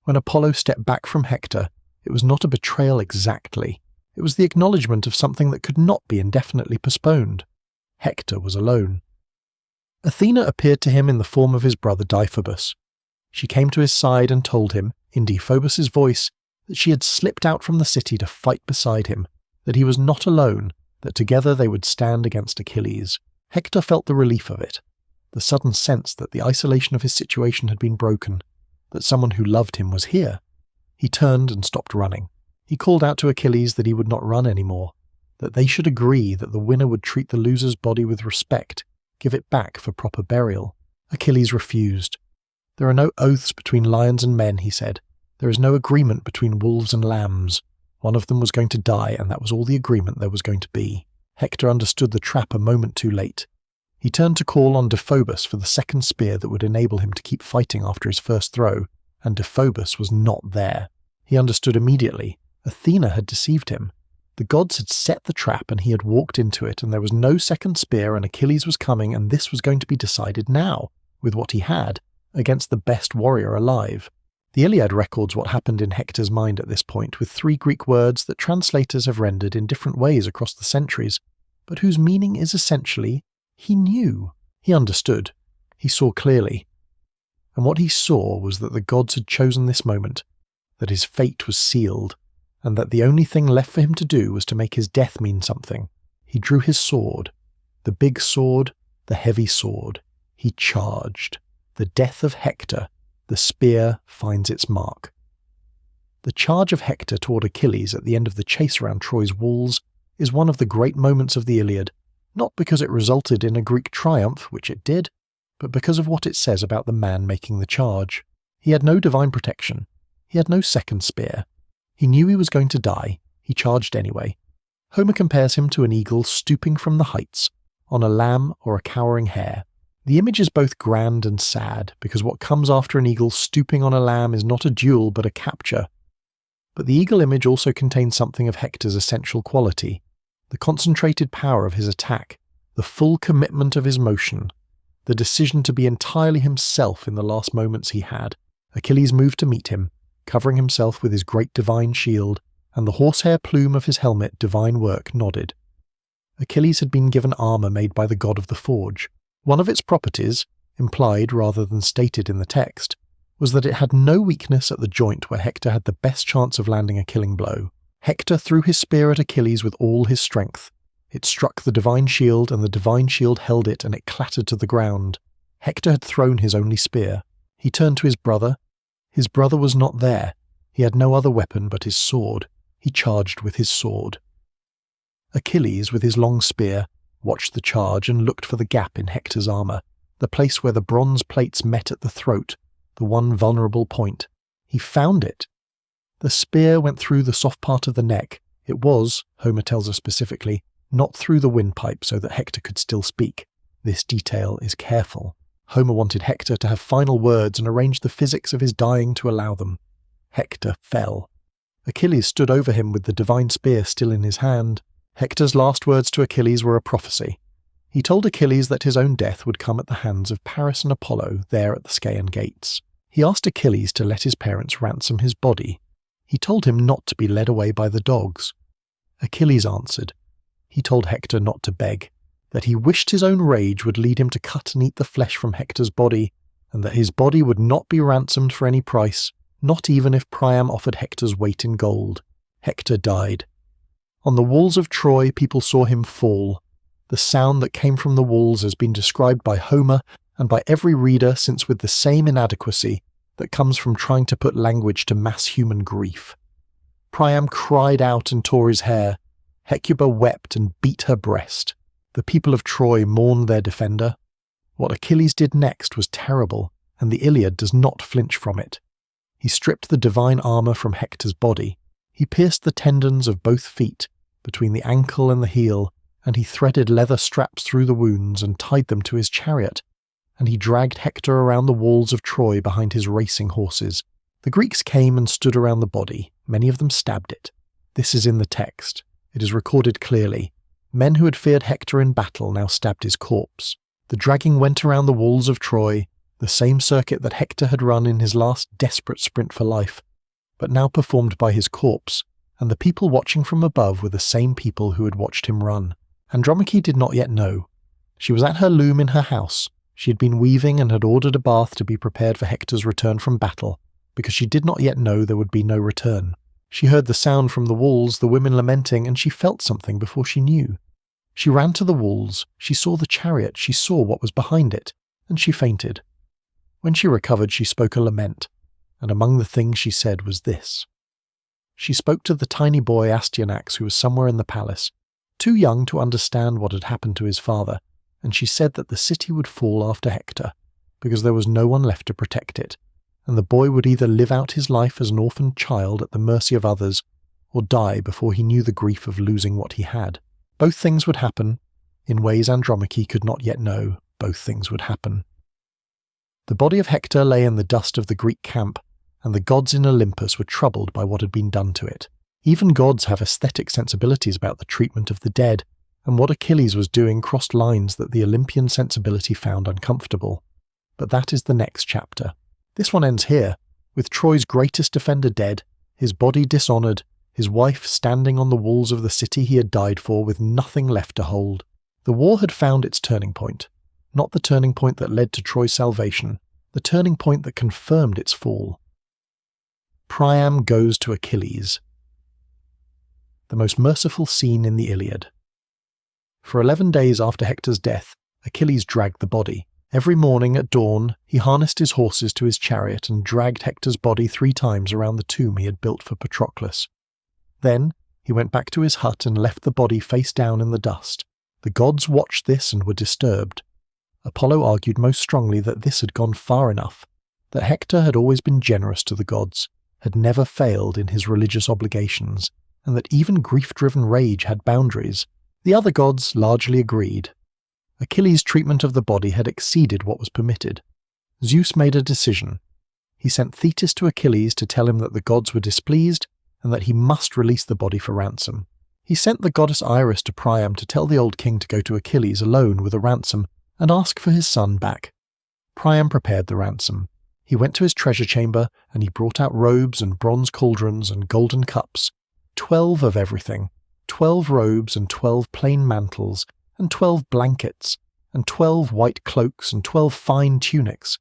When Apollo stepped back from Hector, it was not a betrayal exactly. It was the acknowledgement of something that could not be indefinitely postponed. Hector was alone. Athena appeared to him in the form of his brother Deiphobus. She came to his side and told him, in Deiphobus's voice, that she had slipped out from the city to fight beside him, that he was not alone, that together they would stand against Achilles. Hector felt the relief of it, the sudden sense that the isolation of his situation had been broken, that someone who loved him was here. He turned and stopped running. He called out to Achilles that he would not run anymore, that they should agree that the winner would treat the loser's body with respect, give it back for proper burial. Achilles refused. There are no oaths between lions and men, he said. There is no agreement between wolves and lambs. One of them was going to die, and that was all the agreement there was going to be. Hector understood the trap a moment too late. He turned to call on Deiphobus for the second spear that would enable him to keep fighting after his first throw, and Deiphobus was not there. He understood immediately. Athena had deceived him. The gods had set the trap and he had walked into it, and there was no second spear, and Achilles was coming, and this was going to be decided now, with what he had, against the best warrior alive. The Iliad records what happened in Hector's mind at this point with 3 Greek words that translators have rendered in different ways across the centuries, but whose meaning is essentially, he knew. He understood. He saw clearly. And what he saw was that the gods had chosen this moment, that his fate was sealed, and that the only thing left for him to do was to make his death mean something. He drew his sword, the big sword, the heavy sword. He charged. The death of Hector, the spear finds its mark. The charge of Hector toward Achilles at the end of the chase around Troy's walls is one of the great moments of the Iliad, not because it resulted in a Greek triumph, which it did, but because of what it says about the man making the charge. He had no divine protection. He had no second spear. He knew he was going to die. He charged anyway. Homer compares him to an eagle stooping from the heights, on a lamb or a cowering hare. The image is both grand and sad, because what comes after an eagle stooping on a lamb is not a duel but a capture. But the eagle image also contains something of Hector's essential quality, the concentrated power of his attack, the full commitment of his motion, the decision to be entirely himself in the last moments he had. Achilles moved to meet him, covering himself with his great divine shield, and the horsehair plume of his helmet, divine work, nodded. Achilles had been given armour made by the god of the forge. One of its properties, implied rather than stated in the text, was that it had no weakness at the joint where Hector had the best chance of landing a killing blow. Hector threw his spear at Achilles with all his strength. It struck the divine shield, and the divine shield held it, and it clattered to the ground. Hector had thrown his only spear. He turned to his brother. His brother was not there. He had no other weapon but his sword. He charged with his sword. Achilles, with his long spear, watched the charge and looked for the gap in Hector's armour, the place where the bronze plates met at the throat, the one vulnerable point. He found it. The spear went through the soft part of the neck. It was, Homer tells us specifically, not through the windpipe so that Hector could still speak. This detail is careful. Homer wanted Hector to have final words and arranged the physics of his dying to allow them. Hector fell. Achilles stood over him with the divine spear still in his hand. Hector's last words to Achilles were a prophecy. He told Achilles that his own death would come at the hands of Paris and Apollo there at the Scaean gates. He asked Achilles to let his parents ransom his body. He told him not to be led away by the dogs. Achilles answered. He told Hector not to beg, that he wished his own rage would lead him to cut and eat the flesh from Hector's body, and that his body would not be ransomed for any price, not even if Priam offered Hector's weight in gold. Hector died. On the walls of Troy, people saw him fall. The sound that came from the walls has been described by Homer and by every reader since with the same inadequacy that comes from trying to put language to mass human grief. Priam cried out and tore his hair. Hecuba wept and beat her breast. The people of Troy mourned their defender. What Achilles did next was terrible, and the Iliad does not flinch from it. He stripped the divine armour from Hector's body. He pierced the tendons of both feet, between the ankle and the heel, and he threaded leather straps through the wounds and tied them to his chariot. and he dragged Hector around the walls of Troy behind his racing horses. The Greeks came and stood around the body. Many of them stabbed it. This is in the text. It is recorded clearly. Men who had feared Hector in battle now stabbed his corpse. The dragging went around the walls of Troy, the same circuit that Hector had run in his last desperate sprint for life, but now performed by his corpse, and the people watching from above were the same people who had watched him run. Andromache did not yet know. She was at her loom in her house. She had been weaving and had ordered a bath to be prepared for Hector's return from battle, because she did not yet know there would be no return. She heard the sound from the walls, the women lamenting, and she felt something before she knew. She ran to the walls, she saw the chariot, she saw what was behind it, and she fainted. When she recovered, she spoke a lament, and among the things she said was this. She spoke to the tiny boy Astyanax, who was somewhere in the palace, too young to understand what had happened to his father, and she said that the city would fall after Hector, because there was no one left to protect it, and the boy would either live out his life as an orphaned child at the mercy of others, or die before he knew the grief of losing what he had. Both things would happen. In ways Andromache could not yet know, both things would happen. The body of Hector lay in the dust of the Greek camp, and the gods in Olympus were troubled by what had been done to it. Even gods have aesthetic sensibilities about the treatment of the dead, and what Achilles was doing crossed lines that the Olympian sensibility found uncomfortable. But that is the next chapter. This one ends here, with Troy's greatest defender dead, his body dishonoured, his wife standing on the walls of the city he had died for with nothing left to hold. The war had found its turning point, not the turning point that led to Troy's salvation, the turning point that confirmed its fall. Priam goes to Achilles. The most merciful scene in the Iliad. For 11 days after Hector's death, Achilles dragged the body. Every morning at dawn, he harnessed his horses to his chariot and dragged Hector's body 3 times around the tomb he had built for Patroclus. Then, he went back to his hut and left the body face down in the dust. The gods watched this and were disturbed. Apollo argued most strongly that this had gone far enough, that Hector had always been generous to the gods, had never failed in his religious obligations, and that even grief-driven rage had boundaries. The other gods largely agreed. Achilles' treatment of the body had exceeded what was permitted. Zeus made a decision. He sent Thetis to Achilles to tell him that the gods were displeased and that he must release the body for ransom. He sent the goddess Iris to Priam to tell the old king to go to Achilles alone with a ransom and ask for his son back. Priam prepared the ransom. He went to his treasure chamber and he brought out robes and bronze cauldrons and golden cups, 12 of everything, 12 robes and 12 plain mantles, and 12 blankets, and 12 white cloaks, and 12 fine tunics,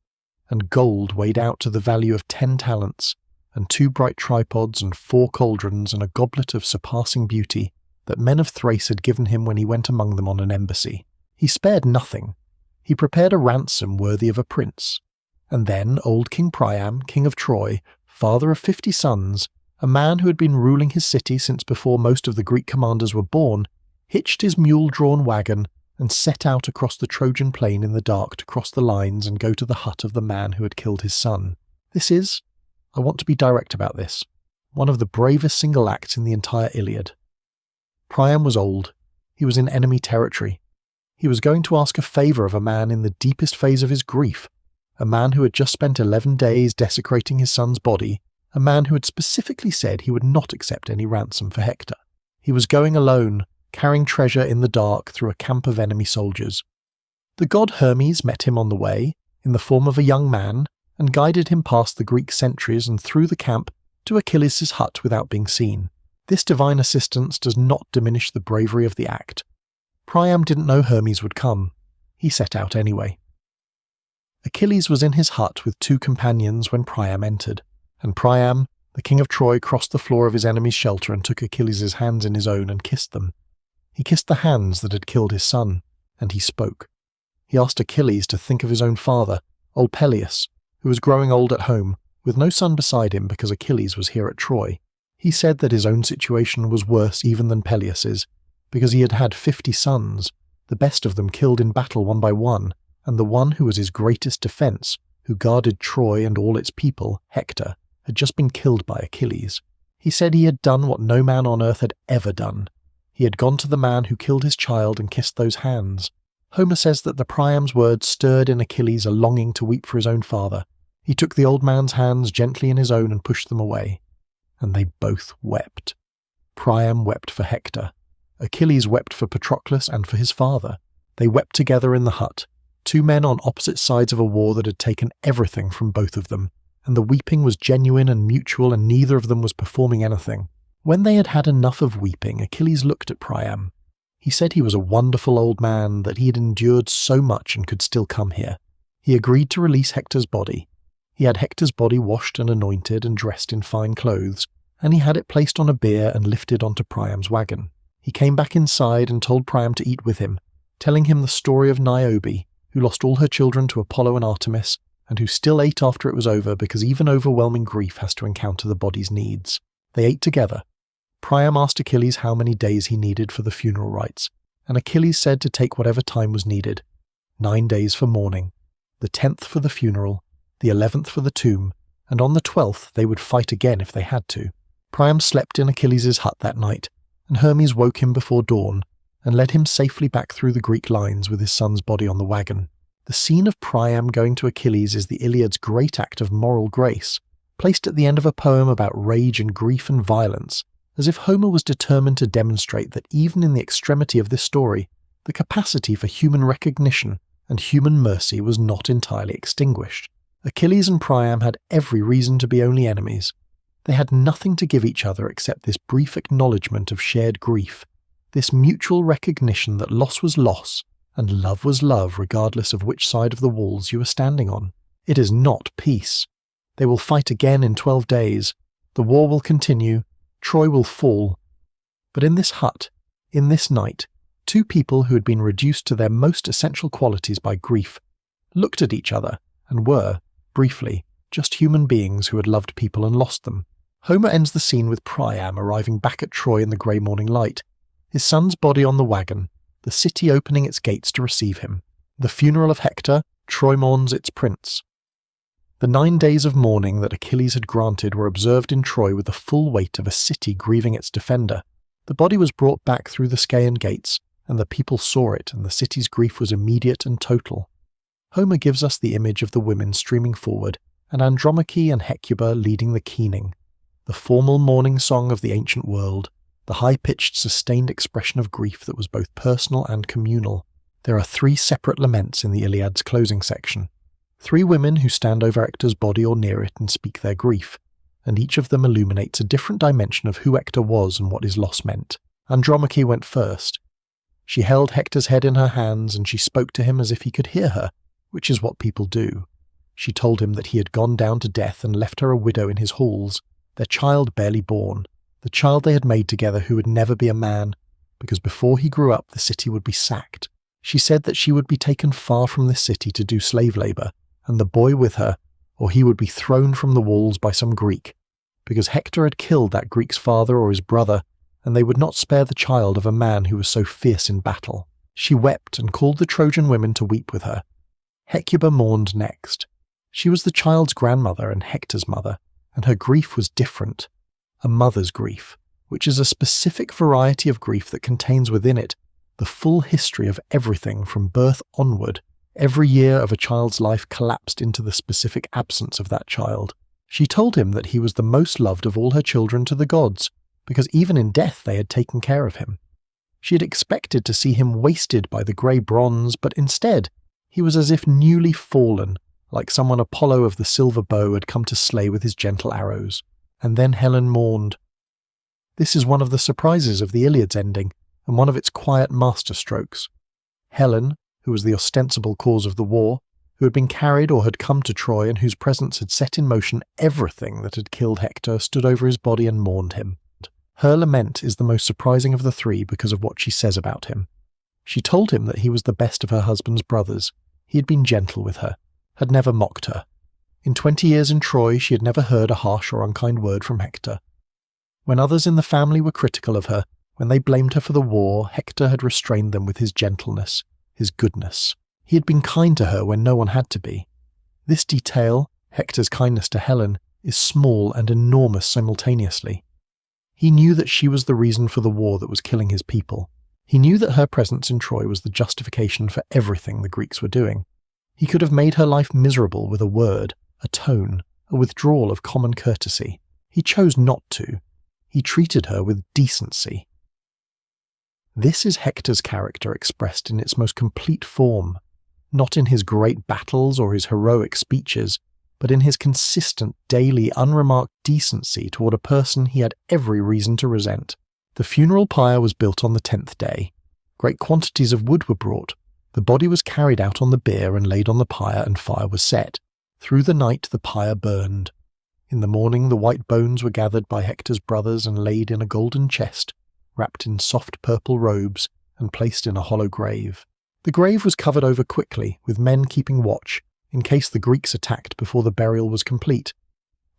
and gold weighed out to the value of 10 talents, and 2 bright tripods, and 4 cauldrons, and a goblet of surpassing beauty that men of Thrace had given him when he went among them on an embassy. He spared nothing. He prepared a ransom worthy of a prince. And then old King Priam, king of Troy, father of 50 sons, a man who had been ruling his city since before most of the Greek commanders were born, hitched his mule-drawn wagon and set out across the Trojan plain in the dark to cross the lines and go to the hut of the man who had killed his son. This is, I want to be direct about this, one of the bravest single acts in the entire Iliad. Priam was old. He was in enemy territory. He was going to ask a favour of a man in the deepest phase of his grief, a man who had just spent 11 days desecrating his son's body, a man who had specifically said he would not accept any ransom for Hector. He was going alone, carrying treasure in the dark through a camp of enemy soldiers. The god Hermes met him on the way, in the form of a young man, and guided him past the Greek sentries and through the camp to Achilles' hut without being seen. This divine assistance does not diminish the bravery of the act. Priam didn't know Hermes would come. He set out anyway. Achilles was in his hut with 2 companions when Priam entered, and Priam, the king of Troy, crossed the floor of his enemy's shelter and took Achilles' hands in his own and kissed them. He kissed the hands that had killed his son, and he spoke. He asked Achilles to think of his own father, old Peleus, who was growing old at home, with no son beside him because Achilles was here at Troy. He said that his own situation was worse even than Peleus's, because he had had 50 sons, the best of them killed in battle one by one, and the one who was his greatest defence, who guarded Troy and all its people, Hector, had just been killed by Achilles. He said he had done what no man on earth had ever done. He had gone to the man who killed his child and kissed those hands, Homer says that the Priam's words stirred in Achilles a longing to weep for his own father. He took the old man's hands gently in his own and pushed them away. And they both wept. Priam wept for Hector. Achilles wept for Patroclus and for his father. They wept together in the hut, two men on opposite sides of a war that had taken everything from both of them, and the weeping was genuine and mutual, and neither of them was performing anything. When they had had enough of weeping, Achilles looked at Priam. He said he was a wonderful old man, that he had endured so much and could still come here. He agreed to release Hector's body. He had Hector's body washed and anointed and dressed in fine clothes, and he had it placed on a bier and lifted onto Priam's wagon. He came back inside and told Priam to eat with him, telling him the story of Niobe, who lost all her children to Apollo and Artemis, and who still ate after it was over because even overwhelming grief has to encounter the body's needs. They ate together. Priam asked Achilles how many days he needed for the funeral rites, and Achilles said to take whatever time was needed. 9 days for mourning, the 10th for the funeral, the 11th for the tomb, and on the 12th they would fight again if they had to. Priam slept in Achilles' hut that night, and Hermes woke him before dawn and led him safely back through the Greek lines with his son's body on the wagon. The scene of Priam going to Achilles is the Iliad's great act of moral grace, placed at the end of a poem about rage and grief and violence, as if Homer was determined to demonstrate that even in the extremity of this story, the capacity for human recognition and human mercy was not entirely extinguished. Achilles and Priam had every reason to be only enemies. They had nothing to give each other except this brief acknowledgement of shared grief, this mutual recognition that loss was loss and love was love regardless of which side of the walls you were standing on. It is not peace. They will fight again in 12 days. The war will continue. Troy will fall. But in this hut, in this night, two people who had been reduced to their most essential qualities by grief looked at each other and were, briefly, just human beings who had loved people and lost them. Homer ends the scene with Priam arriving back at Troy in the grey morning light, his son's body on the wagon, the city opening its gates to receive him. The funeral of Hector, Troy mourns its prince. The 9 days of mourning that Achilles had granted were observed in Troy with the full weight of a city grieving its defender. The body was brought back through the Scaean gates, and the people saw it, and the city's grief was immediate and total. Homer gives us the image of the women streaming forward, and Andromache and Hecuba leading the keening, the formal mourning song of the ancient world, the high-pitched, sustained expression of grief that was both personal and communal. There are 3 separate laments in the Iliad's closing section. 3 women who stand over Hector's body or near it and speak their grief, and each of them illuminates a different dimension of who Hector was and what his loss meant. Andromache went first. She held Hector's head in her hands and she spoke to him as if he could hear her, which is what people do. She told him that he had gone down to death and left her a widow in his halls, their child barely born, the child they had made together who would never be a man, because before he grew up the city would be sacked. She said that she would be taken far from this city to do slave labour, and the boy with her, or he would be thrown from the walls by some Greek, because Hector had killed that Greek's father or his brother, and they would not spare the child of a man who was so fierce in battle. She wept and called the Trojan women to weep with her. Hecuba mourned next. She was the child's grandmother and Hector's mother, and her grief was different. A mother's grief, which is a specific variety of grief that contains within it the full history of everything from birth onward. Every year of a child's life collapsed into the specific absence of that child. She told him that he was the most loved of all her children to the gods, because even in death they had taken care of him. She had expected to see him wasted by the grey bronze, but instead he was as if newly fallen, like someone Apollo of the silver bow had come to slay with his gentle arrows. And then Helen mourned. This is one of the surprises of the Iliad's ending, and one of its quiet masterstrokes. Helen, who was the ostensible cause of the war, who had been carried or had come to Troy and whose presence had set in motion everything that had killed Hector, stood over his body and mourned him. Her lament is the most surprising of the 3 because of what she says about him. She told him that he was the best of her husband's brothers. He had been gentle with her, had never mocked her. In 20 years in Troy she had never heard a harsh or unkind word from Hector. When others in the family were critical of her, when they blamed her for the war, Hector had restrained them with his gentleness, his goodness. He had been kind to her when no one had to be. This detail, Hector's kindness to Helen, is small and enormous simultaneously. He knew that she was the reason for the war that was killing his people. He knew that her presence in Troy was the justification for everything the Greeks were doing. He could have made her life miserable with a word, a tone, a withdrawal of common courtesy. He chose not to. He treated her with decency. This is Hector's character expressed in its most complete form, not in his great battles or his heroic speeches, but in his consistent, daily, unremarked decency toward a person he had every reason to resent. The funeral pyre was built on the 10th day. Great quantities of wood were brought. The body was carried out on the bier and laid on the pyre, and fire was set. Through the night the pyre burned. In the morning the white bones were gathered by Hector's brothers and laid in a golden chest, wrapped in soft purple robes, and placed in a hollow grave. The grave was covered over quickly, with men keeping watch, in case the Greeks attacked before the burial was complete.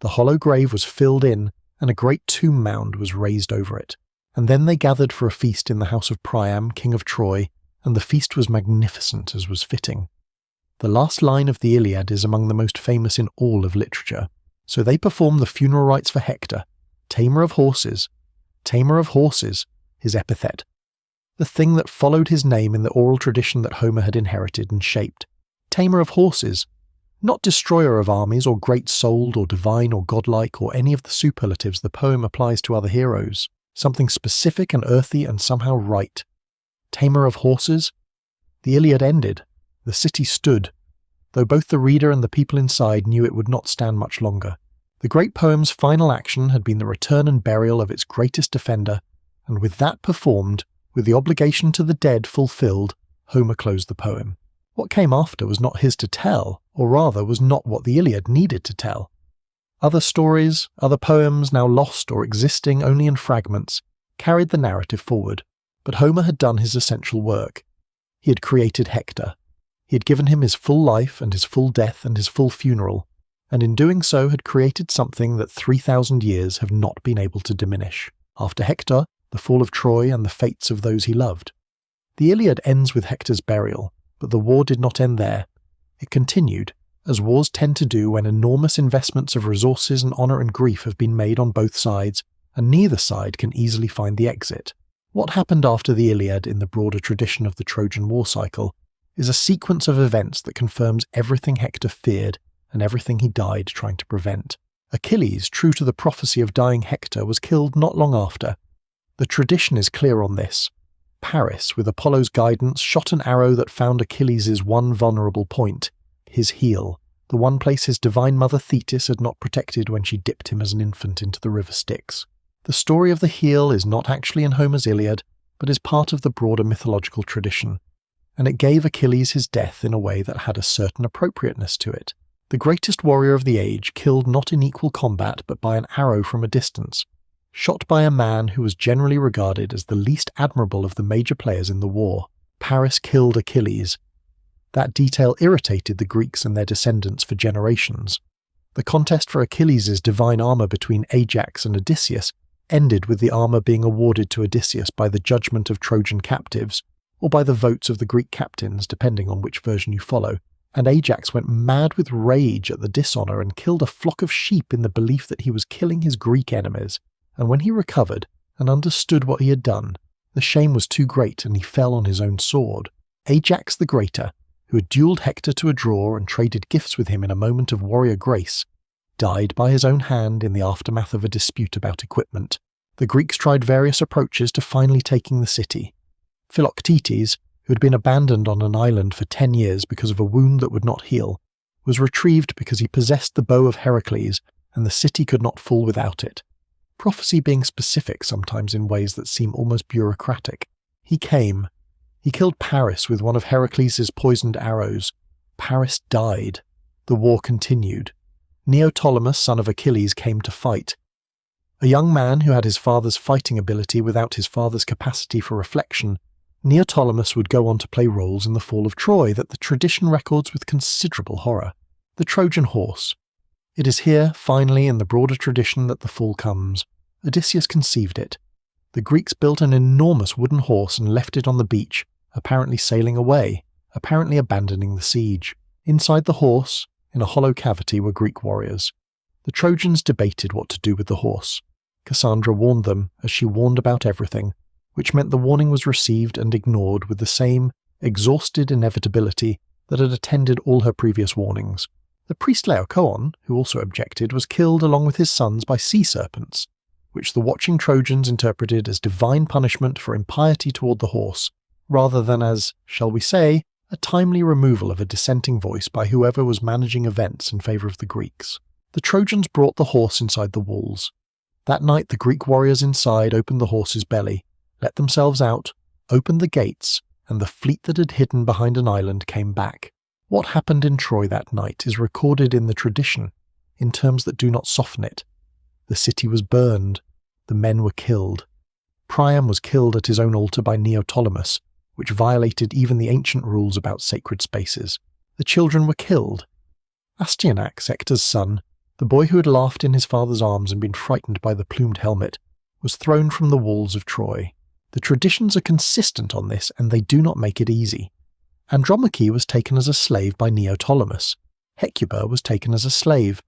The hollow grave was filled in, and a great tomb mound was raised over it. And then they gathered for a feast in the house of Priam, king of Troy, and the feast was magnificent as was fitting. The last line of the Iliad is among the most famous in all of literature. So they performed the funeral rites for Hector, tamer of horses, his epithet, the thing that followed his name in the oral tradition that Homer had inherited and shaped. Tamer of horses, not destroyer of armies or great-souled or divine or godlike or any of the superlatives the poem applies to other heroes. Something specific and earthy and somehow right. Tamer of horses? The Iliad ended. The city stood, though both the reader and the people inside knew it would not stand much longer. The great poem's final action had been the return and burial of its greatest defender, and with that performed, with the obligation to the dead fulfilled, Homer closed the poem. What came after was not his to tell, or rather was not what the Iliad needed to tell. Other stories, other poems now lost or existing only in fragments, carried the narrative forward, but Homer had done his essential work. He had created Hector. He had given him his full life and his full death and his full funeral, and in doing so had created something that 3,000 years have not been able to diminish. After Hector, the fall of Troy and the fates of those he loved. The Iliad ends with Hector's burial, but the war did not end there. It continued, as wars tend to do when enormous investments of resources and honour and grief have been made on both sides, and neither side can easily find the exit. What happened after the Iliad in the broader tradition of the Trojan War cycle is a sequence of events that confirms everything Hector feared and everything he died trying to prevent. Achilles, true to the prophecy of dying Hector, was killed not long after. The tradition is clear on this. Paris, with Apollo's guidance, shot an arrow that found Achilles' one vulnerable point, his heel, the one place his divine mother Thetis had not protected when she dipped him as an infant into the river Styx. The story of the heel is not actually in Homer's Iliad, but is part of the broader mythological tradition, and it gave Achilles his death in a way that had a certain appropriateness to it. The greatest warrior of the age killed not in equal combat but by an arrow from a distance, shot by a man who was generally regarded as the least admirable of the major players in the war. Paris killed Achilles. That detail irritated the Greeks and their descendants for generations. The contest for Achilles' divine armour between Ajax and Odysseus ended with the armour being awarded to Odysseus by the judgment of Trojan captives, or by the votes of the Greek captains, depending on which version you follow, and Ajax went mad with rage at the dishonour and killed a flock of sheep in the belief that he was killing his Greek enemies, and when he recovered and understood what he had done, the shame was too great and he fell on his own sword. Ajax the Greater, who had duelled Hector to a draw and traded gifts with him in a moment of warrior grace, died by his own hand in the aftermath of a dispute about equipment. The Greeks tried various approaches to finally taking the city. Philoctetes, who had been abandoned on an island for 10 years because of a wound that would not heal, was retrieved because he possessed the bow of Heracles, and the city could not fall without it. Prophecy being specific sometimes in ways that seem almost bureaucratic. He came. He killed Paris with one of Heracles' poisoned arrows. Paris died. The war continued. Neoptolemus, son of Achilles, came to fight. A young man who had his father's fighting ability without his father's capacity for reflection, Neoptolemus would go on to play roles in the fall of Troy that the tradition records with considerable horror. The Trojan horse. It is here, finally, in the broader tradition that the fall comes. Odysseus conceived it. The Greeks built an enormous wooden horse and left it on the beach, apparently sailing away, apparently abandoning the siege. Inside the horse, in a hollow cavity, were Greek warriors. The Trojans debated what to do with the horse. Cassandra warned them, as she warned about everything, which meant the warning was received and ignored with the same exhausted inevitability that had attended all her previous warnings. The priest Laocoon, who also objected, was killed along with his sons by sea serpents, which the watching Trojans interpreted as divine punishment for impiety toward the horse, rather than as, shall we say, a timely removal of a dissenting voice by whoever was managing events in favour of the Greeks. The Trojans brought the horse inside the walls. That night the Greek warriors inside opened the horse's belly, let themselves out, opened the gates, and the fleet that had hidden behind an island came back. What happened in Troy that night is recorded in the tradition, in terms that do not soften it. The city was burned. The men were killed. Priam was killed at his own altar by Neoptolemus, which violated even the ancient rules about sacred spaces. The children were killed. Astyanax, Hector's son, the boy who had laughed in his father's arms and been frightened by the plumed helmet, was thrown from the walls of Troy. The traditions are consistent on this, and they do not make it easy. Andromache was taken as a slave by Neoptolemus. Hecuba was taken as a slave.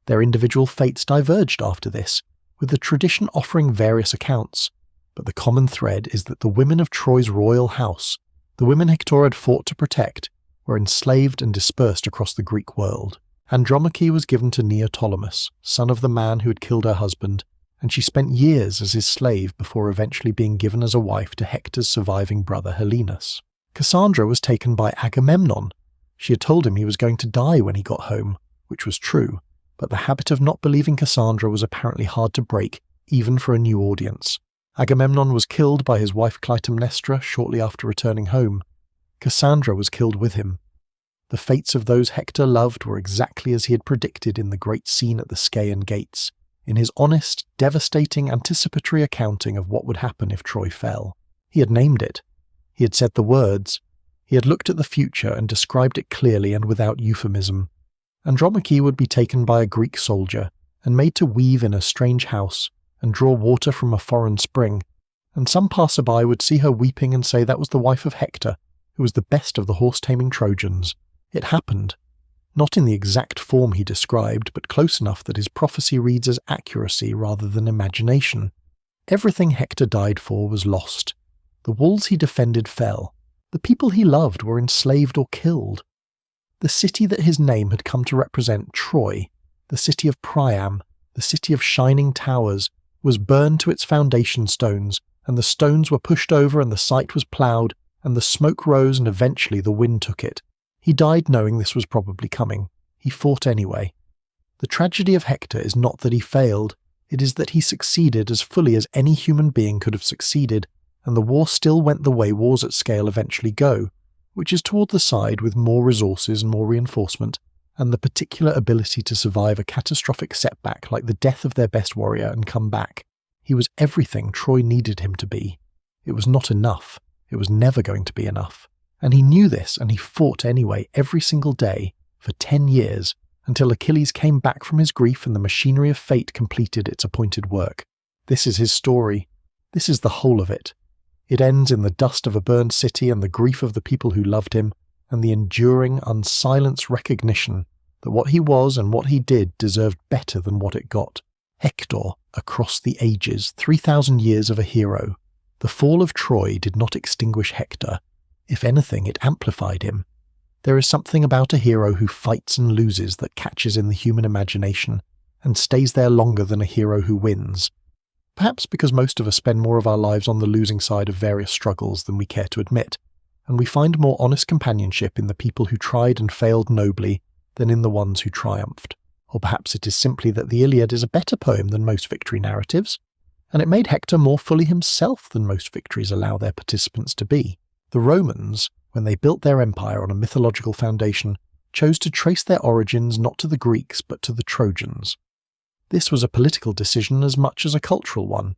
Their individual fates diverged after this, with the tradition offering various accounts, but the common thread is that the women of Troy's royal house, the women Hector had fought to protect, were enslaved and dispersed across the Greek world. Andromache was given to Neoptolemus, son of the man who had killed her husband, and she spent years as his slave before eventually being given as a wife to Hector's surviving brother Helenus. Cassandra was taken by Agamemnon. She had told him he was going to die when he got home, which was true, but the habit of not believing Cassandra was apparently hard to break, even for a new audience. Agamemnon was killed by his wife Clytemnestra shortly after returning home. Cassandra was killed with him. The fates of those Hector loved were exactly as he had predicted in the great scene at the Scaean Gates, in his honest, devastating, anticipatory accounting of what would happen if Troy fell. He had named it. He had said the words. He had looked at the future and described it clearly and without euphemism. Andromache would be taken by a Greek soldier and made to weave in a strange house and draw water from a foreign spring, and some passerby would see her weeping and say that was the wife of Hector, who was the best of the horse-taming Trojans. It happened. Not in the exact form he described, but close enough that his prophecy reads as accuracy rather than imagination. Everything Hector died for was lost. The walls he defended fell. The people he loved were enslaved or killed. The city that his name had come to represent, Troy, the city of Priam, the city of shining towers, was burned to its foundation stones, and the stones were pushed over and the site was ploughed, and the smoke rose and eventually the wind took it. He died knowing this was probably coming. He fought anyway. The tragedy of Hector is not that he failed, it is that he succeeded as fully as any human being could have succeeded, and the war still went the way wars at scale eventually go, which is toward the side with more resources and more reinforcement, and the particular ability to survive a catastrophic setback like the death of their best warrior and come back. He was everything Troy needed him to be. It was not enough. It was never going to be enough. And he knew this, and he fought anyway every single day for 10 years, until Achilles came back from his grief and the machinery of fate completed its appointed work. This is his story. This is the whole of it. It ends in the dust of a burned city and the grief of the people who loved him, and the enduring, unsilenced recognition that what he was and what he did deserved better than what it got. Hector, across the ages, 3,000 years of a hero. The fall of Troy did not extinguish Hector. If anything, it amplified him. There is something about a hero who fights and loses that catches in the human imagination, and stays there longer than a hero who wins. Perhaps because most of us spend more of our lives on the losing side of various struggles than we care to admit, and we find more honest companionship in the people who tried and failed nobly than in the ones who triumphed. Or perhaps it is simply that the Iliad is a better poem than most victory narratives, and it made Hector more fully himself than most victories allow their participants to be. The Romans, when they built their empire on a mythological foundation, chose to trace their origins not to the Greeks but to the Trojans. This was a political decision as much as a cultural one,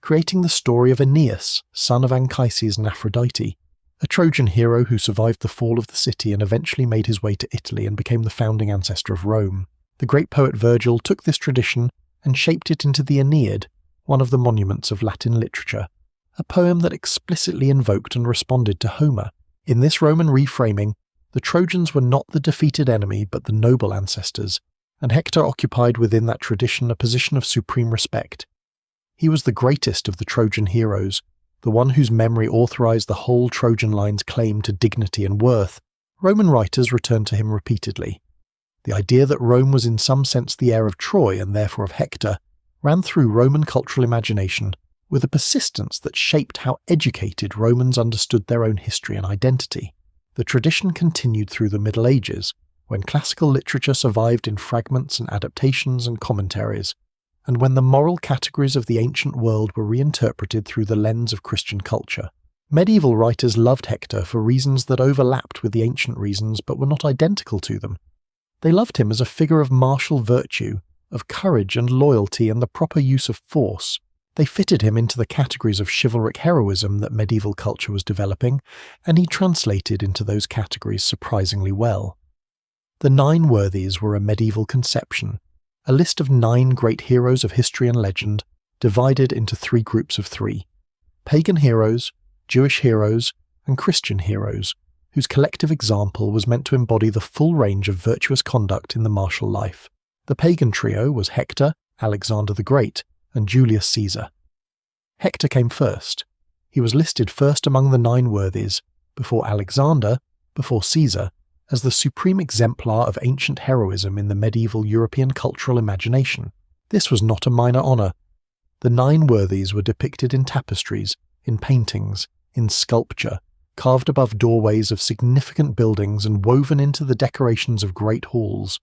creating the story of Aeneas, son of Anchises and Aphrodite, a Trojan hero who survived the fall of the city and eventually made his way to Italy and became the founding ancestor of Rome. The great poet Virgil took this tradition and shaped it into the Aeneid, one of the monuments of Latin literature, a poem that explicitly invoked and responded to Homer. In this Roman reframing, the Trojans were not the defeated enemy but the noble ancestors, and Hector occupied within that tradition a position of supreme respect. He was the greatest of the Trojan heroes, the one whose memory authorized the whole Trojan line's claim to dignity and worth, Roman writers returned to him repeatedly. The idea that Rome was in some sense the heir of Troy and therefore of Hector ran through Roman cultural imagination with a persistence that shaped how educated Romans understood their own history and identity. The tradition continued through the Middle Ages, when classical literature survived in fragments and adaptations and commentaries, and when the moral categories of the ancient world were reinterpreted through the lens of Christian culture. Medieval writers loved Hector for reasons that overlapped with the ancient reasons but were not identical to them. They loved him as a figure of martial virtue, of courage and loyalty and the proper use of force. They fitted him into the categories of chivalric heroism that medieval culture was developing, and he translated into those categories surprisingly well. The Nine Worthies were a medieval conception, a list of 9 great heroes of history and legend, divided into 3 groups of 3: pagan heroes, Jewish heroes, and Christian heroes, whose collective example was meant to embody the full range of virtuous conduct in the martial life. The pagan trio was Hector, Alexander the Great, and Julius Caesar. Hector came first. He was listed first among the 9 worthies, before Alexander, before Caesar, as the supreme exemplar of ancient heroism in the medieval European cultural imagination. This was not a minor honour. The 9 worthies were depicted in tapestries, in paintings, in sculpture, carved above doorways of significant buildings and woven into the decorations of great halls.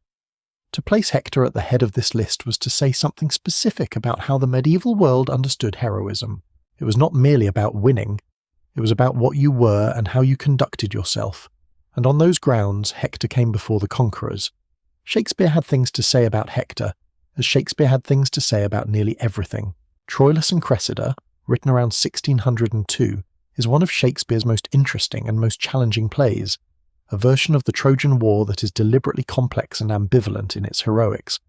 To place Hector at the head of this list was to say something specific about how the medieval world understood heroism. It was not merely about winning, it was about what you were and how you conducted yourself, and on those grounds Hector came before the conquerors. Shakespeare had things to say about Hector, as Shakespeare had things to say about nearly everything. Troilus and Cressida, written around 1602, is one of Shakespeare's most interesting and most challenging plays, a version of the Trojan War that is deliberately complex and ambivalent in its heroics,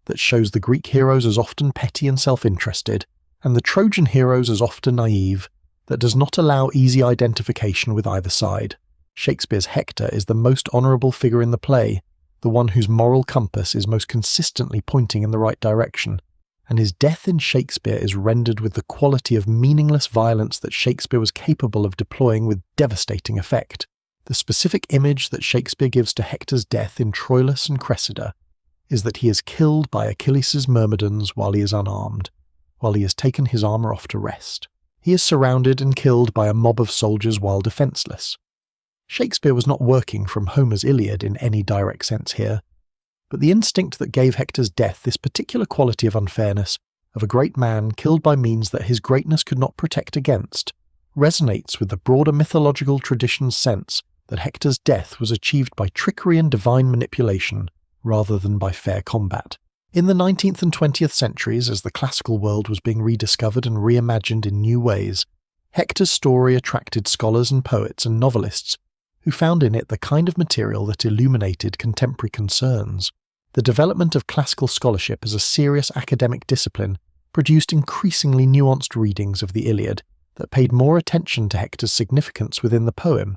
that shows the Greek heroes as often petty and self-interested, and the Trojan heroes as often naive, that does not allow easy identification with either side. Shakespeare's Hector is the most honourable figure in the play, the one whose moral compass is most consistently pointing in the right direction, and his death in Shakespeare is rendered with the quality of meaningless violence that Shakespeare was capable of deploying with devastating effect. The specific image that Shakespeare gives to Hector's death in Troilus and Cressida is that he is killed by Achilles' myrmidons while he is unarmed, while he has taken his armour off to rest. He is surrounded and killed by a mob of soldiers while defenceless. Shakespeare was not working from Homer's Iliad in any direct sense here, but the instinct that gave Hector's death this particular quality of unfairness, of a great man killed by means that his greatness could not protect against, resonates with the broader mythological tradition's sense that Hector's death was achieved by trickery and divine manipulation rather than by fair combat. In the 19th and 20th centuries, as the classical world was being rediscovered and reimagined in new ways, Hector's story attracted scholars and poets and novelists who found in it the kind of material that illuminated contemporary concerns. The development of classical scholarship as a serious academic discipline produced increasingly nuanced readings of the Iliad that paid more attention to Hector's significance within the poem,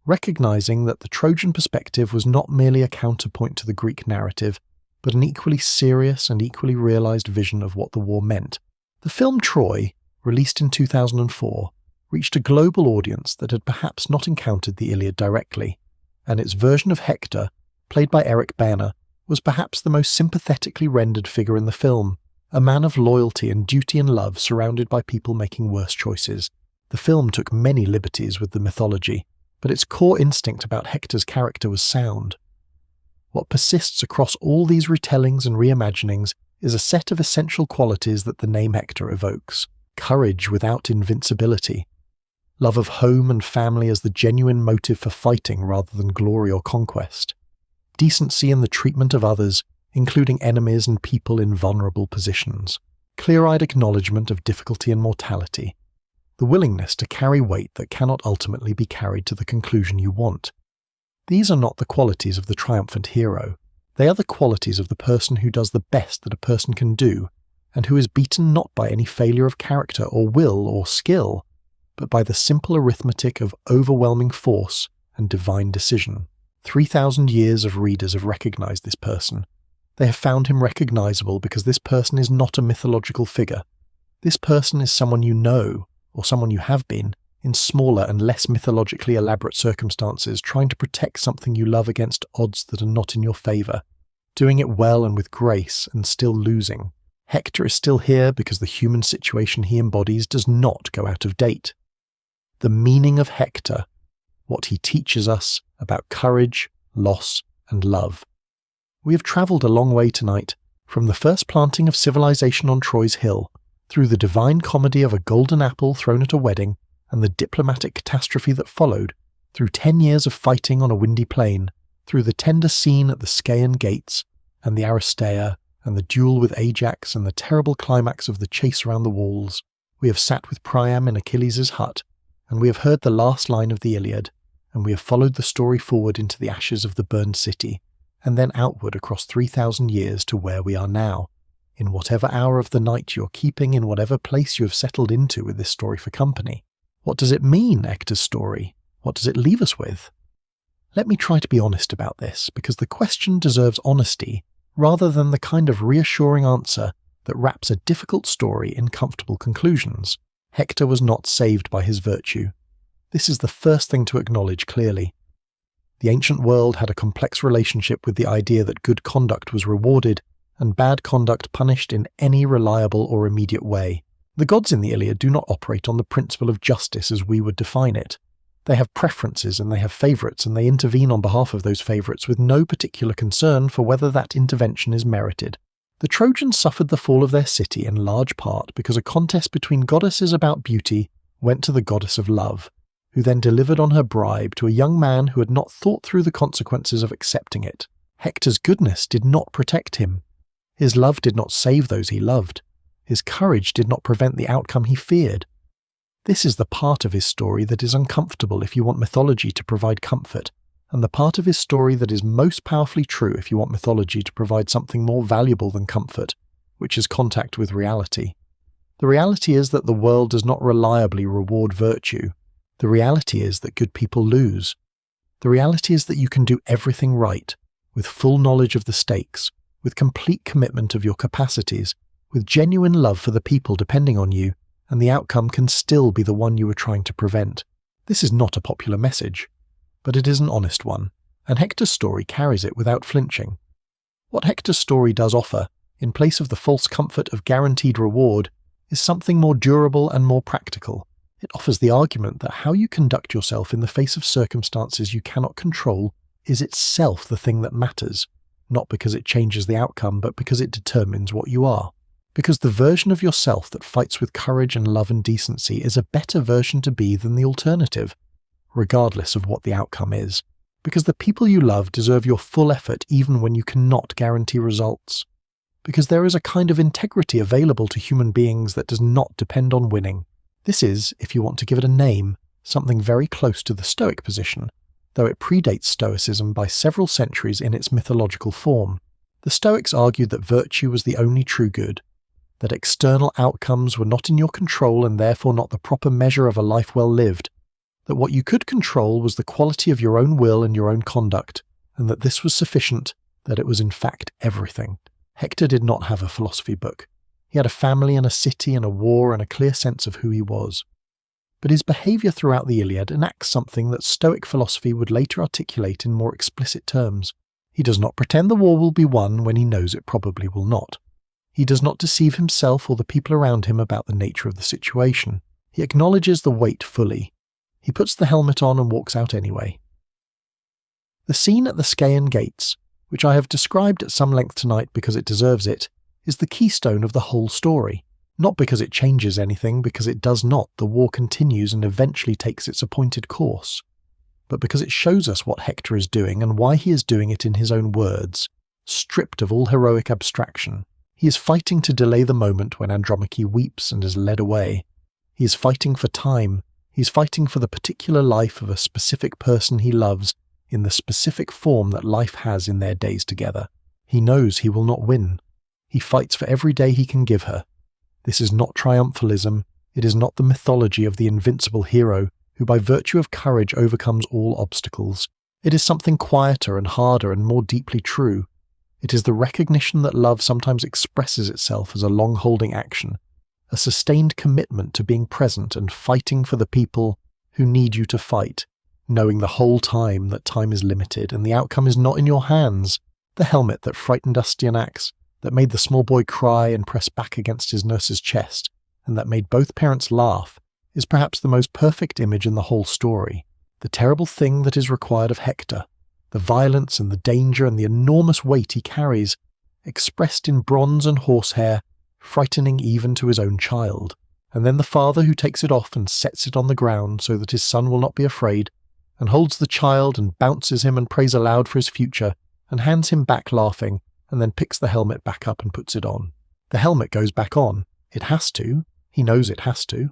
recognizing that the Trojan perspective was not merely a counterpoint to the Greek narrative, but an equally serious and equally realized vision of what the war meant. The film Troy, released in 2004, reached a global audience that had perhaps not encountered the Iliad directly, and its version of Hector, played by Eric Bana, was perhaps the most sympathetically rendered figure in the film, a man of loyalty and duty and love surrounded by people making worse choices. The film took many liberties with the mythology, but its core instinct about Hector's character was sound. What persists across all these retellings and reimaginings is a set of essential qualities that the name Hector evokes: courage without invincibility, love of home and family as the genuine motive for fighting rather than glory or conquest, decency in the treatment of others, including enemies and people in vulnerable positions, clear-eyed acknowledgement of difficulty and mortality, the willingness to carry weight that cannot ultimately be carried to the conclusion you want. These are not the qualities of the triumphant hero. They are the qualities of the person who does the best that a person can do, and who is beaten not by any failure of character or will or skill, but by the simple arithmetic of overwhelming force and divine decision. 3,000 years of readers have recognized this person. They have found him recognizable because this person is not a mythological figure. This person is someone you know, or someone you have been, in smaller and less mythologically elaborate circumstances, trying to protect something you love against odds that are not in your favour, doing it well and with grace, and still losing. Hector is still here because the human situation he embodies does not go out of date. The meaning of Hector, what he teaches us about courage, loss, and love. We have travelled a long way tonight, from the first planting of civilization on Troy's hill, through the divine comedy of a golden apple thrown at a wedding, and the diplomatic catastrophe that followed, through 10 years of fighting on a windy plain, through the tender scene at the Scaean gates, and the Aristeia, and the duel with Ajax, and the terrible climax of the chase around the walls. We have sat with Priam in Achilles' hut, and we have heard the last line of the Iliad, and we have followed the story forward into the ashes of the burned city, and then outward across 3,000 years to where we are now, in whatever hour of the night you're keeping, in whatever place you have settled into with this story for company. What does it mean, Hector's story? What does it leave us with? Let me try to be honest about this, because the question deserves honesty, rather than the kind of reassuring answer that wraps a difficult story in comfortable conclusions. Hector was not saved by his virtue. This is the first thing to acknowledge clearly. The ancient world had a complex relationship with the idea that good conduct was rewarded and bad conduct punished in any reliable or immediate way. The gods in the Iliad do not operate on the principle of justice as we would define it. They have preferences and they have favourites, and they intervene on behalf of those favourites with no particular concern for whether that intervention is merited. The Trojans suffered the fall of their city in large part because a contest between goddesses about beauty went to the goddess of love, who then delivered on her bribe to a young man who had not thought through the consequences of accepting it. Hector's goodness did not protect him. His love did not save those he loved. His courage did not prevent the outcome he feared. This is the part of his story that is uncomfortable if you want mythology to provide comfort, and the part of his story that is most powerfully true if you want mythology to provide something more valuable than comfort, which is contact with reality. The reality is that the world does not reliably reward virtue. The reality is that good people lose. The reality is that you can do everything right, with full knowledge of the stakes, with complete commitment of your capacities, with genuine love for the people depending on you, and the outcome can still be the one you were trying to prevent. This is not a popular message, but it is an honest one, and Hector's story carries it without flinching. What Hector's story does offer, in place of the false comfort of guaranteed reward, is something more durable and more practical. It offers the argument that how you conduct yourself in the face of circumstances you cannot control is itself the thing that matters, not because it changes the outcome, but because it determines what you are. Because the version of yourself that fights with courage and love and decency is a better version to be than the alternative, regardless of what the outcome is. Because the people you love deserve your full effort even when you cannot guarantee results. Because there is a kind of integrity available to human beings that does not depend on winning. This is, if you want to give it a name, something very close to the Stoic position, though it predates Stoicism by several centuries in its mythological form. The Stoics argued that virtue was the only true good, that external outcomes were not in your control and therefore not the proper measure of a life well lived, that what you could control was the quality of your own will and your own conduct, and that this was sufficient, that it was in fact everything. Hector did not have a philosophy book. He had a family and a city and a war and a clear sense of who he was. But his behaviour throughout the Iliad enacts something that Stoic philosophy would later articulate in more explicit terms. He does not pretend the war will be won when he knows it probably will not. He does not deceive himself or the people around him about the nature of the situation. He acknowledges the weight fully. He puts the helmet on and walks out anyway. The scene at the Scaean gates, which I have described at some length tonight because it deserves it, is the keystone of the whole story. Not because it changes anything, because it does not. The war continues and eventually takes its appointed course. But because it shows us what Hector is doing and why he is doing it in his own words, stripped of all heroic abstraction. He is fighting to delay the moment when Andromache weeps and is led away. He is fighting for time. He is fighting for the particular life of a specific person he loves in the specific form that life has in their days together. He knows he will not win. He fights for every day he can give her. This is not triumphalism. It is not the mythology of the invincible hero who by virtue of courage overcomes all obstacles. It is something quieter and harder and more deeply true. It is the recognition that love sometimes expresses itself as a long-holding action, a sustained commitment to being present and fighting for the people who need you to fight, knowing the whole time that time is limited and the outcome is not in your hands. The helmet that frightened Astyanax, that made the small boy cry and press back against his nurse's chest, and that made both parents laugh, is perhaps the most perfect image in the whole story. The terrible thing that is required of Hector, the violence and the danger and the enormous weight he carries, expressed in bronze and horsehair, frightening even to his own child. And then the father who takes it off and sets it on the ground so that his son will not be afraid, and holds the child and bounces him and prays aloud for his future, and hands him back laughing, and then picks the helmet back up and puts it on. The helmet goes back on. It has to. He knows it has to.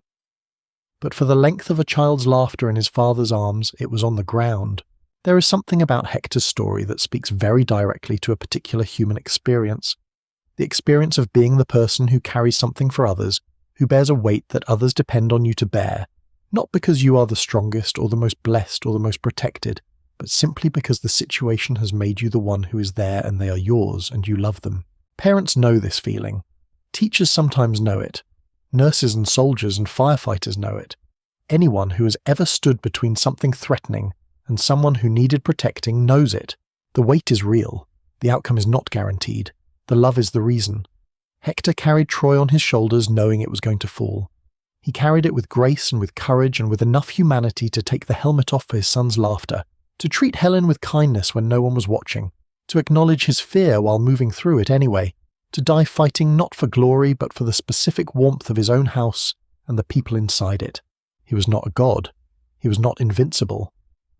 But for the length of a child's laughter in his father's arms, it was on the ground. There is something about Hector's story that speaks very directly to a particular human experience. The experience of being the person who carries something for others, who bears a weight that others depend on you to bear, not because you are the strongest or the most blessed or the most protected, but simply because the situation has made you the one who is there and they are yours and you love them. Parents know this feeling. Teachers sometimes know it. Nurses and soldiers and firefighters know it. Anyone who has ever stood between something threatening and someone who needed protecting knows it. The weight is real. The outcome is not guaranteed. The love is the reason. Hector carried Troy on his shoulders knowing it was going to fall. He carried it with grace and with courage and with enough humanity to take the helmet off for his son's laughter, to treat Helen with kindness when no one was watching, to acknowledge his fear while moving through it anyway, to die fighting not for glory but for the specific warmth of his own house and the people inside it. He was not a god. He was not invincible.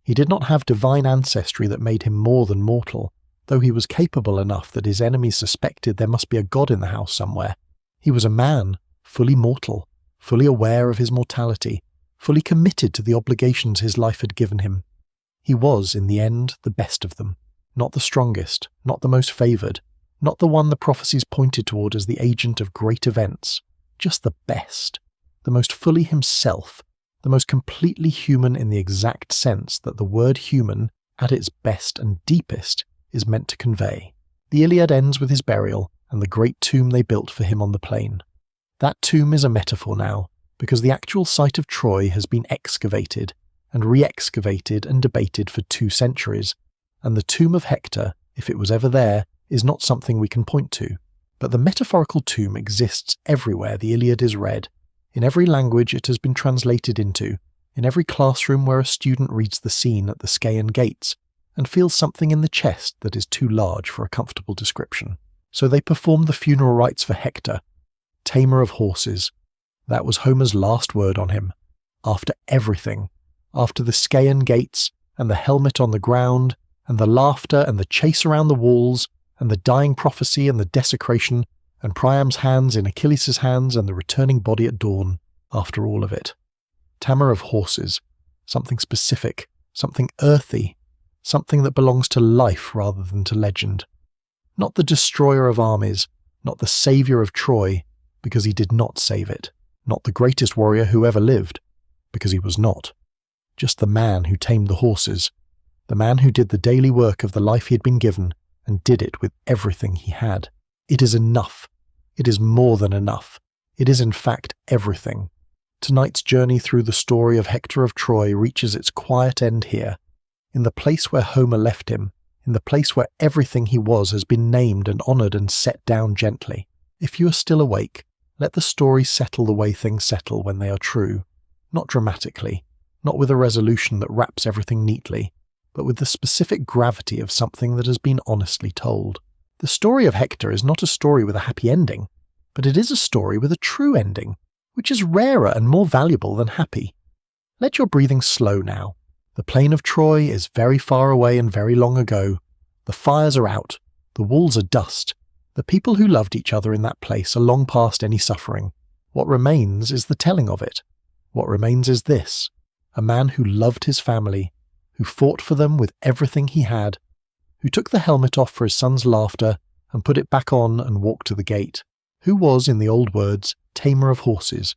He did not have divine ancestry that made him more than mortal, though he was capable enough that his enemies suspected there must be a god in the house somewhere. He was a man, fully mortal, fully aware of his mortality, fully committed to the obligations his life had given him. He was, in the end, the best of them, not the strongest, not the most favoured, not the one the prophecies pointed toward as the agent of great events, just the best, the most fully himself, the most completely human in the exact sense that the word human, at its best and deepest, is meant to convey. The Iliad ends with his burial and the great tomb they built for him on the plain. That tomb is a metaphor now, because the actual site of Troy has been excavated and re-excavated and debated for 2 centuries, and the tomb of Hector, if it was ever there, is not something we can point to. But the metaphorical tomb exists everywhere the Iliad is read, in every language it has been translated into, in every classroom where a student reads the scene at the Scaean gates, and feels something in the chest that is too large for a comfortable description. So they performed the funeral rites for Hector, tamer of horses. That was Homer's last word on him. After everything, after the Scaean gates, and the helmet on the ground, and the laughter and the chase around the walls, and the dying prophecy and the desecration, and Priam's hands in Achilles' hands and the returning body at dawn, after all of it. Tamer of horses, something specific, something earthy, something that belongs to life rather than to legend. Not the destroyer of armies, not the saviour of Troy, because he did not save it. Not the greatest warrior who ever lived, because he was not. Just the man who tamed the horses, the man who did the daily work of the life he had been given, and did it with everything he had. It is enough. It is more than enough. It is in fact everything. Tonight's journey through the story of Hector of Troy reaches its quiet end here, in the place where Homer left him, in the place where everything he was has been named and honoured and set down gently. If you are still awake, let the story settle the way things settle when they are true, not dramatically, not with a resolution that wraps everything neatly, but with the specific gravity of something that has been honestly told. The story of Hector is not a story with a happy ending, but it is a story with a true ending, which is rarer and more valuable than happy. Let your breathing slow now. The plain of Troy is very far away and very long ago. The fires are out. The walls are dust. The people who loved each other in that place are long past any suffering. What remains is the telling of it. What remains is this: a man who loved his family, who fought for them with everything he had, who took the helmet off for his son's laughter and put it back on and walked to the gate, who was, in the old words, tamer of horses.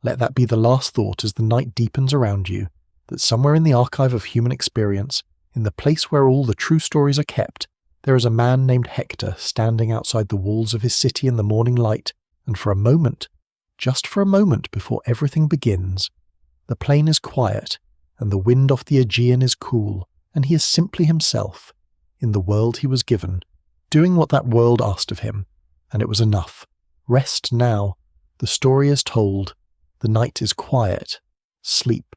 Let that be the last thought as the night deepens around you, that somewhere in the archive of human experience, in the place where all the true stories are kept, there is a man named Hector standing outside the walls of his city in the morning light, and for a moment, just for a moment before everything begins. The plain is quiet, and the wind off the Aegean is cool, and he is simply himself, in the world he was given, doing what that world asked of him, and it was enough. Rest now. The story is told. The night is quiet. Sleep.